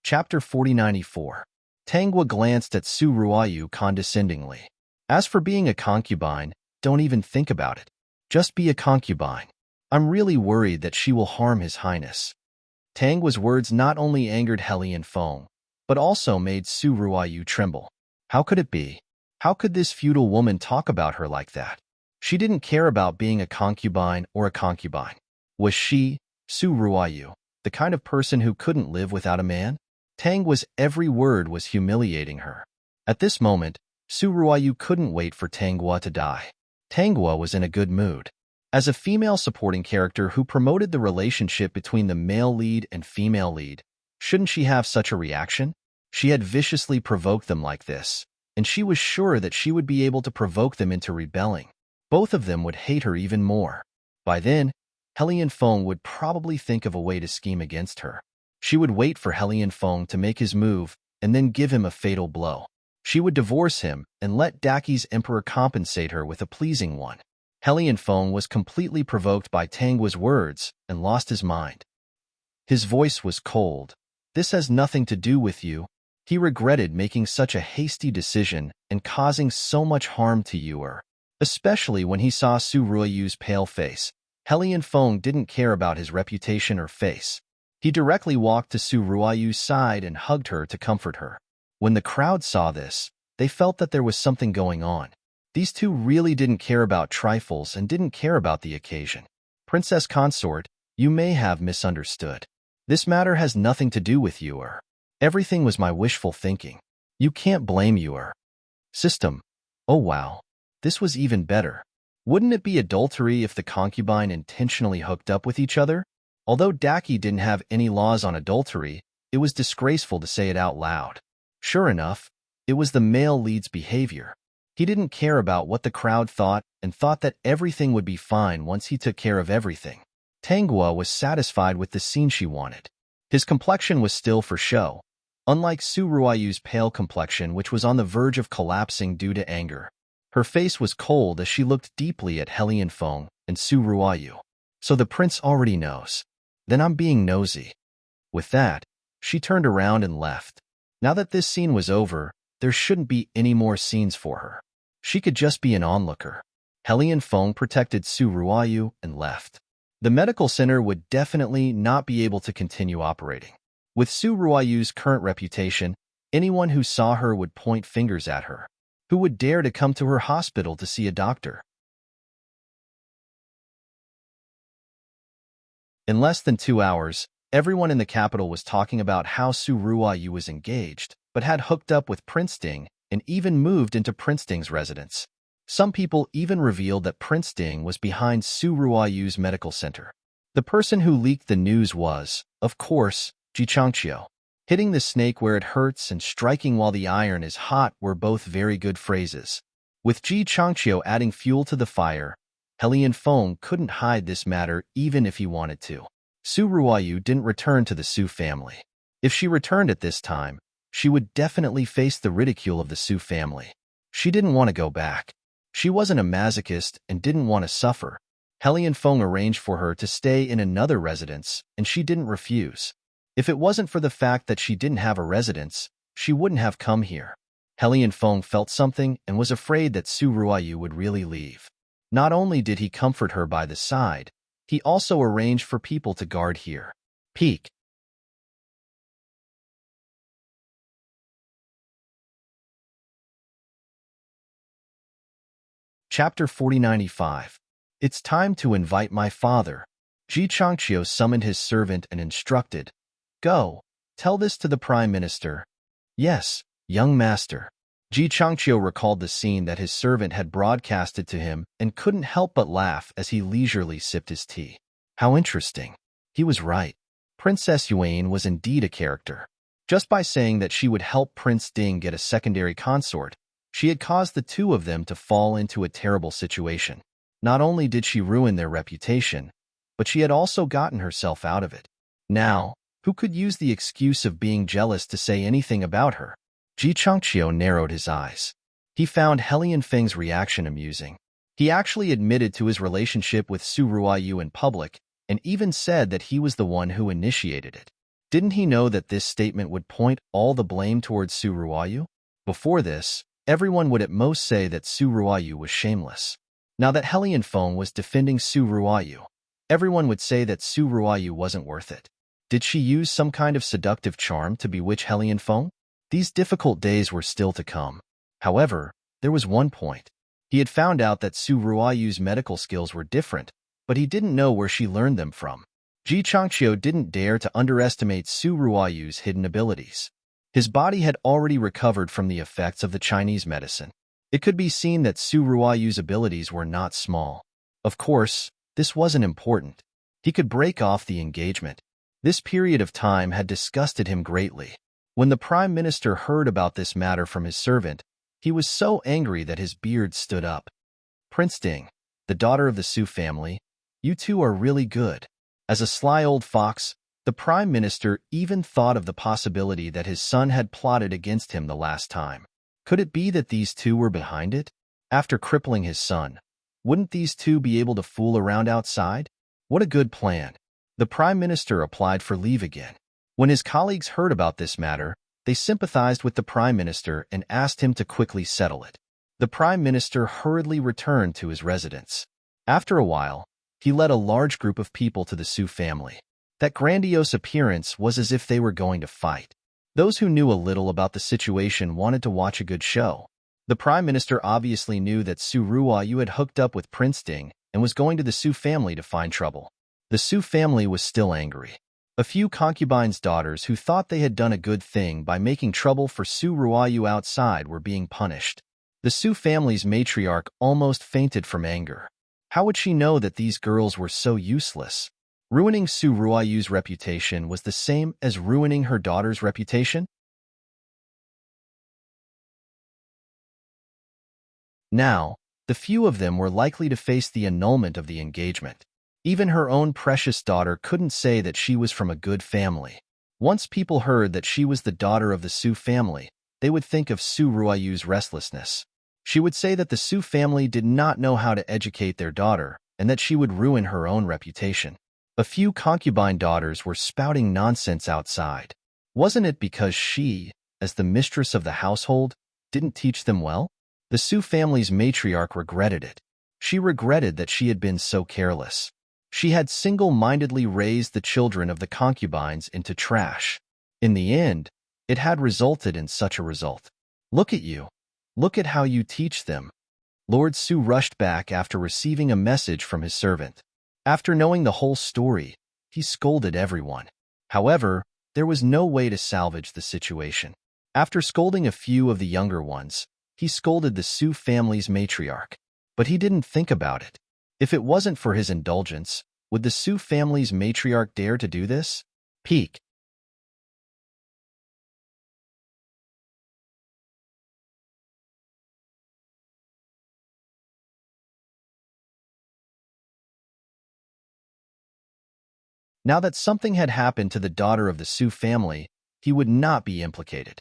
Chapter 4094. Tangwa glanced at Su Ruayu condescendingly. "As for being a concubine, don't even think about it. Just be a concubine. I'm really worried that she will harm His Highness. Tangwa's words not only angered Helian Feng, but also made Su Ruoyu tremble. How could it be? How could this feudal woman talk about her like that? She didn't care about being a concubine or a concubine. Was she, Su Ruoyu, the kind of person who couldn't live without a man? Tangwa's every word was humiliating her. At this moment, Su Ruoyu couldn't wait for Tangwa to die. Tangwa was in a good mood. As a female supporting character who promoted the relationship between the male lead and female lead, shouldn't she have such a reaction? She had viciously provoked them like this, and she was sure that she would be able to provoke them into rebelling. Both of them would hate her even more. By then, Helian Feng would probably think of a way to scheme against her. She would wait for Helian Feng to make his move and then give him a fatal blow. She would divorce him and let Daki's emperor compensate her with a pleasing one. Helian Feng was completely provoked by Tangwa's words and lost his mind. His voice was cold. This has nothing to do with you. He regretted making such a hasty decision and causing so much harm to you, especially when he saw Su Ruoyu's pale face. Helian Feng didn't care about his reputation or face. He directly walked to Su Ruoyu's side and hugged her to comfort her. When the crowd saw this, they felt that there was something going on. These two really didn't care about trifles and didn't care about the occasion. Princess Consort, you may have misunderstood. This matter has nothing to do with you, Everything was my wishful thinking. You can't blame you, System. Oh wow. This was even better. Wouldn't it be adultery if the concubine intentionally hooked up with each other? Although Daki didn't have any laws on adultery, it was disgraceful to say it out loud. Sure enough, it was the male lead's behavior. He didn't care about what the crowd thought and thought that everything would be fine once he took care of everything. Tangwa was satisfied with the scene she wanted. His complexion was still for show, unlike Su Ruoyu's pale complexion, which was on the verge of collapsing due to anger. Her face was cold as she looked deeply at Helian Feng and Su Ruoyu. So the prince already knows. Then I'm being nosy. With that, she turned around and left. Now that this scene was over, there shouldn't be any more scenes for her. She could just be an onlooker. Helian Feng protected Su Ruoyu and left. The medical center would definitely not be able to continue operating. With Su Ruoyu's current reputation, anyone who saw her would point fingers at her. Who would dare to come to her hospital to see a doctor? In less than 2 hours, everyone in the capital was talking about how Su Ruoyu was engaged, but had hooked up with Prince Ding and even moved into Prince Ding's residence. Some people even revealed that Prince Ding was behind Su Ruoyu's medical center. The person who leaked the news was, of course, Ji Changqiu. Hitting the snake where it hurts and striking while the iron is hot were both very good phrases. With Ji Changqiu adding fuel to the fire, Helian Feng couldn't hide this matter even if he wanted to. Su Ruoyu didn't return to the Su family. If she returned at this time, she would definitely face the ridicule of the Su family. She didn't want to go back. She wasn't a masochist and didn't want to suffer. Helian Feng arranged for her to stay in another residence, and she didn't refuse. If it wasn't for the fact that she didn't have a residence, she wouldn't have come here. Helian Feng felt something and was afraid that Su Ruoyu would really leave. Not only did he comfort her by the side, he also arranged for people to guard here. Peak. Chapter 4095. It's time to invite my father. Ji Changqiu summoned his servant and instructed, "Go, tell this to the Prime Minister." "Yes, young master." Ji Changqiu recalled the scene that his servant had broadcasted to him and couldn't help but laugh as he leisurely sipped his tea. How interesting. He was right. Princess Yuan was indeed a character. Just by saying that she would help Prince Ding get a secondary consort, she had caused the two of them to fall into a terrible situation. Not only did she ruin their reputation, but she had also gotten herself out of it. Now, who could use the excuse of being jealous to say anything about her? Ji Changqiu narrowed his eyes. He found Helian Feng's reaction amusing. He actually admitted to his relationship with Su Ruoyu in public and even said that he was the one who initiated it. Didn't he know that this statement would point all the blame towards Su Ruoyu? Before this, everyone would at most say that Su Ruoyu was shameless. Now that Helian Phone was defending Su Ruoyu, everyone would say that Su Ruoyu wasn't worth it. Did she use some kind of seductive charm to bewitch Helian Phone? These difficult days were still to come. However, there was one point. He had found out that Su Ruoyu's medical skills were different, but he didn't know where she learned them from. Ji Changqiu didn't dare to underestimate Su Ruoyu's hidden abilities. His body had already recovered from the effects of the Chinese medicine. It could be seen that Su Ruoyu's abilities were not small. Of course, this wasn't important. He could break off the engagement. This period of time had disgusted him greatly. When the Prime Minister heard about this matter from his servant, he was so angry that his beard stood up. Prince Ding, the daughter of the Su family, you two are really good. As a sly old fox, the Prime Minister even thought of the possibility that his son had plotted against him the last time. Could it be that these two were behind it? After crippling his son, wouldn't these two be able to fool around outside? What a good plan. The Prime Minister applied for leave again. When his colleagues heard about this matter, they sympathized with the Prime Minister and asked him to quickly settle it. The Prime Minister hurriedly returned to his residence. After a while, he led a large group of people to the Su family. That grandiose appearance was as if they were going to fight. Those who knew a little about the situation wanted to watch a good show. The Prime Minister obviously knew that Su Ruoyu had hooked up with Prince Ding and was going to the Su family to find trouble. The Su family was still angry. A few concubines' daughters who thought they had done a good thing by making trouble for Su Ruoyu outside were being punished. The Su family's matriarch almost fainted from anger. How would she know that these girls were so useless? Ruining Su Ruoyu's reputation was the same as ruining her daughter's reputation? Now, the few of them were likely to face the annulment of the engagement. Even her own precious daughter couldn't say that she was from a good family. Once people heard that she was the daughter of the Su family, they would think of Su Ruoyu's restlessness. She would say that the Su family did not know how to educate their daughter and that she would ruin her own reputation. A few concubine daughters were spouting nonsense outside. Wasn't it because she, as the mistress of the household, didn't teach them well? The Su family's matriarch regretted it. She regretted that she had been so careless. She had single-mindedly raised the children of the concubines into trash. In the end, it had resulted in such a result. Look at you. Look at how you teach them. Lord Su rushed back after receiving a message from his servant. After knowing the whole story, he scolded everyone. However, there was no way to salvage the situation. After scolding a few of the younger ones, he scolded the Su family's matriarch. But he didn't think about it. If it wasn't for his indulgence, would the Su family's matriarch dare to do this? Peak. Now that something had happened to the daughter of the Su family, he would not be implicated.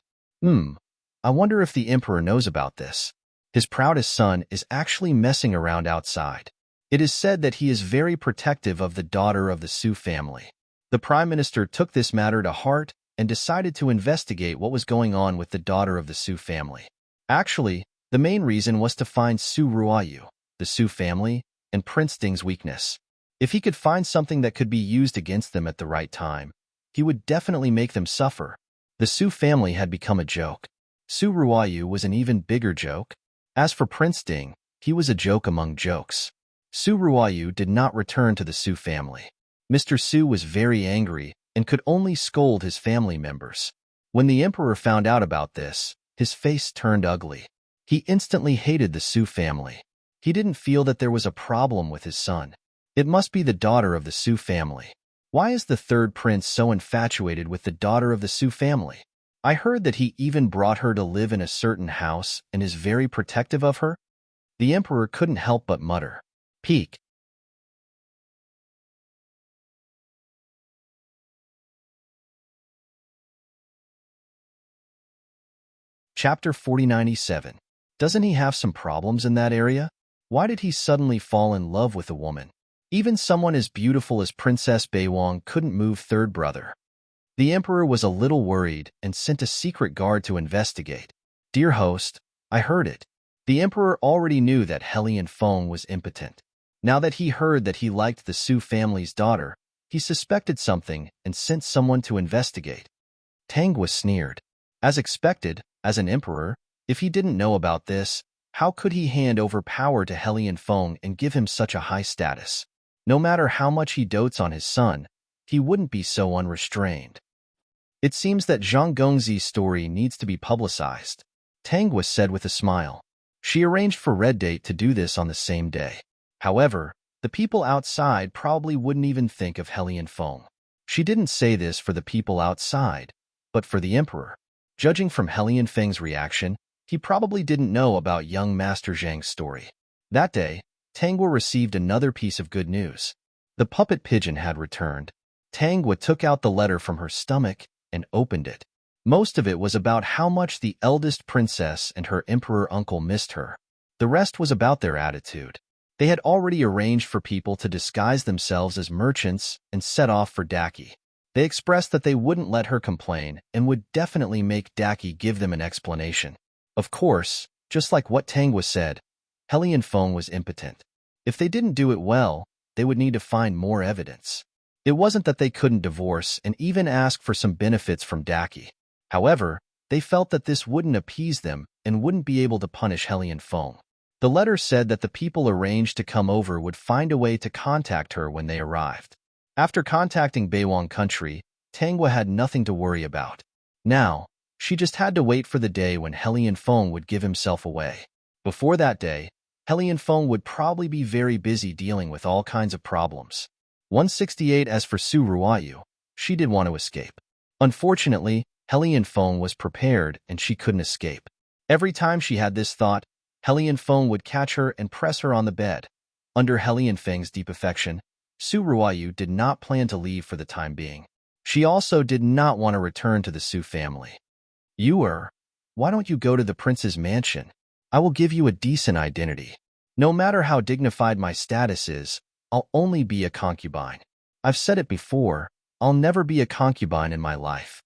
I wonder if the emperor knows about this. His proudest son is actually messing around outside. It is said that he is very protective of the daughter of the Su family. The Prime Minister took this matter to heart and decided to investigate what was going on with the daughter of the Su family. Actually, the main reason was to find Su Ruoyu, the Su family, and Prince Ding's weakness. If he could find something that could be used against them at the right time, he would definitely make them suffer. The Su family had become a joke. Su Ruoyu was an even bigger joke. As for Prince Ding, he was a joke among jokes. Su Ruoyu did not return to the Su family. Mr. Su was very angry and could only scold his family members. When the emperor found out about this, his face turned ugly. He instantly hated the Su family. He didn't feel that there was a problem with his son. It must be the daughter of the Su family. Why is the third prince so infatuated with the daughter of the Su family? I heard that he even brought her to live in a certain house and is very protective of her. The emperor couldn't help but mutter. Peak. Chapter 4097. Doesn't he have some problems in that area? Why did he suddenly fall in love with a woman? Even someone as beautiful as Princess Beiwang couldn't move third brother. The emperor was a little worried and sent a secret guard to investigate. Dear host, I heard it. The emperor already knew that Hellion Feng was impotent. Now that he heard that he liked the Su family's daughter, he suspected something and sent someone to investigate. Tangwa sneered. As expected, as an emperor, if he didn't know about this, how could he hand over power to Hellion Feng and give him such a high status? No matter how much he dotes on his son, he wouldn't be so unrestrained. It seems that Zhang Gongzi's story needs to be publicized, Tangwa said with a smile. She arranged for Red Date to do this on the same day. However, the people outside probably wouldn't even think of Hellion Feng. She didn't say this for the people outside, but for the emperor. Judging from Hellion Feng's reaction, he probably didn't know about young Master Zhang's story. That day, Tangwa received another piece of good news. The puppet pigeon had returned. Tangwa took out the letter from her stomach and opened it. Most of it was about how much the eldest princess and her emperor uncle missed her. The rest was about their attitude. They had already arranged for people to disguise themselves as merchants and set off for Daki. They expressed that they wouldn't let her complain and would definitely make Daki give them an explanation. Of course, just like what Tangwa said, Hellion Feng was impotent. If they didn't do it well, they would need to find more evidence. It wasn't that they couldn't divorce and even ask for some benefits from Daki. However, they felt that this wouldn't appease them and wouldn't be able to punish Hellion Feng. The letter said that the people arranged to come over would find a way to contact her when they arrived. After contacting Beiwang country, Tangwa had nothing to worry about. Now, she just had to wait for the day when Hellion Feng would give himself away. Before that day, Hellion Feng would probably be very busy dealing with all kinds of problems. 168. As for Su Ruoyu, she did want to escape. Unfortunately, Hellion Feng was prepared and she couldn't escape. Every time she had this thought, Hellion Feng would catch her and press her on the bed. Under Hellion Feng's deep affection, Su Ruoyu did not plan to leave for the time being. She also did not want to return to the Su family. Why don't you go to the prince's mansion? I will give you a decent identity. No matter how dignified my status is, I'll only be a concubine. I've said it before, I'll never be a concubine in my life.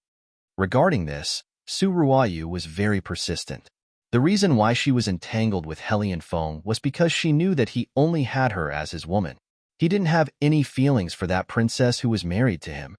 Regarding this, Su Ruoyu was very persistent. The reason why she was entangled with Hellion Feng was because she knew that he only had her as his woman. He didn't have any feelings for that princess who was married to him.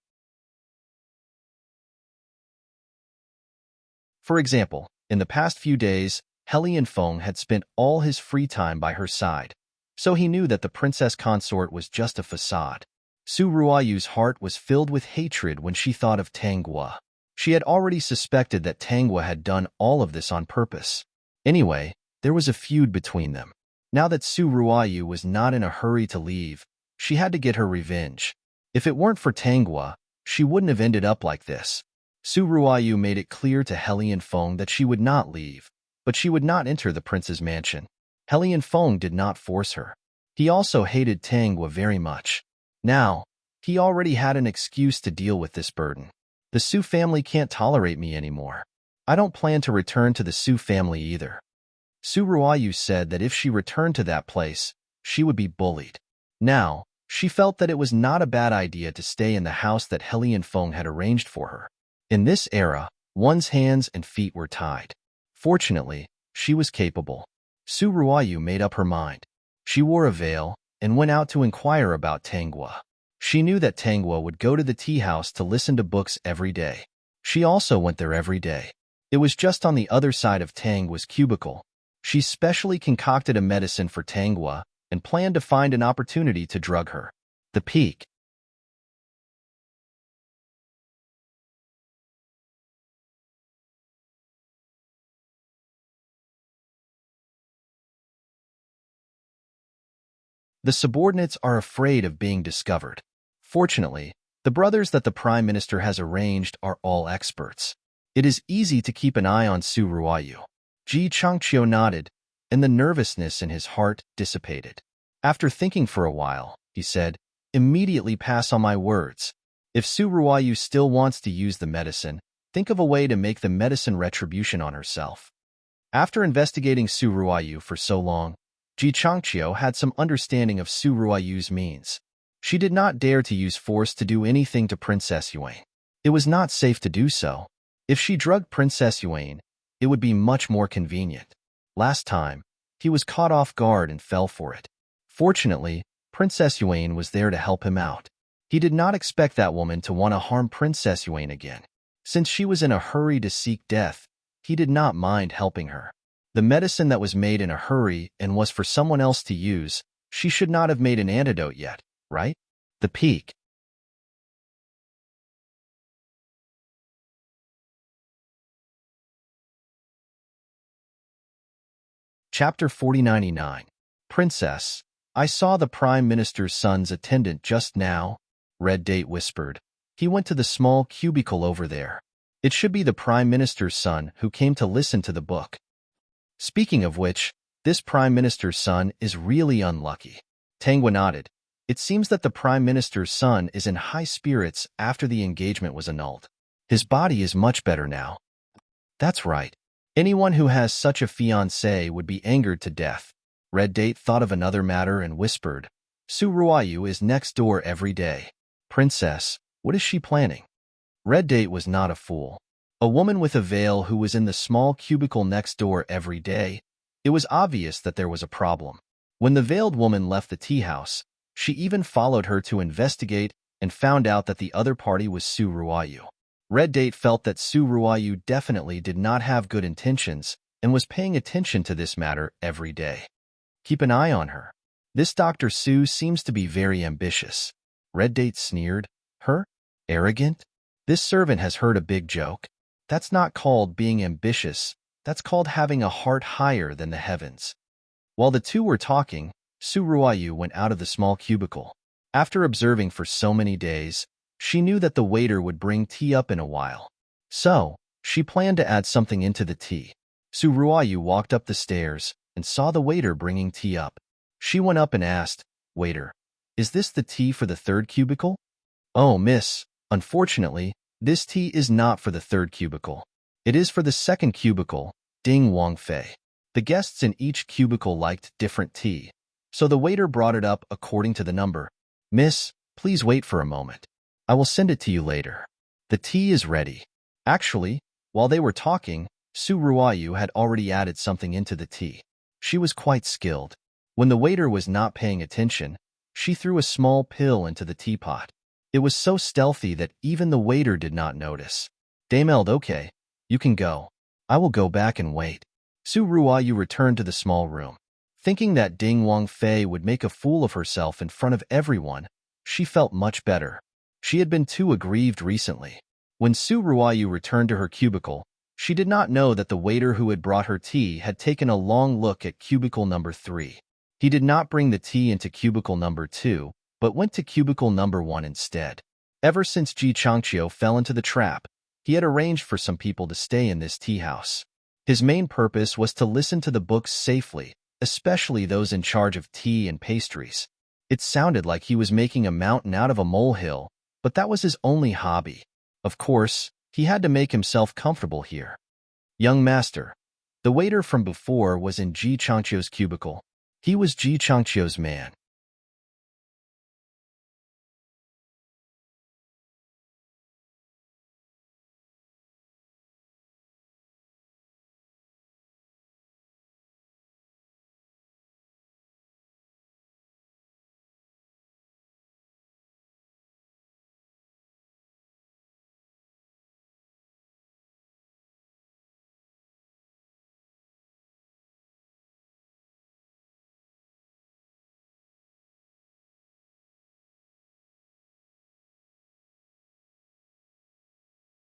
For example, in the past few days, Hellion Feng had spent all his free time by her side, so he knew that the princess consort was just a facade. Su Ruoyu's heart was filled with hatred when she thought of Tangwa. She had already suspected that Tangwa had done all of this on purpose. Anyway, there was a feud between them. Now that Su Ruoyu was not in a hurry to leave, she had to get her revenge. If it weren't for Tangwa, she wouldn't have ended up like this. Su Ruoyu made it clear to Hellion Feng that she would not leave, but she would not enter the prince's mansion. Hellion Feng did not force her. He also hated Tangwa very much. Now, he already had an excuse to deal with this burden. The Su family can't tolerate me anymore. I don't plan to return to the Su family either. Su Ruoyu said that if she returned to that place, she would be bullied. Now, she felt that it was not a bad idea to stay in the house that Hellion Feng had arranged for her. In this era, one's hands and feet were tied. Fortunately, she was capable. Su Ruoyu made up her mind. She wore a veil and went out to inquire about Tangwa. She knew that Tangwa would go to the tea house to listen to books every day. She also went there every day. It was just on the other side of Tangwa's cubicle. She specially concocted a medicine for Tangwa and planned to find an opportunity to drug her. The peak. The subordinates are afraid of being discovered. Fortunately, the brothers that the Prime Minister has arranged are all experts. It is easy to keep an eye on Su Ruoyu. Ji Changqiu nodded, and the nervousness in his heart dissipated. After thinking for a while, he said, "Immediately pass on my words. If Su Ruoyu still wants to use the medicine, think of a way to make the medicine retribution on herself." After investigating Su Ruoyu for so long, Ji Changqiu had some understanding of Su Ruoyu's means. She did not dare to use force to do anything to Princess Yuan. It was not safe to do so. If she drugged Princess Yuan, it would be much more convenient. Last time, He was caught off guard and fell for it. Fortunately, Princess Yuen was there to help him out. He did not expect that woman to want to harm Princess Yuen again. Since she was in a hurry to seek death, he did not mind helping her. The medicine that was made in a hurry and was for someone else to use, she should not have made an antidote yet, right? The peak. Chapter 4099. Princess, I saw the Prime Minister's son's attendant just now, Red Date whispered. He went to the small cubicle over there. It should be the Prime Minister's son who came to listen to the book. Speaking of which, this Prime Minister's son is really unlucky. Tangwa nodded. It seems that the Prime Minister's son is in high spirits after the engagement was annulled. His body is much better now. That's right. Anyone who has such a fiancé would be angered to death. Red Date thought of another matter and whispered, Su Ruayu is next door every day. Princess, what is she planning? Red Date was not a fool. A woman with a veil who was in the small cubicle next door every day. It was obvious that there was a problem. When the veiled woman left the tea house, she even followed her to investigate and found out that the other party was Su Ruayu. Red Date felt that Su Ruayu definitely did not have good intentions and was paying attention to this matter every day. Keep an eye on her. This Dr. Su seems to be very ambitious. Red Date sneered. Her? Arrogant? This servant has heard a big joke. That's not called being ambitious. That's called having a heart higher than the heavens. While the two were talking, Su Ruayu went out of the small cubicle. After observing for so many days, she knew that the waiter would bring tea up in a while. So, she planned to add something into the tea. Su Ruayu walked up the stairs and saw the waiter bringing tea up. She went up and asked, Waiter, is this the tea for the third cubicle? Oh, miss, unfortunately, this tea is not for the third cubicle. It is for the second cubicle, Ding Wang Fei. The guests in each cubicle liked different tea, so the waiter brought it up according to the number. Miss, please wait for a moment. I will send it to you later. The tea is ready. Actually, while they were talking, Su Ruayu had already added something into the tea. She was quite skilled. When the waiter was not paying attention, she threw a small pill into the teapot. It was so stealthy that even the waiter did not notice. Dameld, okay, you can go. I will go back and wait. Su Ruayu returned to the small room. Thinking that Ding Wang Fei would make a fool of herself in front of everyone, she felt much better. She had been too aggrieved recently. When Su Ruayu returned to her cubicle, she did not know that the waiter who had brought her tea had taken a long look at cubicle number 3. He did not bring the tea into cubicle number 2, but went to cubicle number 1 instead. Ever since Ji Changqiu fell into the trap, he had arranged for some people to stay in this tea house. His main purpose was to listen to the books safely, especially those in charge of tea and pastries. It sounded like he was making a mountain out of a molehill, but that was his only hobby. Of course, he had to make himself comfortable here. Young master. The waiter from before was in Ji Changqiu's cubicle. He was Ji Changqiu's man.